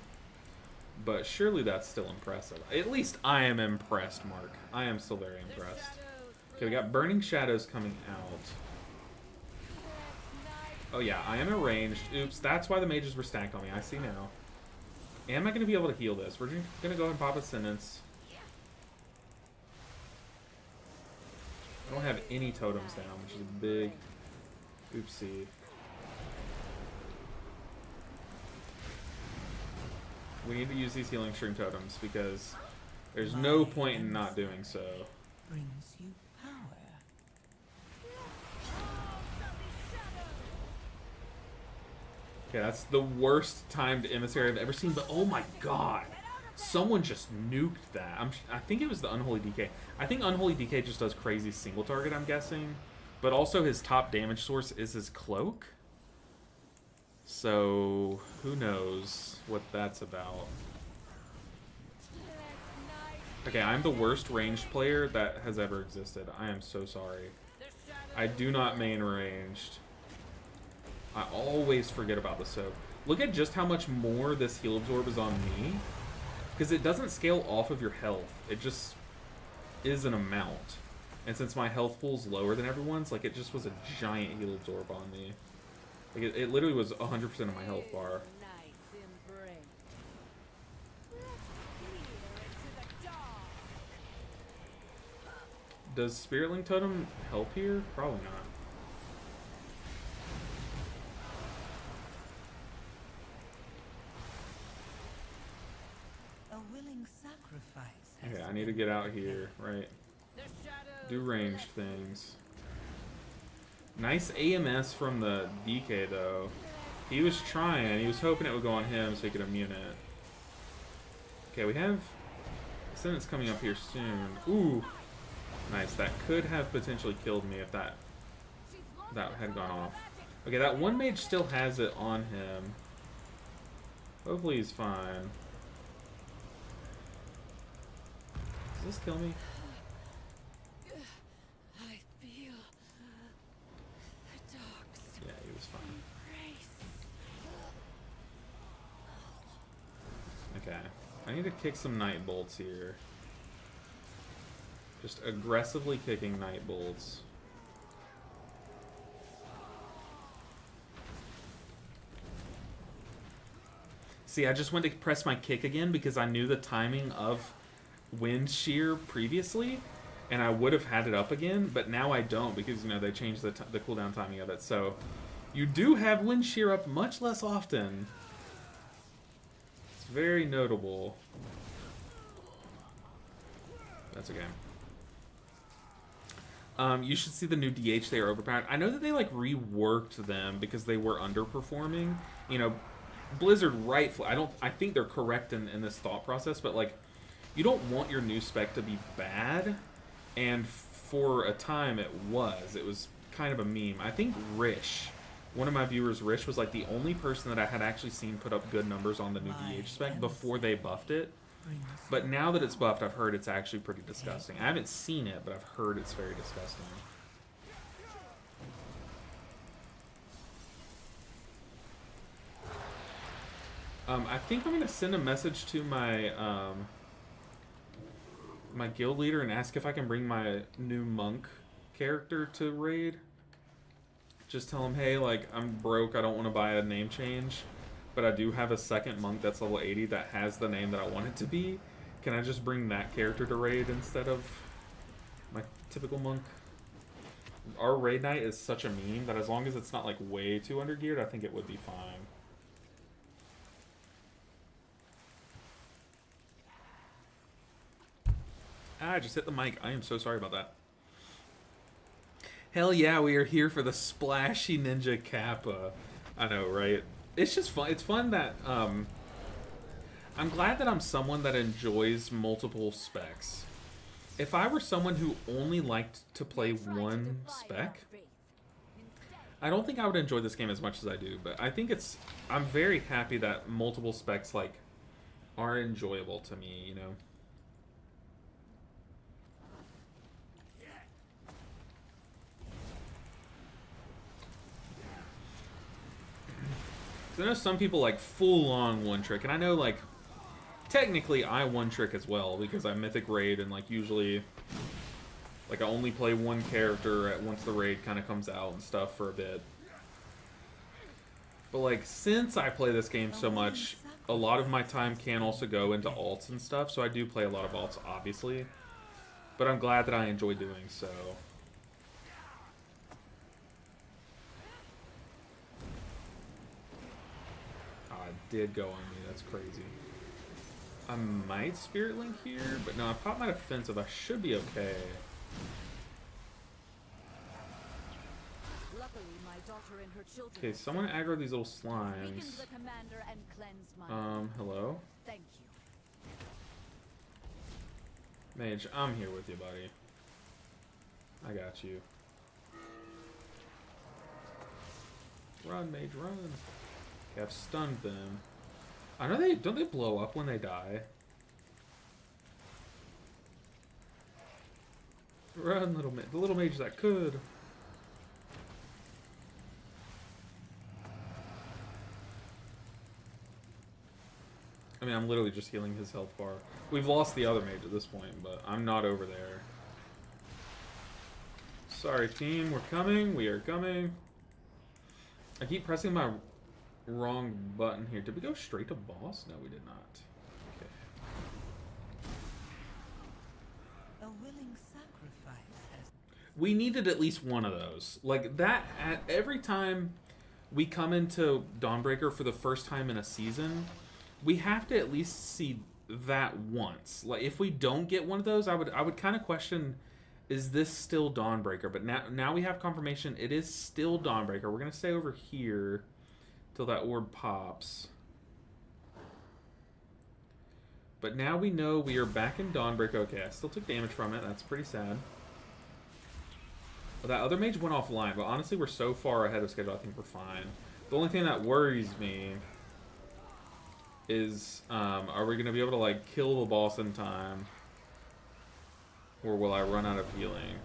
but surely that's still impressive. At least I am impressed, Mark. I am still very impressed. Okay, we got Burning Shadows coming out. Oh yeah, I am arranged. Oops, that's why the mages were stacked on me. I see now. Am I going to be able to heal this? We're going to go ahead and pop Ascendance. I don't have any totems down, which is a big oopsie. We need to use these healing stream totems because there's no point in not doing so. Brings you power. Okay, that's the worst timed emissary I've ever seen, but oh my god. Someone just nuked that. I think it was the Unholy DK. I think Unholy DK just does crazy single target, I'm guessing. But also his top damage source is his cloak. So, who knows what that's about. Okay, I'm the worst ranged player that has ever existed. I am so sorry. I do not main ranged. I always forget about the soak. Look at just how much more this heal absorb is on me. Because it doesn't scale off of your health. It just is an amount. And since my health pool's lower than everyone's, like, it just was a giant heal absorb on me. Like, it literally was 100% of my health bar. Does Spirit Link Totem help here? Probably not. A willing sacrifice. Okay, I need to get out here, right? Do ranged things. Nice AMS from the DK, though. He was trying. He was hoping it would go on him so he could immune it. Okay, we have Ascendance coming up here soon. Ooh. Nice. That could have potentially killed me if that had gone off. Okay, that one mage still has it on him. Hopefully he's fine. Does this kill me? I feel the dogs. Yeah, he was fine. Okay. I need to kick some night bolts here. Just aggressively kicking night bolts. See, I just went to press my kick again because I knew the timing of Wind Shear previously, and I would have had it up again, but now I don't because, you know, they changed the cooldown timing of it. So you do have Wind Shear up much less often. It's very notable. That's okay. You should see the new DH. They are overpowered. I know that they like reworked them because they were underperforming. You know, Blizzard rightfully. I think they're correct in this thought process, but like, you don't want your new spec to be bad, and for a time it was. It was kind of a meme. I think Rish, one of my viewers, Rish, was like the only person that I had actually seen put up good numbers on the new DH spec before they buffed it. But now that it's buffed, I've heard it's actually pretty disgusting. I haven't seen it, but I've heard it's very disgusting. I think I'm going to send a message to my my guild leader and ask if I can bring my new monk character to raid. Just tell him, hey, like, I'm broke, I don't want to buy a name change, but I do have a second monk that's level 80 that has the name that I want it to be. Can I just bring that character to raid instead of my typical monk? Our raid night is such a meme that as long as it's not like way too undergeared, I think it would be fine. I just hit the mic. I am so sorry about that. Hell yeah, we are here for the splashy ninja kappa. I know, right? It's just fun. It's fun that I'm glad that I'm someone that enjoys multiple specs. If I were someone who only liked to play one spec, I don't think I would enjoy this game as much as I do. But I think I'm very happy that multiple specs like are enjoyable to me, you know. I know some people like full-on one-trick, and I know, like, technically I one-trick as well, because I mythic raid, and, like, usually, like, I only play one character once the raid kind of comes out and stuff for a bit. But, like, since I play this game so much, a lot of my time can also go into alts and stuff, so I do play a lot of alts, obviously. But I'm glad that I enjoy doing so. Did go on me, that's crazy. I might Spirit Link here, but no, I popped my defensive. I should be okay. Luckily, my daughter and her children Okay, someone aggro these little slimes. the commander and cleansed my Hello? Thank you. Mage, I'm here with you, buddy. I got you. Run, Mage, run. I've stunned them. I know don't they blow up when they die? Run, little mage. The little mage that could. I mean, I'm literally just healing his health bar. We've lost the other mage at this point, but I'm not over there. Sorry, team. We're coming. We are coming. I keep pressing my wrong button here. Did we go straight to boss? No, we did not. Okay. A willing sacrifice has... We needed at least one of those. Like, that, every time we come into Dawnbreaker for the first time in a season, we have to at least see that once. Like, if we don't get one of those, I would kind of question, is this still Dawnbreaker? But now we have confirmation it is still Dawnbreaker. We're going to stay over here till that orb pops. But now we know we are back in Dawnbreaker. Okay, I still took damage from it. That's pretty sad. Well, that other mage went offline, but honestly, we're so far ahead of schedule, I think we're fine. The only thing that worries me is, are we going to be able to, like, kill the boss in time? Or will I run out of healing?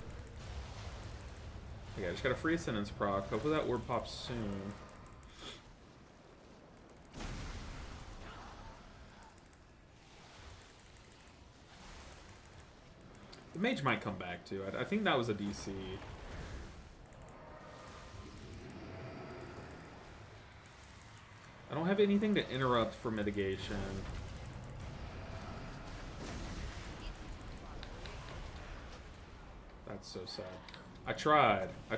Okay, I just got a free Ascendance proc. Hopefully that orb pops soon. The mage might come back too. I think that was a DC. I don't have anything to interrupt for mitigation. That's so sad. I tried. I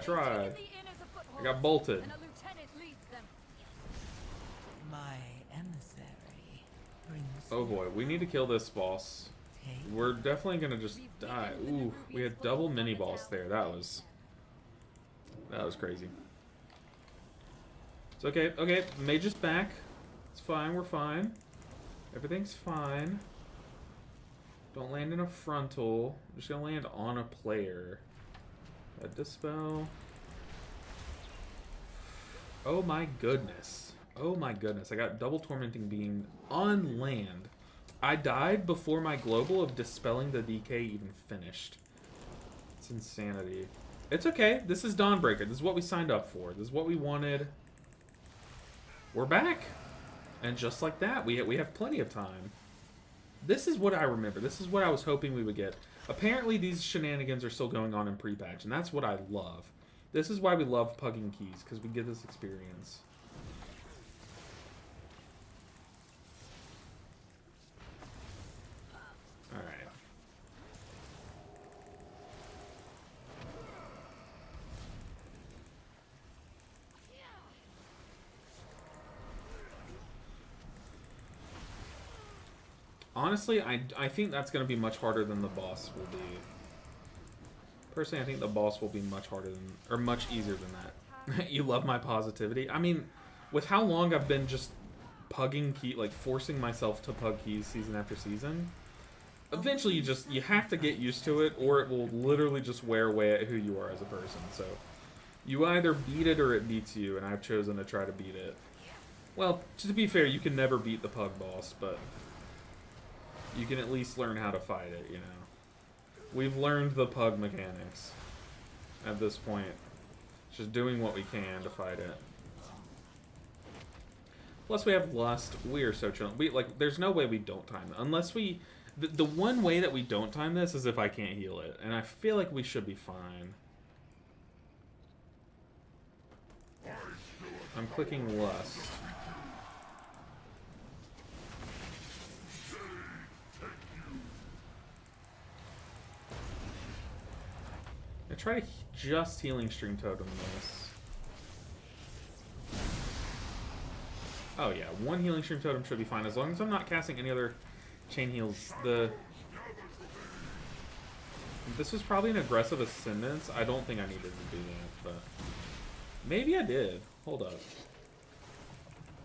got bolted. My emissary brings... Oh boy, we need to kill this boss. We're definitely gonna just die. Ooh, we had double mini boss there. That was crazy. It's okay. Okay, mage is back. It's fine. We're fine. Everything's fine. Don't land in a frontal. I'm just gonna land on a player. A dispel. Oh my goodness. Oh my goodness. I got double tormenting beam on land. I died before my global of dispelling the DK even finished. It's insanity. It's okay. This is Dawnbreaker. This is what we signed up for. This is what we wanted. We're back. And just like that, we have plenty of time. This is what I remember. This is what I was hoping we would get. Apparently, these shenanigans are still going on in pre-patch, and that's what I love. This is why we love pugging keys, because we get this experience. Alright. Honestly, I think that's going to be much harder than the boss will be. Personally, I think the boss will be much harder than, or much easier than that. You love my positivity? I mean, with how long I've been just pugging key, like forcing myself to pug keys season after season, eventually you have to get used to it, or it will literally just wear away at who you are as a person. So you either beat it or it beats you, and I've chosen to try to beat it. Well, to be fair, you can never beat the pug boss, but you can at least learn how to fight it, you know. We've learned the pug mechanics at this point. It's just doing what we can to fight it. Plus, we have lust. We are so chill. There's no way we don't time it. Unless we... The one way that we don't time this is if I can't heal it. And I feel like we should be fine. I'm clicking lust. I try to just healing stream totem this. Oh yeah, one healing stream totem should be fine as long as I'm not casting any other chain heals. This was probably an aggressive ascendance. I don't think I needed to do that, but maybe I did. Hold up.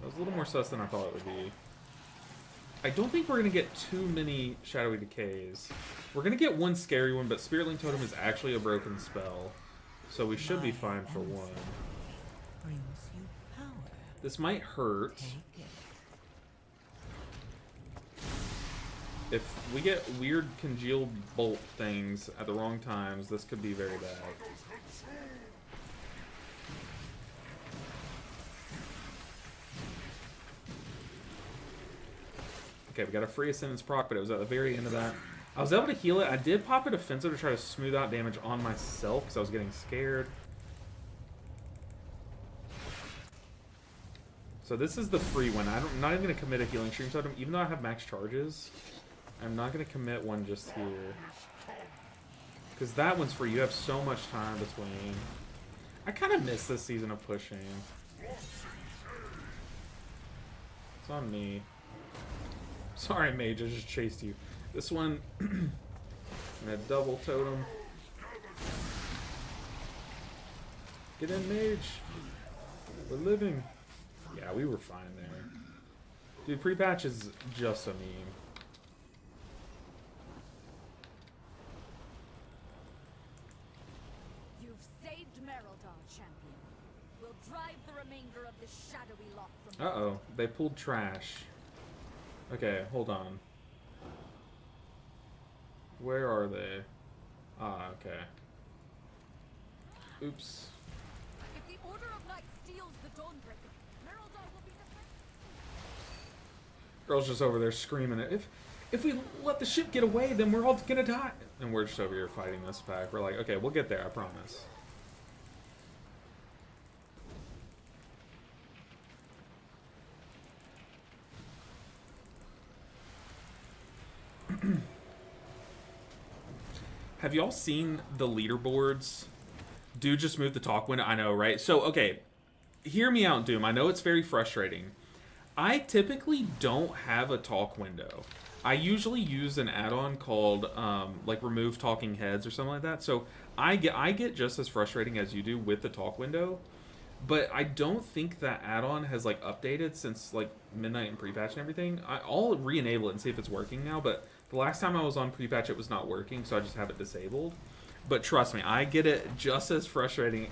That was a little more sus than I thought it would be. I don't think we're gonna get too many shadowy decays. We're gonna get one scary one, but Spirit Link Totem is actually a broken spell, so we should be fine for one. Brings you power. This might hurt. Take it. If we get weird congealed bolt things at the wrong times, this could be very bad. Okay, we got a free Ascendance proc, but it was at the very end of that. I was able to heal it. I did pop a defensive to try to smooth out damage on myself because I was getting scared. So this is the free one. I'm not even going to commit a healing stream totem, even though I have max charges. I'm not going to commit one just here. Because that one's free. You have so much time between. I kind of miss this season of pushing. It's on me. Sorry, Mage, I just chased you. This one, I'm gonna double totem. Get in, Mage. We're living. Yeah, we were fine there. Dude, pre-patch is just a meme. You've saved Merildar, champion. We'll drive the remainder of this shadowy lot from Uh-oh, they pulled trash. Okay, hold on. Where are they? Ah, okay. Oops. If the Order of Night steals the Dawnbreaker, Merildar will be defended. Girl's just over there screaming it. If we let the ship get away, then we're all gonna die. And we're just over here fighting this pack. We're like, okay, we'll get there, I promise. Have y'all seen the leaderboards? Dude just moved the talk window. I know, right? So, okay, hear me out, Doom. I know it's very frustrating. I typically don't have a talk window. I usually use an add-on called like remove talking heads or something like that. So I get just as frustrating as you do with the talk window. But I don't think that add-on has like updated since like midnight and pre-patch and everything. I'll re-enable it and see if it's working now, but the last time I was on pre-patch it was not working, so I just have it disabled. But trust me, I get it just as frustrating.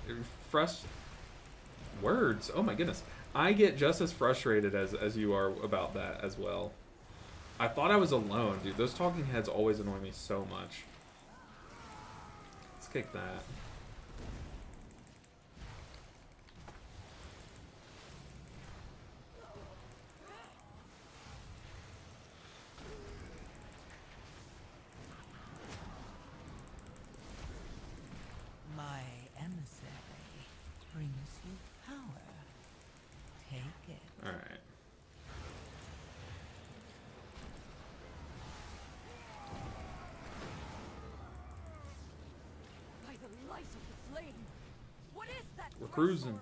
Words. Oh my goodness. I get just as frustrated as you are about that as well. I thought I was alone, dude. Those talking heads always annoy me so much. Let's kick that. My emissary brings you power. Take it. Alright. By the light of the flame. What is that? We're cruising.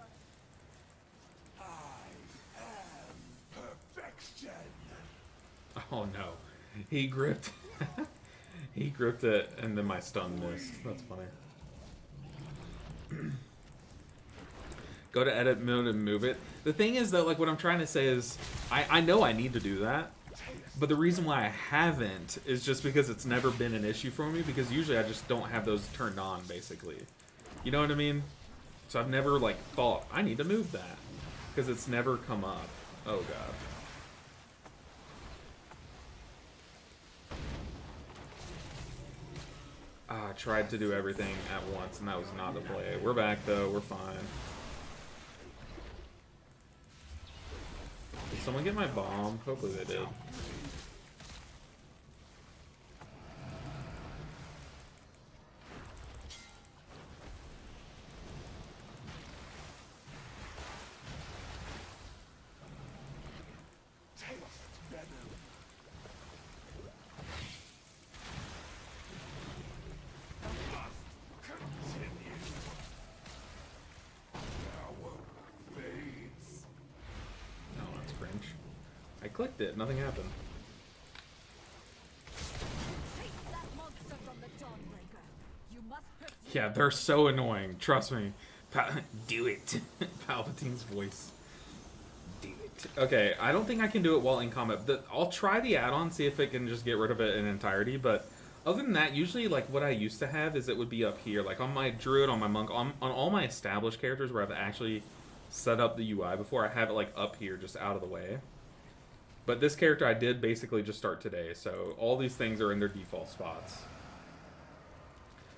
I am perfection. Oh no. He gripped. He gripped it, and then my stun missed. That's funny. Go to edit mode and move it. The thing is, though, like, what I'm trying to say is, I know I need to do that, but the reason why I haven't is just because it's never been an issue for me, because usually I just don't have those turned on, basically. You know what I mean? So I've never, like, thought, I need to move that, because it's never come up. Oh, God. I tried to do everything at once, and that was not the play. We're back, though. We're fine. Did someone get my bomb? Hopefully they did. I clicked it, nothing happened. Take that monster from the Dawnbreaker. You must pursue. Yeah, they're so annoying. Trust me. Do it. Palpatine's voice. Do it. Okay, I don't think I can do it while in combat. I'll try the add-on, see if it can just get rid of it in entirety, but other than that, usually, like, what I used to have is it would be up here. Like, on my druid, on my monk, on all my established characters where I've actually set up the UI before, I have it, like, up here, just out of the way. But this character I did basically just start today, so all these things are in their default spots.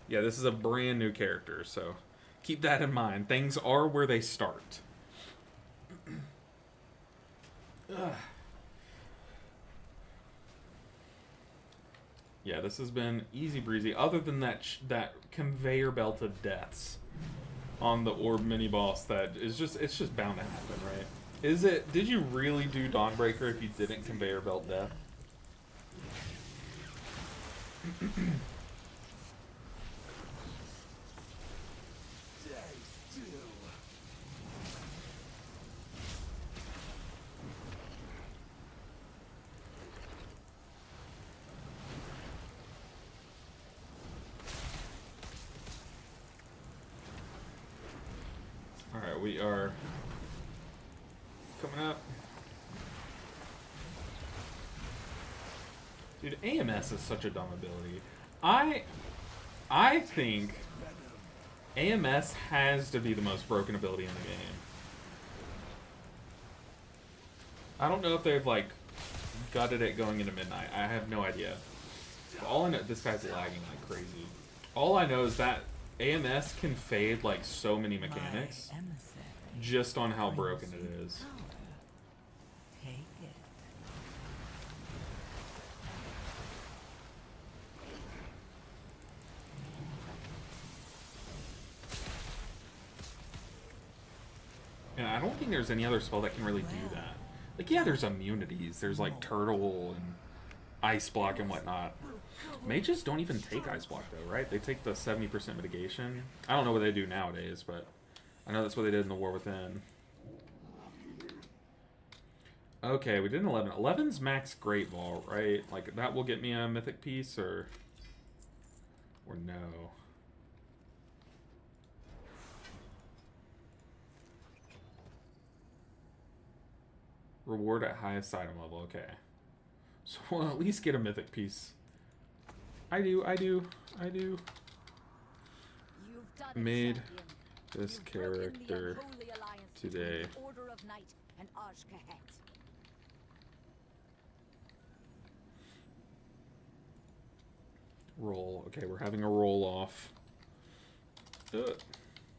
Yeah, this is a brand new character, so keep that in mind. Things are where they start. Yeah, this has been easy breezy. Other than that conveyor belt of deaths on the orb mini boss, that is it's just bound to happen, right? Did you really do Dawnbreaker if you didn't conveyor belt death? Alright, we are coming up. Dude, AMS is such a dumb ability. I think AMS has to be the most broken ability in the game. I don't know if they've, like, gutted it going into midnight. I have no idea. All I know, this guy's lagging like crazy. All I know is that AMS can fade, like, so many mechanics just on how broken it is. Take it. And I don't think there's any other spell that can really do that. Like, yeah, there's immunities. There's, like, Turtle and Ice Block and whatnot. Mages don't even take Ice Block, though, right? They take the 70% mitigation. I don't know what they do nowadays, but I know that's what they did in the War Within. Okay, we did an 11. 11's max Great Ball, right? Like, that will get me a mythic piece, or no? Reward at highest item level, okay. So we'll at least get a mythic piece. I do. You've done it, Made champion. this You've broken the character unholy alliance today. between the Order of Night and Ajkahet. Roll. Okay, we're having a roll off.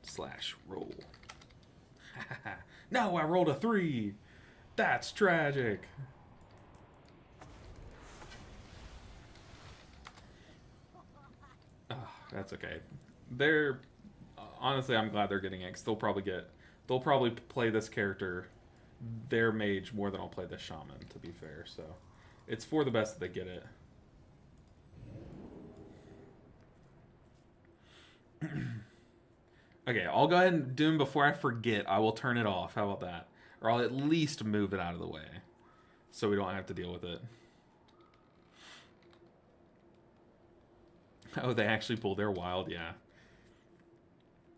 Slash roll. No, I rolled a 3. That's tragic. That's okay. They're honestly, I'm glad they're getting it, 'cause they'll probably play this character, their mage, more than I'll play the shaman, to be fair. So it's for the best that they get it. Okay, I'll go ahead and do them before I forget. I will turn it off. How about that? Or I'll at least move it out of the way so we don't have to deal with it. Oh, they actually pulled their wild, yeah.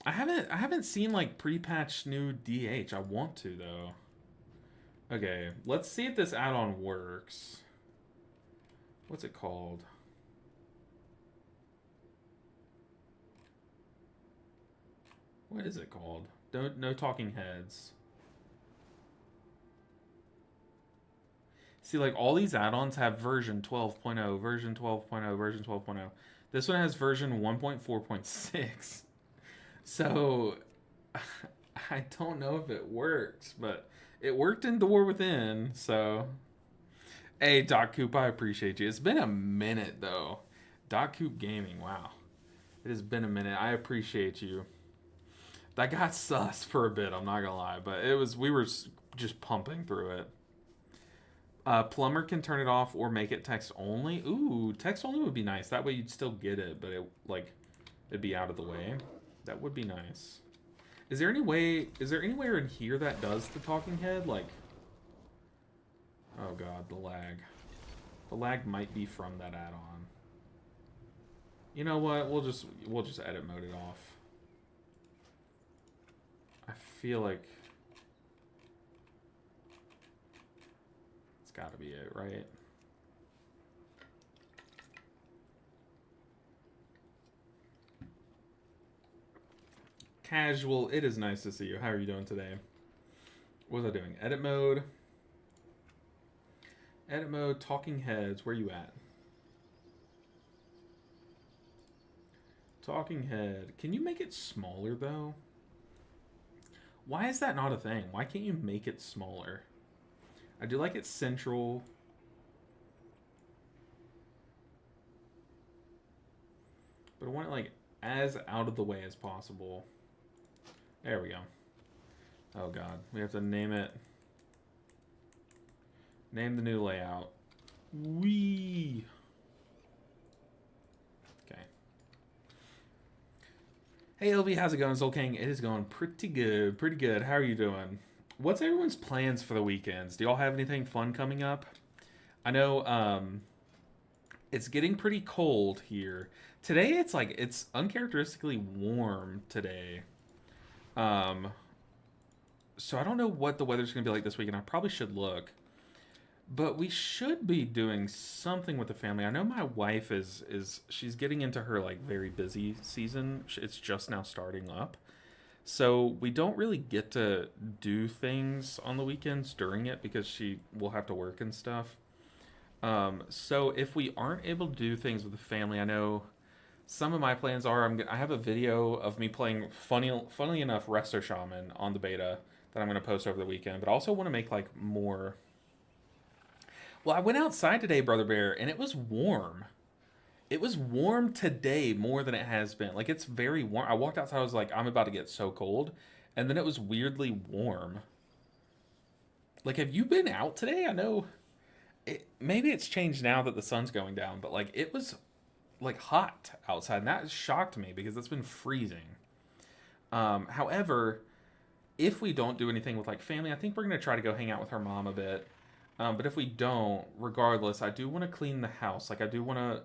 I haven't seen like pre-patch new DH. I want to though. Okay, let's see if this add-on works. What's it called? What is it called? No talking heads. See, like all these add-ons have version 12.0, version 12.0, version 12.0. This one has version 1.4.6. So I don't know if it works, but it worked in Door Within, so hey, Doc Coop, I appreciate you. It's been a minute though. Doc Coop Gaming, wow. It has been a minute. I appreciate you. That got sus for a bit, I'm not gonna lie, but we were just pumping through it. Plumber can turn it off or make it text only. Ooh, text only would be nice. That way you'd still get it, but it'd be out of the way. That would be nice. Is there anywhere in here that does the talking head? Like, oh god, the lag. The lag might be from that add-on. You know what? We'll just edit mode it off. I feel like it's gotta be it, right? Casual, it is nice to see you. How are you doing today? What was I doing? Edit mode. Edit mode, talking heads. Where you at? Talking head. Can you make it smaller though? Why is that not a thing? Why can't you make it smaller? I do like it central. But I want it like as out of the way as possible. There we go. Oh god, we have to name it. Name the new layout. Wee. Okay. Hey LV, how's it going, Soul King? It is going pretty good, pretty good. How are you doing? What's everyone's plans for the weekends? Do y'all have anything fun coming up? I know it's getting pretty cold here. Today it's uncharacteristically warm today. So I don't know what the weather's going to be like this weekend. I probably should look. But we should be doing something with the family. I know my wife she's getting into her like very busy season. It's just now starting up. So we don't really get to do things on the weekends during it because she will have to work and stuff. So if we aren't able to do things with the family, I know some of my plans are I have a video of me playing funnily enough Resto Shaman on the beta that I'm going to post over the weekend. But I also want to make like more. Well, I went outside today, Brother Bear, and it was warm. It was warm today more than it has been. Like, it's very warm. I walked outside, I was like, I'm about to get so cold. And then it was weirdly warm. Like, have you been out today? I know maybe it's changed now that the sun's going down, but like it was like hot outside, and that shocked me because it's been freezing. However, if we don't do anything with like family, I think we're going to try to go hang out with her mom a bit. But if we don't, regardless, I do want to clean the house. Like, I do want to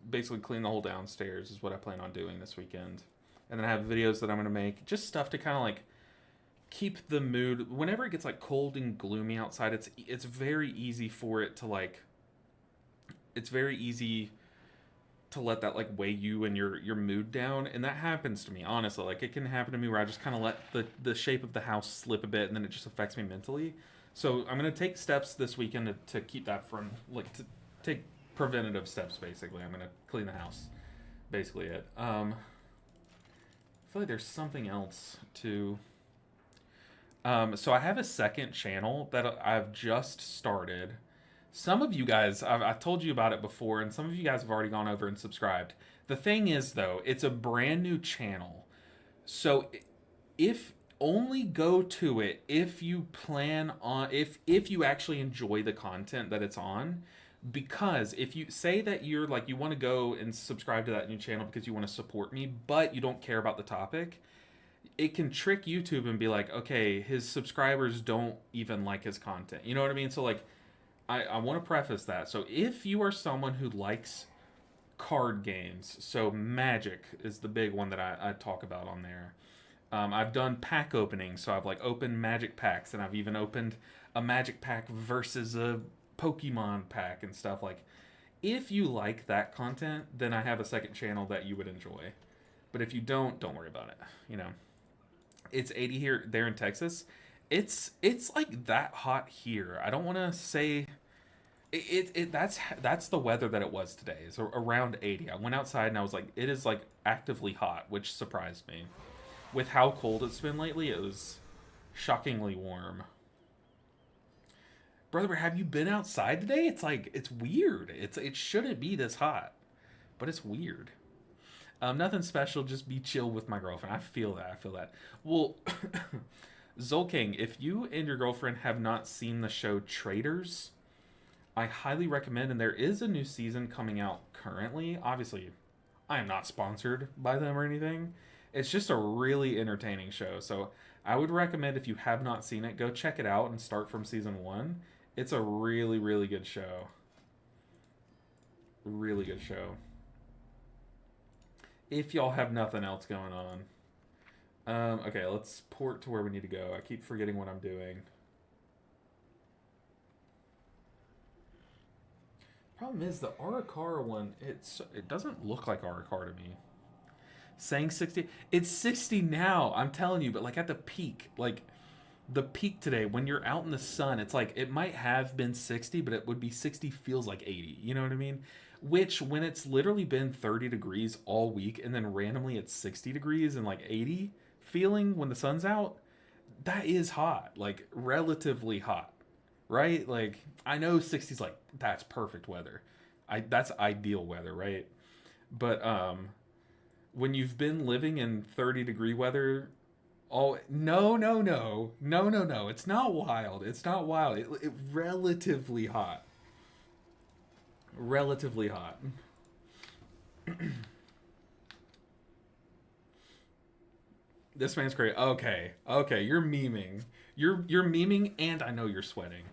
basically clean the whole downstairs is what I plan on doing this weekend. And then I have videos that I'm going to make. Just stuff to kind of, like, keep the mood. Whenever it gets, like, cold and gloomy outside, it's very easy for it to, like... It's very easy to let that, like, weigh you and your mood down. And that happens to me, honestly. Like, it can happen to me where I just kind of let the shape of the house slip a bit, and then it just affects me mentally. So I'm going to take steps this weekend to keep that from, like, to take preventative steps, basically. I'm going to clean the house. Basically it. I feel like there's something else to... so I have a second channel that I've just started. Some of you guys, I've told you about it before, and some of you guys have already gone over and subscribed. The thing is, though, it's a brand new channel. So if... only go to it if you plan on if you actually enjoy the content that it's on, because if you say that you're like you want to go and subscribe to that new channel because you want to support me but you don't care about the topic, it can trick YouTube and be like, okay, his subscribers don't even like his content, you know what I mean? So like I want to preface that. So if you are someone who likes card games. So Magic is the big one that I talk about on there. I've done pack openings, so I've like opened Magic packs, and I've even opened a Magic pack versus a Pokemon pack and stuff. Like, if you like that content, then I have a second channel that you would enjoy. But if you don't worry about it. You know, it's 80 here, there in Texas. It's like that hot here. I don't want to say that's the weather that it was today. It's around 80. I went outside and I was like, it is like actively hot, which surprised me. With how cold it's been lately, it was shockingly warm. Brother, have you been outside today? It's like, it's weird. It shouldn't be this hot, but it's weird. Nothing special, just be chill with my girlfriend. I feel that. Well, Zolking, if you and your girlfriend have not seen the show Traitors, I highly recommend, and there is a new season coming out currently. Obviously, I am not sponsored by them or anything. It's just a really entertaining show. So I would recommend, if you have not seen it, go check it out and start from season 1. It's a really, really good show. Really good show. If y'all have nothing else going on. Okay, let's port to where we need to go. I keep forgetting what I'm doing. Problem is, the Arakara one, it doesn't look like Arakara to me. Saying 60, it's 60 now, I'm telling you, but like at the peak, like the peak today, when you're out in the sun, it's like, it might have been 60, but it would be 60 feels like 80, you know what I mean? Which, when it's literally been 30 degrees all week, and then randomly it's 60 degrees and like 80 feeling when the sun's out, that is hot, like relatively hot, right? Like, I know 60's like, that's perfect weather. That's ideal weather, right? But when you've been living in 30 degree weather, no, it's not wild. It's not wild. It relatively hot. Relatively hot. This man's great. Okay, you're memeing. You're memeing, and I know you're sweating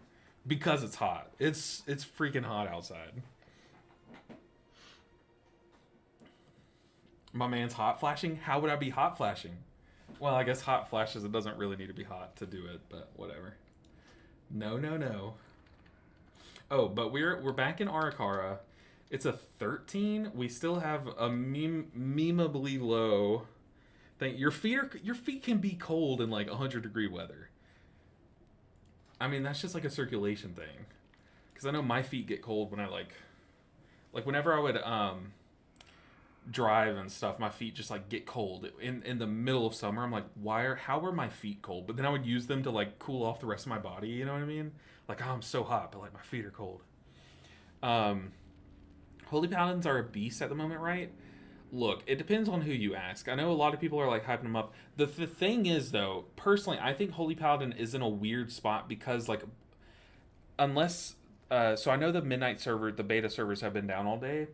because it's hot. It's freaking hot outside. My man's hot flashing. How would I be hot flashing? Well, I guess hot flashes, it doesn't really need to be hot to do it, but whatever. No. Oh, but we're back in Arakara. It's a 13. We still have a memeably low thing. Your feet can be cold in like 100 degree weather. I mean, that's just like a circulation thing. Because I know my feet get cold when I like whenever I would drive and stuff, my feet just like get cold in the middle of summer. I'm like, how are my feet cold? But then I would use them to like cool off the rest of my body, you know what I mean? Like, oh, I'm so hot, but like my feet are cold. Holy Paladins are a beast at the moment, right? Look, it depends on who you ask. I know a lot of people are like hyping them up. The thing is, though, personally, I think Holy Paladin is in a weird spot because like, unless so I know the Midnight server, the beta servers have been down all day.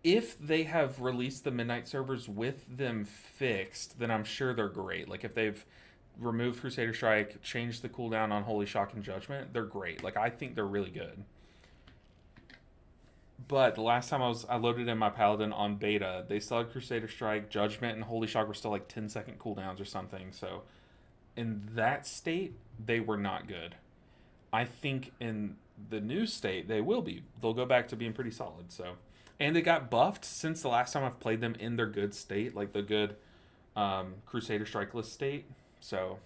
If they have released the Midnight servers with them fixed, then I'm sure they're great. Like, if they've removed Crusader Strike, changed the cooldown on Holy Shock and Judgment, they're great. Like, I think they're really good. But the last time I loaded in my Paladin on beta, they still had Crusader Strike, Judgment, and Holy Shock were still like 10-second cooldowns or something. So, in that state, they were not good. I think in the new state, they will be. They'll go back to being pretty solid, so... And they got buffed since the last time I've played them in their good state, like the good Crusader Strikeless state. So,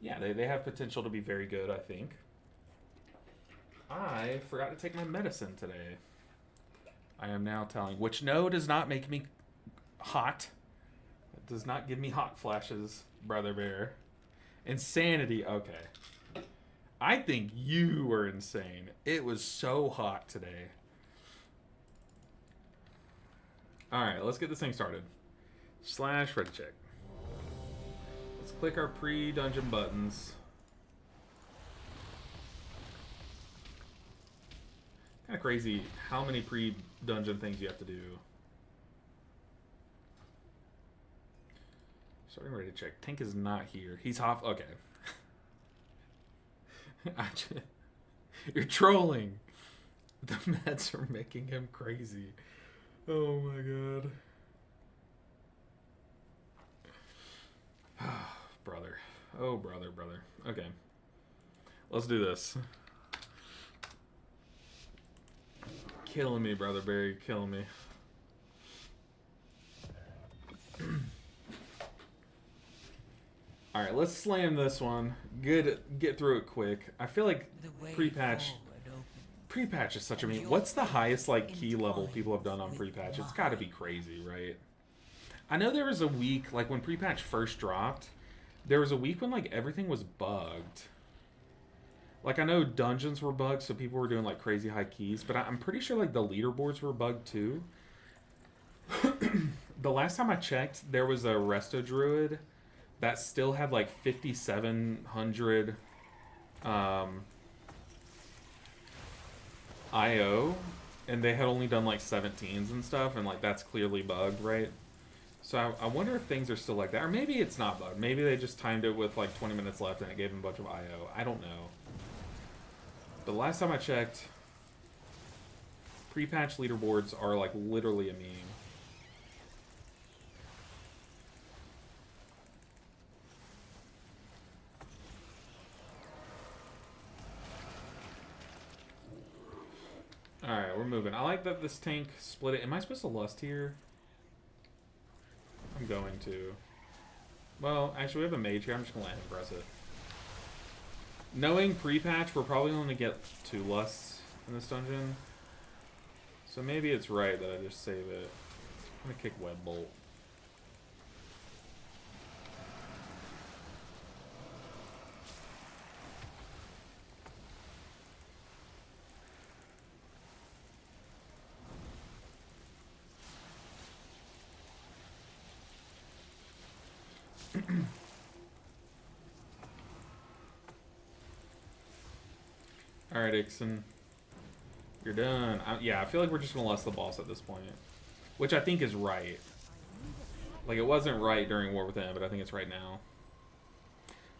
yeah, they have potential to be very good, I think. I forgot to take my medicine today. I am now telling, which no, does not make me hot. It does not give me hot flashes, Brother Bear. Insanity, okay. I think you were insane. It was so hot today. Alright, let's get this thing started. / ready check. Let's click our pre-dungeon buttons. Kind of crazy how many pre-dungeon things you have to do. Starting ready to check. Tank is not here. He's off. Okay. You're trolling. The meds are making him crazy. Oh my god. Brother. Oh, brother. Okay. Let's do this. Killing me, brother Barry. Killing me. Alright, let's slam this one. Good. Get through it quick. I feel like pre-patch... Pre-patch is such a meme. What's the highest, like, key level people have done on pre-patch? It's gotta be crazy, right? I know there was a week, like, when pre-patch first dropped, there was a week when, like, everything was bugged. Like, I know dungeons were bugged, so people were doing, like, crazy high keys, but I'm pretty sure, like, the leaderboards were bugged, too. The last time I checked, there was a Resto Druid that still had, like, 5,700, IO, and they had only done, like, 17s and stuff, and, like, that's clearly bugged, right? So I wonder if things are still like that. Or maybe it's not bugged. Maybe they just timed it with like 20 minutes left and it gave them a bunch of IO. I don't know. But last time I checked, pre-patch leaderboards are like literally a meme. Alright, we're moving. I like that this tank split it. Am I supposed to lust here? I'm going to. Well, actually, we have a mage here. I'm just going to let him press it. Knowing pre-patch, we're probably going to get 2 lusts in this dungeon. So maybe it's right that I just save it. I'm going to kick Web Bolt. Alright, Ixon. You're done. Yeah, I feel like we're just going to lust the boss at this point. Which I think is right. Like, it wasn't right during War Within, but I think it's right now.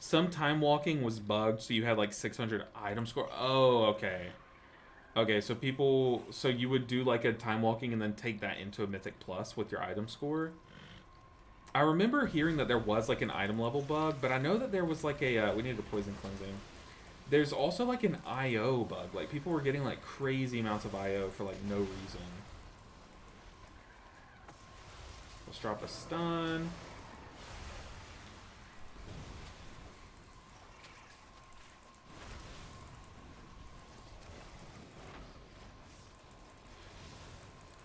Some time walking was bugged, so you had like 600 item score. Oh, okay. Okay, so people... So you would do like a time walking and then take that into a Mythic Plus with your item score? I remember hearing that there was like an item level bug, but I know that there was like a... we needed a poison cleansing. There's also like an IO bug. Like people were getting like crazy amounts of IO for like no reason. Let's drop a stun.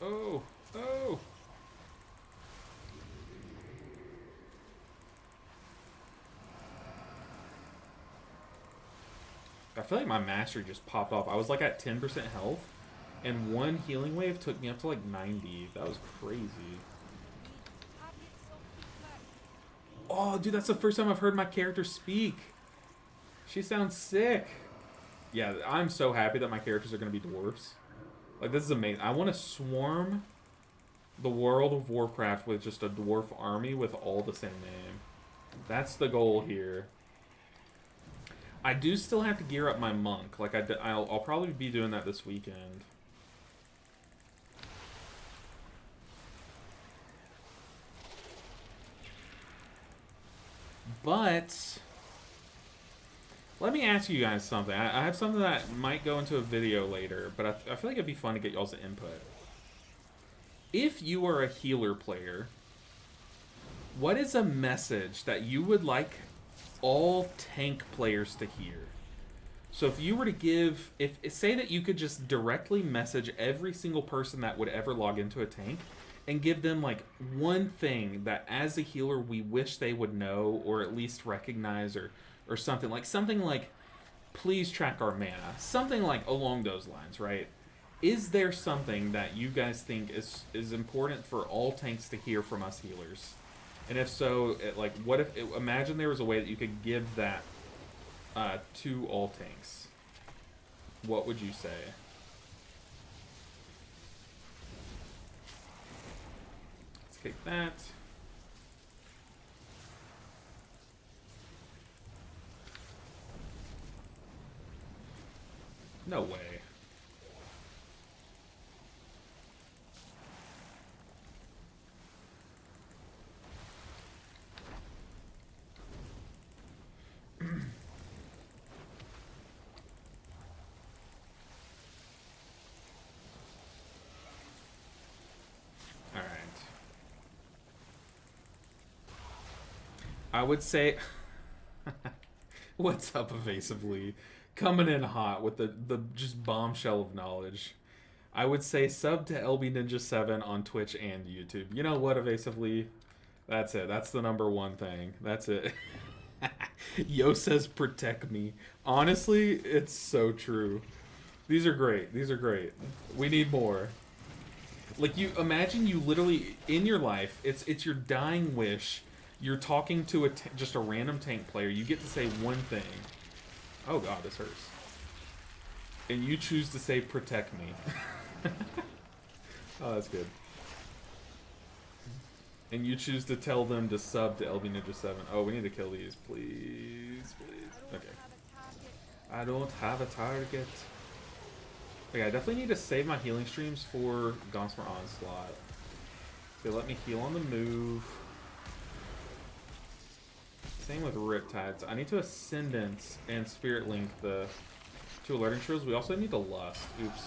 Oh, oh. I feel like my mastery just popped off. I was like at 10% health, and one healing wave took me up to like 90. That was crazy. Oh, dude, that's the first time I've heard my character speak. She sounds sick. Yeah, I'm so happy that my characters are going to be dwarves. Like, this is amazing. I want to swarm the World of Warcraft with just a dwarf army with all the same name. That's the goal here. I do still have to gear up my monk. Like, I'll probably be doing that this weekend. But let me ask you guys something. I have something that might go into a video later, but I feel like it'd be fun to get y'all's input. If you are a healer player, what is a message that you would like all tank players to hear? So if you were to give, say that you could just directly message every single person that would ever log into a tank and give them like one thing that as a healer we wish they would know or at least recognize, or something like please track our mana, something like along those lines, right? Is there something that you guys think is important for all tanks to hear from us healers? And if so, what if... imagine there was a way that you could give that to all tanks. What would you say? Let's kick that. No way. I would say, what's up, evasively, coming in hot with the just bombshell of knowledge. I would say sub to LB Ninja 7 on Twitch and YouTube. You know what, evasively? That's it. That's the number one thing. That's it. Yo says protect me. Honestly, it's so true. These are great. These are great. We need more. Like, you imagine you literally in your life, it's your dying wish. You're talking to just a random tank player. You get to say one thing. Oh god, this hurts. And you choose to say protect me. Oh, that's good. And you choose to tell them to sub to LB Ninja 7. Oh, we need to kill these, please, please. Okay. I don't have a target. Okay, I definitely need to save my healing streams for Gauntlet Onslaught. They let me heal on the move. Same with Riptides. I need to Ascendance and Spirit Link the two alerting trills. We also need to Lust. Oops.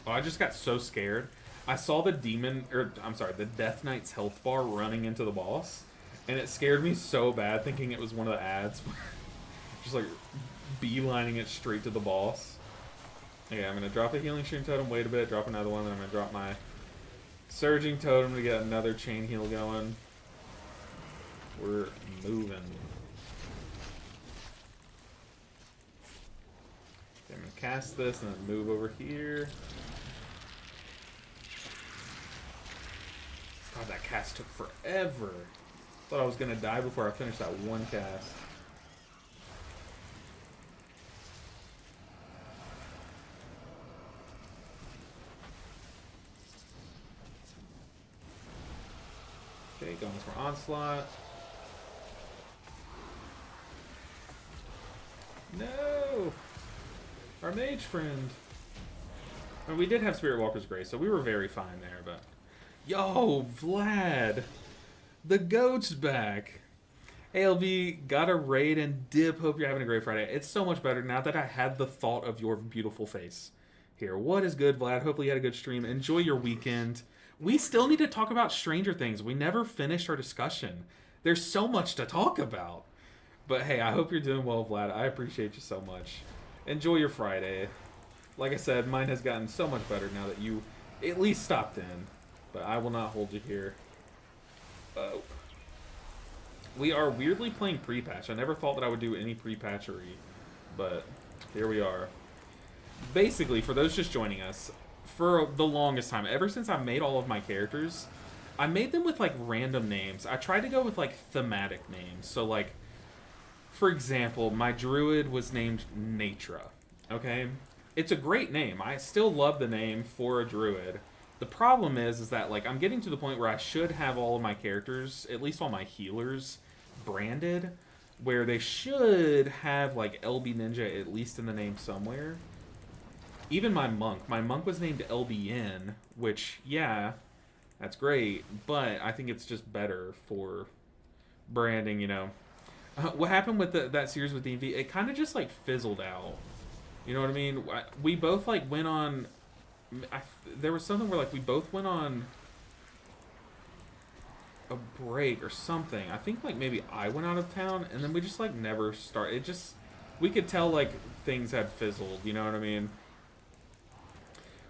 Oh, I just got so scared. I saw the demon, or I'm sorry, the Death Knight's health bar running into the boss, and it scared me so bad thinking it was one of the ads. Just like beelining it straight to the boss. Okay, I'm gonna drop the healing stream totem, wait a bit, drop another one, then I'm gonna drop my surging totem to get another chain heal going. We're moving. Okay, I'm gonna cast this and then move over here. God, that cast took forever. Thought I was gonna die before I finished that one cast. Okay, going for Onslaught. No! Our mage friend. And we did have Spirit Walker's Grace, so we were very fine there, but... Yo, Vlad! The goat's back! ALB, got a raid and dip. Hope you're having a great Friday. It's so much better now that I had the thought of your beautiful face. Here, what is good, Vlad? Hopefully you had a good stream. Enjoy your weekend. We still need to talk about Stranger Things. We never finished our discussion. There's so much to talk about. But hey, I hope you're doing well, Vlad. I appreciate you so much. Enjoy your Friday. Like I said, mine has gotten so much better now that you at least stopped in. But I will not hold you here. Oh. We are weirdly playing pre-patch. I never thought that I would do any pre-patchery. But here we are. Basically, for those just joining us, for the longest time, ever since I made all of my characters, I made them with, like, random names. I tried to go with, like, thematic names. So, like, for example, my druid was named Natra. Okay? It's a great name. I still love the name for a druid. The problem is that, like, I'm getting to the point where I should have all of my characters, at least all my healers, branded, where they should have, like, LB Ninja at least in the name somewhere. Even my monk was named LBN, which, yeah, that's great, but I think it's just better for branding, you know. What happened with that series with D&V, it kind of just, like, fizzled out. You know what I mean? We both, like, went on... there was something where, like, we both went on a break or something. I think, like, maybe I went out of town, and then we just, like, never started. It just... we could tell, like, things had fizzled, you know what I mean?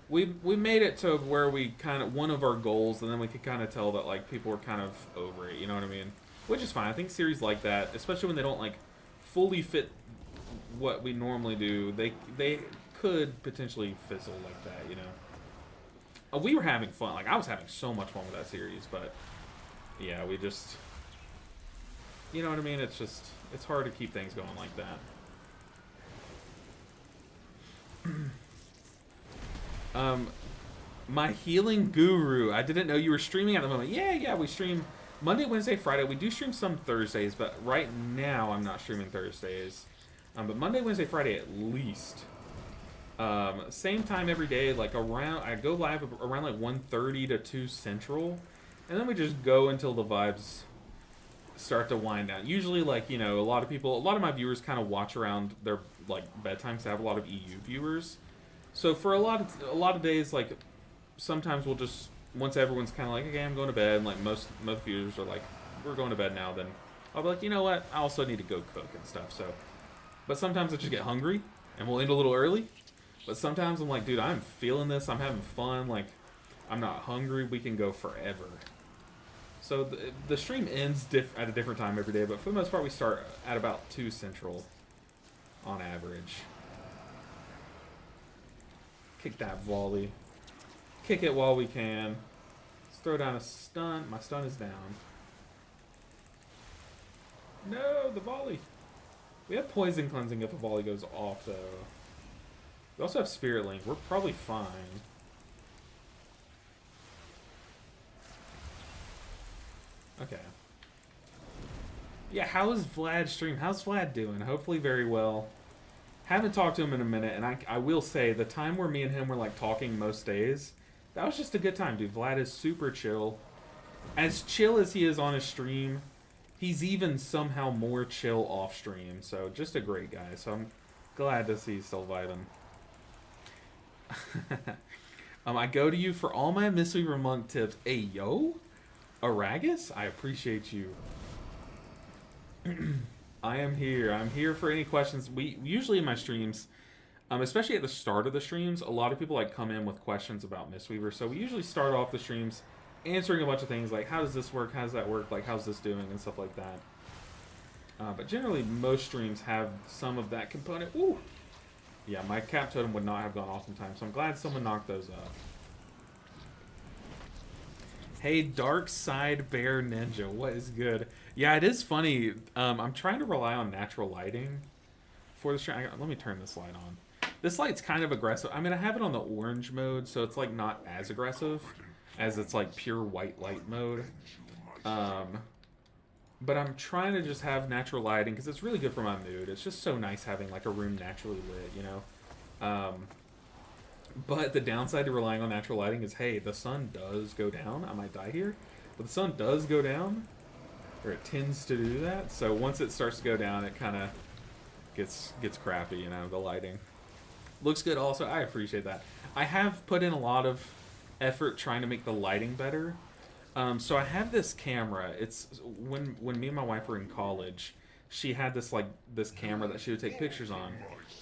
We made it to where we kind of... one of our goals, and then we could kind of tell that, like, people were kind of over it, you know what I mean? Which is fine. I think series like that, especially when they don't, like, fully fit what we normally do, they could potentially fizzle like that, you know? We were having fun. Like, I was having so much fun with that series, but yeah, we just... you know what I mean? It's just... it's hard to keep things going like that. My healing guru. I didn't know you were streaming at the moment. Yeah, we stream Monday, Wednesday, Friday. We do stream some Thursdays, but right now I'm not streaming Thursdays. But Monday, Wednesday, Friday at least. Same time every day, like around, I go live around like 1:30 to 2 Central, and then we just go until the vibes start to wind down. Usually, like, you know, a lot of my viewers kind of watch around their like bedtime. So I have a lot of EU viewers. So for a lot of days, like sometimes we'll just once everyone's kind of like, okay, I'm going to bed, and like most viewers are like, we're going to bed now. Then I'll be like, you know what? I also need to go cook and stuff. So, but sometimes I just get hungry, and we'll end a little early. But sometimes I'm like, dude, I'm feeling this. I'm having fun. Like, I'm not hungry. We can go forever. So the stream ends at a different time every day, but for the most part, we start at about 2 Central on average. Kick that volley. Kick it while we can. Let's throw down a stun. My stun is down. No, the volley. We have poison cleansing if a volley goes off, though. We also have Spirit Link. We're probably fine. Okay. Yeah, how is Vlad's stream? How's Vlad doing? Hopefully very well. Haven't talked to him in a minute, and I will say, the time where me and him were, like, talking most days, that was just a good time, dude. Vlad is super chill. As chill as he is on his stream, he's even somehow more chill off stream. So, just a great guy. So, I'm glad to see he's still vibing. I go to you for all my Mistweaver Monk tips. Hey, yo? Aragus? I appreciate you. I am here. I'm here for any questions. We usually in my streams, especially at the start of the streams, a lot of people like come in with questions about Mistweaver. So we usually start off the streams answering a bunch of things like, how does this work? How does that work? Like, how's this doing? And stuff like that. But generally, most streams have some of that component. Ooh! Yeah, my cap totem would not have gone off in time, so I'm glad someone knocked those up. Hey, Dark Side Bear Ninja, what is good? Yeah, it is funny. I'm trying to rely on natural lighting for the stream. Let me turn this light on. This light's kind of aggressive. I mean, I have it on the orange mode, so it's like not as aggressive as it's like pure white light mode. But I'm trying to just have natural lighting because it's really good for my mood. It's just so nice having like a room naturally lit, you know? But the downside to relying on natural lighting is, hey, the sun does go down. I might die here. But the sun does go down, or it tends to do that. So once it starts to go down, it kind of gets crappy, you know, the lighting. Looks good also. I appreciate that. I have put in a lot of effort trying to make the lighting better. So I have this camera. It's when me and my wife were in college, she had this camera that she would take pictures on.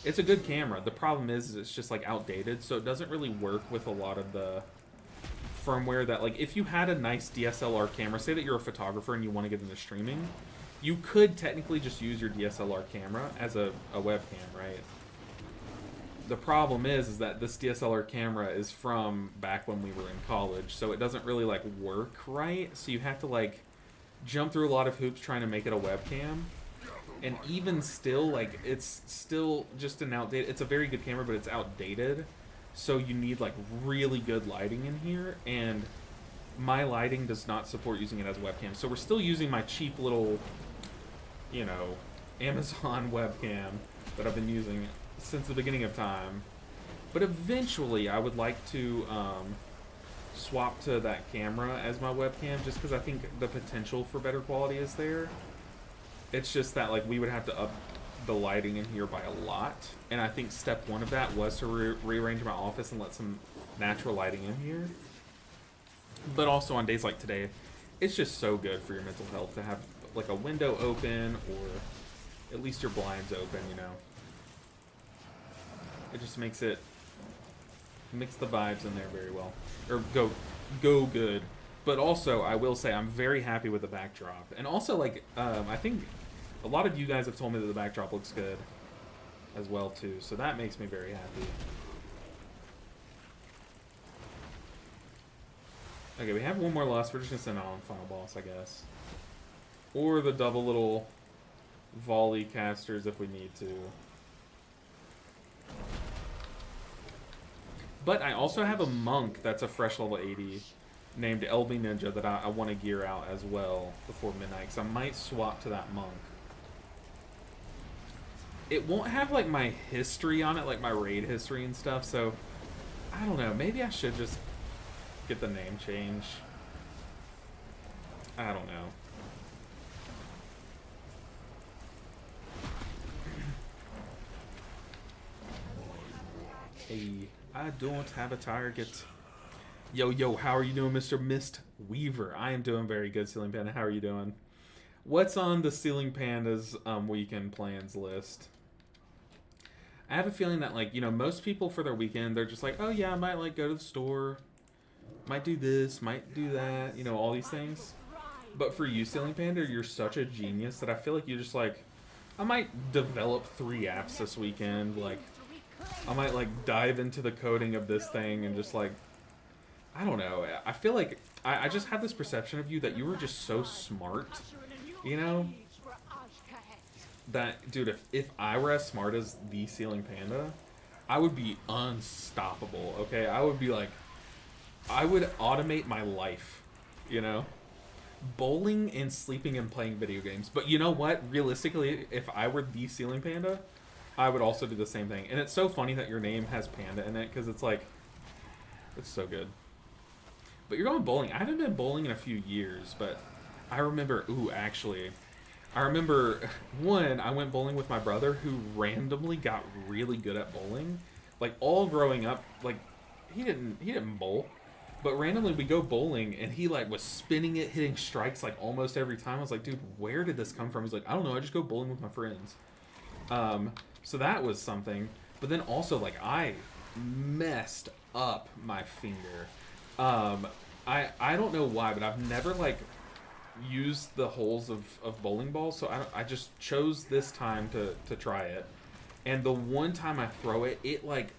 It's a good camera. The problem is it's just like outdated, so it doesn't really work with a lot of the firmware that, like, if you had a nice DSLR camera, say that you're a photographer and you want to get into streaming, you could technically just use your DSLR camera as a webcam, right? The problem is that this DSLR camera is from back when we were in college, so it doesn't really like work right. So you have to like jump through a lot of hoops trying to make it a webcam. And even still, like, it's still just an outdated. It's a very good camera, but it's outdated. So you need like really good lighting in here, and my lighting does not support using it as a webcam. So we're still using my cheap little, you know, Amazon webcam that I've been using since the beginning of time. But eventually I would like to swap to that camera as my webcam, just because I think the potential for better quality is there. It's just that like we would have to up the lighting in here by a lot, and I think step one of that was to rearrange my office and let some natural lighting in here. But also on days like today, it's just so good for your mental health to have like a window open, or at least your blinds open, you know. It just makes the vibes in there very well, or go good. But also, I will say I'm very happy with the backdrop, and also like I think a lot of you guys have told me that the backdrop looks good as well too, so that makes me very happy. Okay, we have one more lust. We're just gonna send on final boss, I guess, or the double little volley casters if we need to. But I also have a monk that's a fresh level 80 named LB Ninja that I want to gear out as well before midnight, because I might swap to that monk. It won't have like my history on it, like my raid history and stuff, so I don't know, maybe I should just get the name change. I don't know. Hey, I don't have a target. Yo, yo, how are you doing, Mr. Mist Weaver? I am doing very good, Ceiling Panda. How are you doing? What's on the Ceiling Panda's weekend plans list? I have a feeling that, like, you know, most people for their weekend, they're just like, oh yeah, I might, like, go to the store. Might do this, might do that, you know, all these things. But for you, Ceiling Panda, you're such a genius that I feel like you're just like, I might develop 3 apps this weekend. Like, I might, like, dive into the coding of this thing and just, like, I don't know. I feel like I just have this perception of you that you were just so smart, you know? That, dude, if I were as smart as the Ceiling Panda, I would be unstoppable, okay? I would be like, I would automate my life, you know? Bowling and sleeping and playing video games. But you know what? Realistically, if I were the Ceiling Panda, I would also do the same thing. And it's so funny that your name has panda in it, because it's like, it's so good. But you're going bowling. I haven't been bowling in a few years, but I remember, I remember one, I went bowling with my brother who randomly got really good at bowling. Like, all growing up, like, he didn't bowl. But randomly we go bowling and he, like, was spinning it, hitting strikes, like, almost every time. I was like, dude, where did this come from? He's like, I don't know, I just go bowling with my friends. So that was something. But then also, like, I messed up my finger. I don't know why, but I've never, like, used the holes of bowling balls, so I just chose this time to try it. And the one time I throw it, it, like,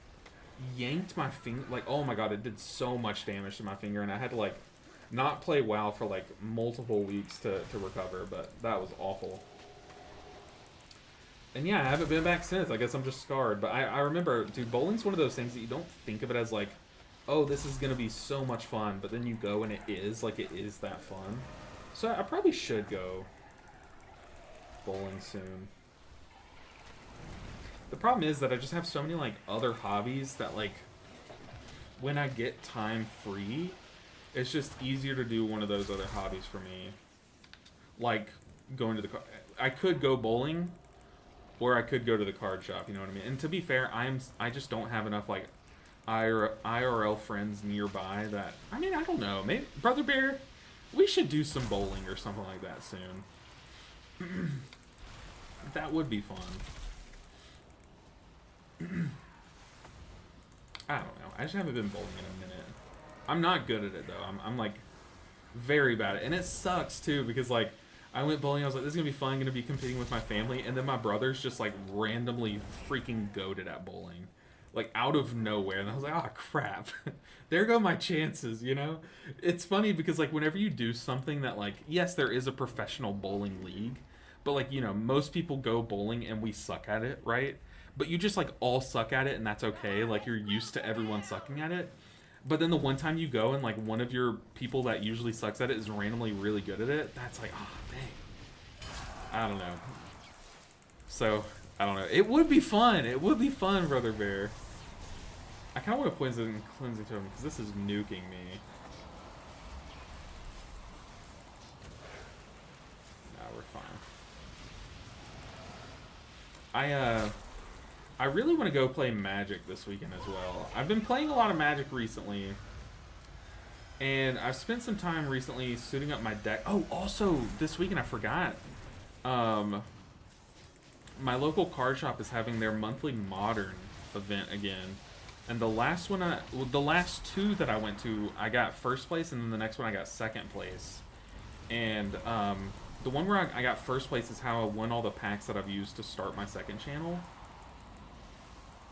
yanked my finger. Like, oh my god, it did so much damage to my finger, and I had to, like, not play WoW for, like, multiple weeks to recover, but that was awful. And yeah, I haven't been back since. I guess I'm just scarred. But I remember, dude, bowling's one of those things that you don't think of it as, like, oh, this is gonna be so much fun, but then you go and it is that fun. So I probably should go bowling soon. The problem is that I just have so many, like, other hobbies that, like, when I get time free, it's just easier to do one of those other hobbies for me. Like, going to the I could go bowling, or I could go to the card shop, you know what I mean? And to be fair, I just don't have enough, like, IRL friends nearby that, I mean, I don't know, maybe Brother Bear, we should do some bowling or something like that soon. That would be fun. I don't know, I just haven't been bowling in a minute. I'm not good at it though. I'm like very bad at it, and it sucks too, because, like, I went bowling, I was like, this is gonna be fun, gonna be competing with my family, and then my brother's just, like, randomly freaking goated at bowling. Like, out of nowhere, and I was like, oh crap. There go my chances, you know? It's funny because, like, whenever you do something that, like, yes, there is a professional bowling league, but, like, you know, most people go bowling and we suck at it, right? But you just, like, all suck at it, and that's okay. Like, you're used to everyone sucking at it. But then the one time you go and, like, one of your people that usually sucks at it is randomly really good at it, that's like, oh, dang. I don't know. So, I don't know. It would be fun. It would be fun, Brother Bear. I kind of want to cleansing to him, because this is nuking me. Nah, we're fine. I really want to go play Magic this weekend as well. I've been playing a lot of Magic recently, and I've spent some time recently suiting up my deck. Oh, also, this weekend, I forgot. My local card shop is having their monthly Modern event again. And the last one, the last two that I went to, I got first place, and then the next one I got second place. And the one where I got first place is how I won all the packs that I've used to start my second channel.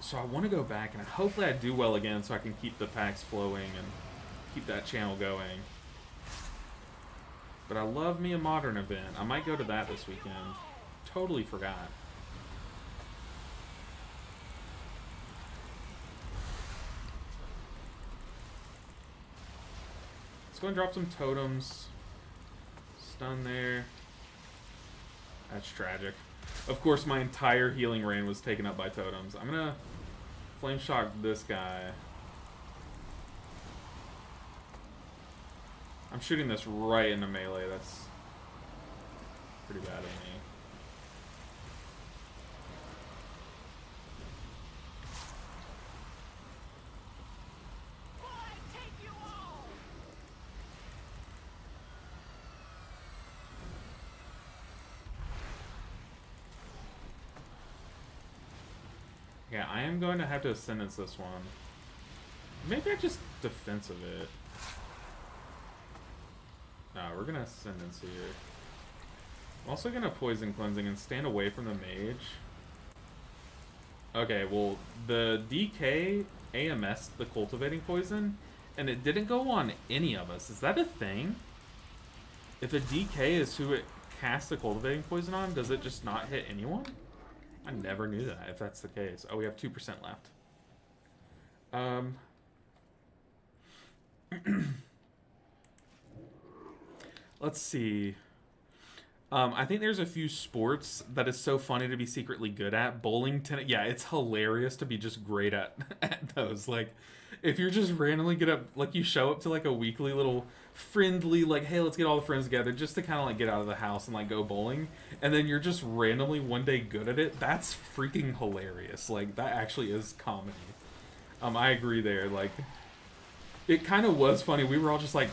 So I want to go back, and hopefully I do well again so I can keep the packs flowing and keep that channel going. But I love me a Modern event. I might go to that this weekend. Totally forgot. Let's go and drop some totems. Stun there. That's tragic. Of course, my entire healing rain was taken up by totems. I'm gonna flame shock this guy. I'm shooting this right into melee. That's pretty bad of me. Yeah, I am going to have to Ascendance this one. Maybe I just defensive it. No, we're gonna Ascendance here. I'm also gonna Poison Cleansing and stand away from the mage. Okay, well, the DK AMS the Cultivating Poison, and it didn't go on any of us. Is that a thing? If a DK is who it casts the Cultivating Poison on, does it just not hit anyone? I never knew that, if that's the case. Oh, we have 2% left. Let's see. I think there's a few sports that is so funny to be secretly good at. Bowling, tennis. Yeah, it's hilarious to be just great at those. Like, if you're just randomly good at, like, you show up to like a weekly little friendly, like, hey, let's get all the friends together just to kind of like get out of the house and like go bowling, and then you're just randomly one day good at it. That's freaking hilarious. Like, that actually is comedy. I agree there. Like, it kind of was funny. We were all just like,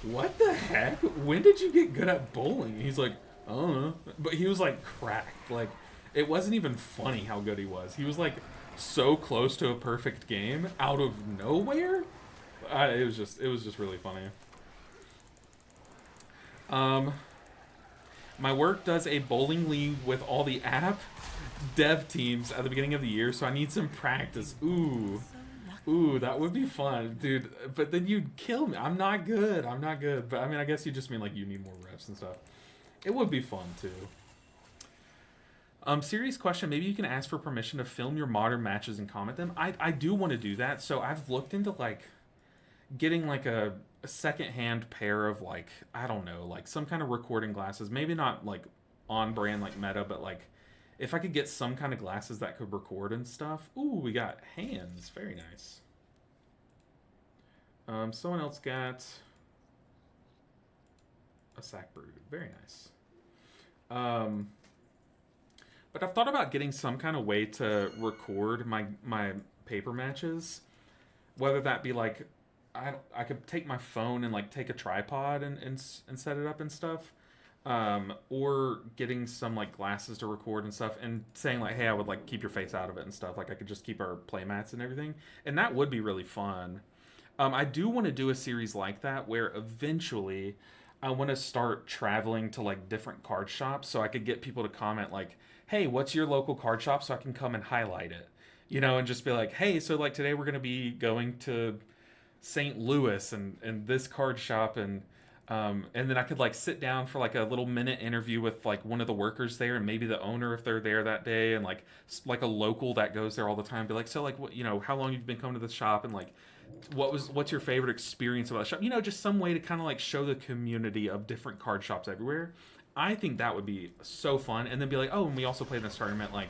what the heck? When did you get good at bowling? He's like, I don't know. But he was like cracked. Like, it wasn't even funny how good he was. He was like so close to a perfect game out of nowhere. It was just really funny. My work does a bowling league with all the app dev teams at the beginning of the year, so I need some practice. Ooh, that would be fun, dude. But then you'd kill me. I'm not good. But I mean, I guess you just mean like you need more reps and stuff. It would be fun too. Serious question. Maybe you can ask for permission to film your modern matches and comment them. I do want to do that. So I've looked into like getting like a second-hand pair of like, I don't know, like some kind of recording glasses. Maybe not like on brand like Meta, but like if I could get some kind of glasses that could record and stuff. Ooh, we got hands. Very nice. Someone else got a sack brood. Very nice. But I've thought about getting some kind of way to record my paper matches. Whether that be like, I could take my phone and like take a tripod and set it up and stuff. Or getting some like glasses to record and stuff, and saying like, hey, I would like keep your face out of it and stuff. Like I could just keep our playmats and everything, and that would be really fun. I do want to do a series like that where eventually I want to start traveling to like different card shops so I could get people to comment like, hey, what's your local card shop, so I can come and highlight it, you know, and just be like, hey, so like today we're going to be going to St. Louis and this card shop, and then I could like sit down for like a little minute interview with like one of the workers there, and maybe the owner if they're there that day, and like a local that goes there all the time. Be like, so like, what, you know, how long you've been coming to the shop, and like what's your favorite experience about the shop? You know, just some way to kind of like show the community of different card shops everywhere. I think that would be so fun. And then be like, oh, and we also played in this tournament. Like,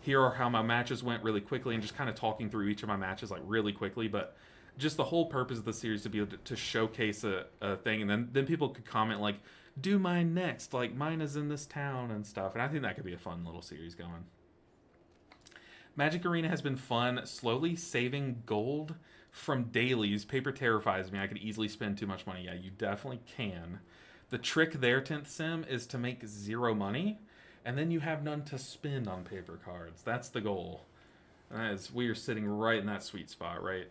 here are how my matches went really quickly, and just kind of talking through each of my matches like really quickly, but. Just the whole purpose of the series to be able to showcase a thing, and then people could comment like, do mine next, like mine is in this town and stuff, and I think that could be a fun little series going. Magic Arena has been fun, slowly saving gold from dailies. Paper terrifies me. I could easily spend too much money. Yeah, you definitely can. The trick there, 10th Sim, is to make 0 money, and then you have none to spend on paper cards. That's the goal. And that is, we are sitting right in that sweet spot, right?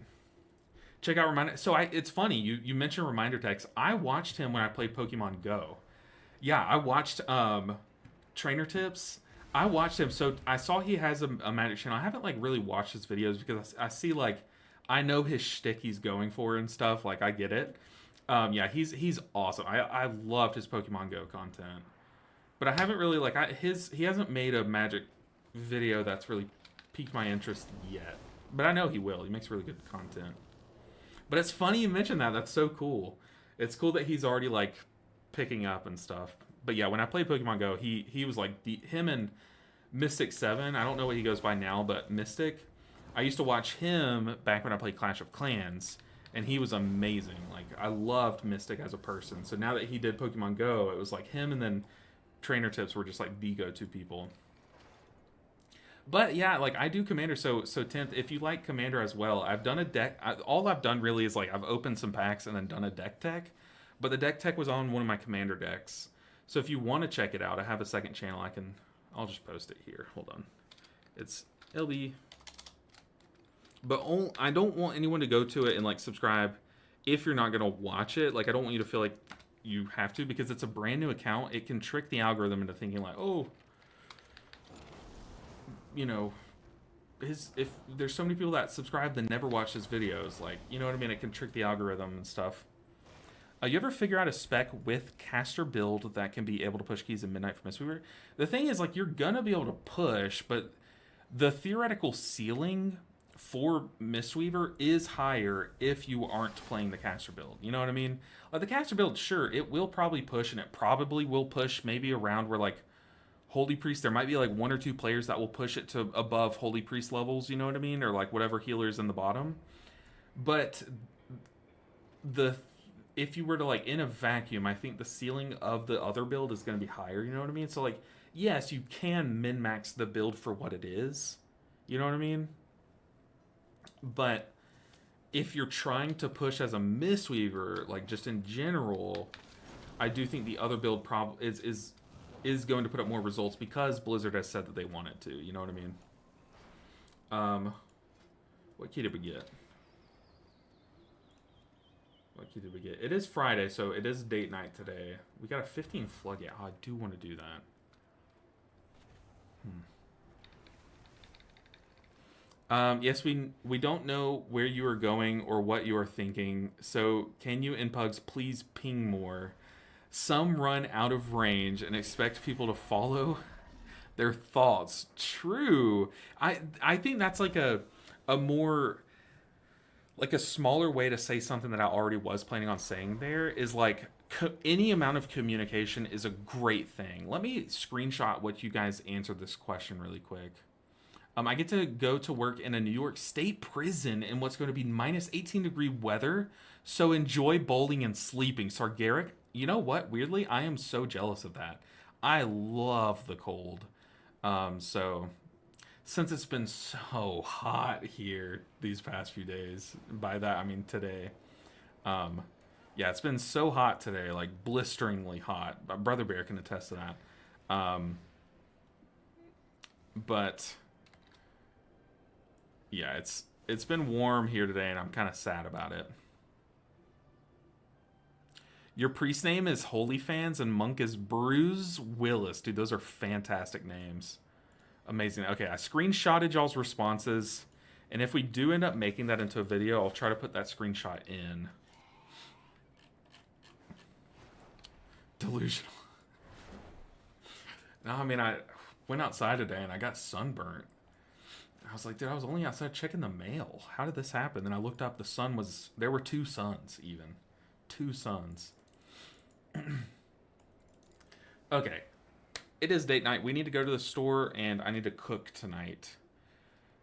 Check out Reminder. So it's funny, you mentioned Reminder Text. I watched him when I played Pokemon Go. Yeah, I watched Trainer Tips. I watched him. So I saw he has a Magic channel. I haven't like really watched his videos because I see like, I know his shtick he's going for and stuff. Like I get it. Yeah, he's awesome. I loved his Pokemon Go content. But I haven't really like, he hasn't made a Magic video that's really piqued my interest yet. But I know he will. He makes really good content. But it's funny you mentioned that. That's so cool. It's cool that he's already like picking up and stuff. But yeah, when I played Pokemon Go, he was like him and Mystic 7. I don't know what he goes by now, but Mystic. I used to watch him back when I played Clash of Clans, and he was amazing. Like I loved Mystic as a person. So now that he did Pokemon Go, it was like him and then Trainer Tips were just like the go-to people. But yeah, like I do Commander, so 10th, if you like Commander as well, I've done a deck. All I've done really is like I've opened some packs and then done a deck tech. But the deck tech was on one of my Commander decks. So if you want to check it out, I have a second channel. I'll just post it here. Hold on. It'll be But I don't want anyone to go to it and like subscribe if you're not gonna watch it. Like I don't want you to feel like you have to, because it's a brand new account. It can trick the algorithm into thinking like, oh, you know, if there's so many people that subscribe that never watch his videos, like, you know what I mean? It can trick the algorithm and stuff. You ever figure out a spec with caster build that can be able to push keys in Midnight for Mistweaver? The thing is, like, you're gonna be able to push, but the theoretical ceiling for Mistweaver is higher if you aren't playing the caster build. You know what I mean? The caster build, sure, it will probably push, and it probably will push maybe around where, like, Holy Priest, there might be, like, 1 or 2 players that will push it to above Holy Priest levels, you know what I mean? Or, like, whatever healer's in the bottom. But if you were to, like, in a vacuum, I think the ceiling of the other build is going to be higher, you know what I mean? So, like, yes, you can min-max the build for what it is, you know what I mean? But if you're trying to push as a Mistweaver, like, just in general, I do think the other build is going to put up more results because Blizzard has said that they want it to, you know what I mean? What key did we get? What key did we get? It is Friday, so it is date night today. We got a 15 floodgate. Oh, I do want to do that. Yes, we don't know where you are going or what you are thinking, so can you and Pugs please ping more? Some run out of range and expect people to follow their thoughts. True. I think that's like a more, like a smaller way to say something that I already was planning on saying there is like any amount of communication is a great thing. Let me screenshot what you guys answered this question really quick. I get to go to work in a New York State prison in what's going to be minus 18-degree weather, so enjoy bowling and sleeping. Sargaric, you know what? Weirdly, I am so jealous of that. I love the cold. So since it's been so hot here these past few days, by that I mean today, yeah, it's been so hot today, like blisteringly hot. Brother Bear can attest to that. But yeah, it's been warm here today, and I'm kind of sad about it. Your priest name is Holy Fans, and monk is Bruce Willis. Dude, those are fantastic names. Amazing. Okay, I screenshotted y'all's responses, and if we do end up making that into a video, I'll try to put that screenshot in. Delusional. No, I mean, I went outside today, and I got sunburnt. I was like, dude, I was only outside checking the mail. How did this happen? Then I looked up, there were 2 suns even. 2 suns. Okay. It is date night. We need to go to the store, and I need to cook tonight.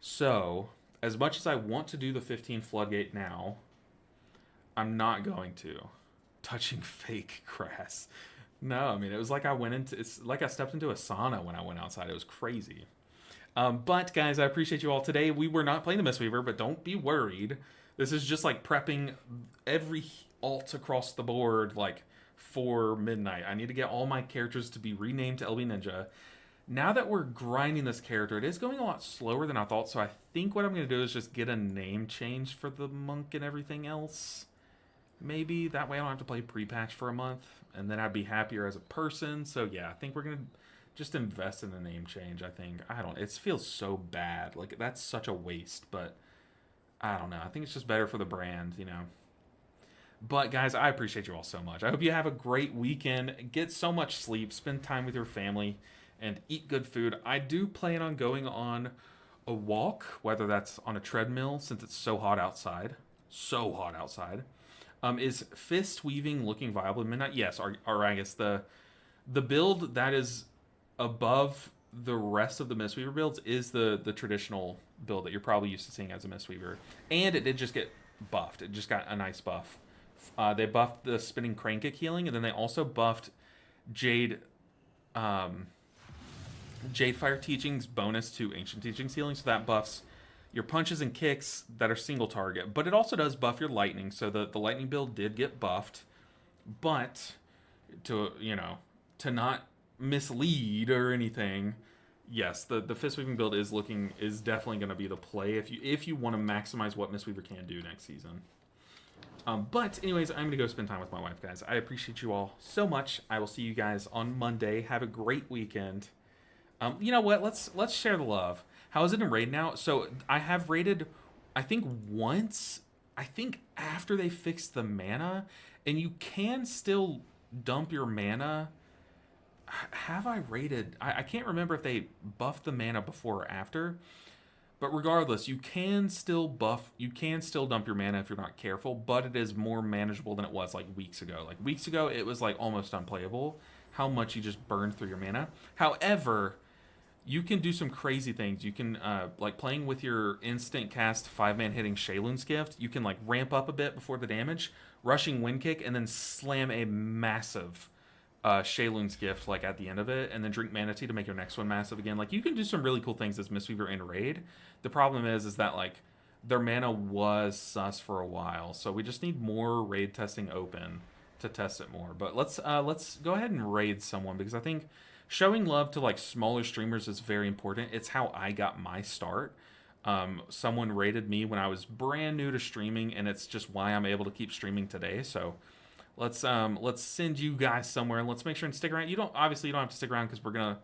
So, as much as I want to do the 15 floodgate now, I'm not going to. Touching fake grass. No, I mean, it was like it's like I stepped into a sauna when I went outside. It was crazy. But guys, I appreciate you all. Today we were not playing the Mistweaver, but don't be worried. This is just like prepping every alt across the board, like for midnight. I need to get all my characters to be renamed to LB Ninja. Now that we're grinding this character, it is going a lot slower than I thought, so I think what I'm going to do is just get a name change for the monk and everything else. Maybe that way I don't have to play pre-patch for a month, and then I'd be happier as a person. So yeah, I think we're going to just invest in a name change, I think. It feels so bad. Like, that's such a waste, but I don't know. I think it's just better for the brand, you know. But, guys, I appreciate you all so much. I hope you have a great weekend. Get so much sleep. Spend time with your family. And eat good food. I do plan on going on a walk, whether that's on a treadmill, since it's so hot outside. So hot outside. Is fist weaving looking viable at midnight? Yes, or I guess the build that is above the rest of the Mistweaver builds is the traditional build that you're probably used to seeing as a Mistweaver. And it did just get buffed. It just got a nice buff. They buffed the spinning crane kick healing, and then they also buffed Jade Fire Teachings bonus to Ancient Teachings healing, so that buffs your punches and kicks that are single target. But it also does buff your lightning, so the lightning build did get buffed. But to not mislead or anything, yes, the Fistweaving build is definitely going to be the play if you want to maximize what Mistweaver can do next season. But anyways, I'm gonna go spend time with my wife, guys. I appreciate you all so much. I will see you guys on Monday. Have a great weekend. You know what? Let's share the love. How is it in raid now? So I have raided, I think once. I think after they fixed the mana, and you can still dump your mana. Have I raided? I can't remember if they buffed the mana before or after. But regardless, you can still dump your mana if you're not careful, but it is more manageable than it was like weeks ago. Like weeks ago, it was like almost unplayable how much you just burned through your mana. However, you can do some crazy things. You can, like playing with your instant cast 5-man hitting Shaylun's Gift, you can like ramp up a bit before the damage, rushing Wind Kick, and then slam a massive Shaylun's Gift like at the end of it, and then drink Mana Tea to make your next one massive again. Like you can do some really cool things as Mistweaver in raid. The problem is that like their mana was sus for a while, so we just need more raid testing open to test it more. But let's go ahead and raid someone, because I think showing love to like smaller streamers is very important. It's how I got my start. Someone raided me when I was brand new to streaming, and it's just why I'm able to keep streaming today. So let's send you guys somewhere, and let's make sure and stick around. You don't have to stick around because we're gonna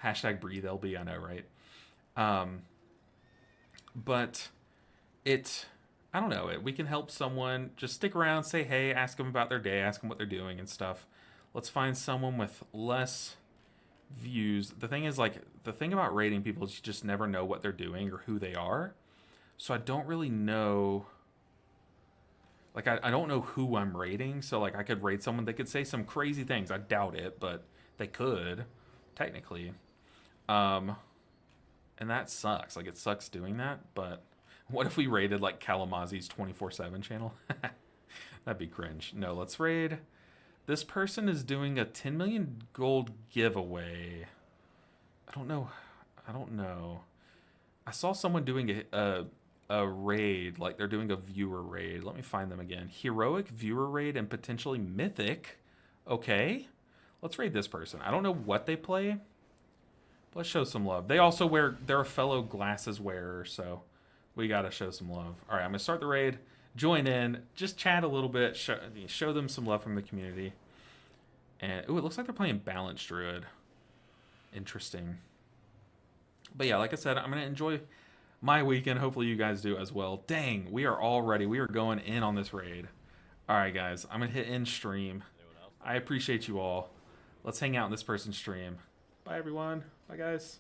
hashtag breathe LB. I know, right? But I don't know. We can help someone. Just stick around, say hey, ask them about their day, ask them what they're doing and stuff. Let's find someone with less views. The thing is, like, the thing about raiding people is you just never know what they're doing or who they are. So I don't really know. Like, I don't know who I'm raiding. So, like, I could raid someone. They could say some crazy things. I doubt it, but they could, technically. And that sucks. Like, it sucks doing that. But what if we raided, like, Kalamazi's 24/7 channel? That'd be cringe. No, let's raid. This person is doing a 10 million gold giveaway. I don't know. I saw someone doing a raid, like they're doing a viewer raid. Let me find them again. Heroic viewer raid and potentially mythic. Okay. Let's raid this person. I don't know what they play. But let's show some love. They also they're a fellow glasses wearer, so we got to show some love. All right, I'm going to start the raid. Join in. Just chat a little bit. Show them some love from the community. And, ooh, it looks like they're playing Balanced Druid. Interesting. But yeah, like I said, I'm going to enjoy my weekend. Hopefully you guys do as well. Dang, we are all ready. We are going in on this raid. All right, guys. I'm going to hit end stream. I appreciate you all. Let's hang out in this person's stream. Bye, everyone. Bye, guys.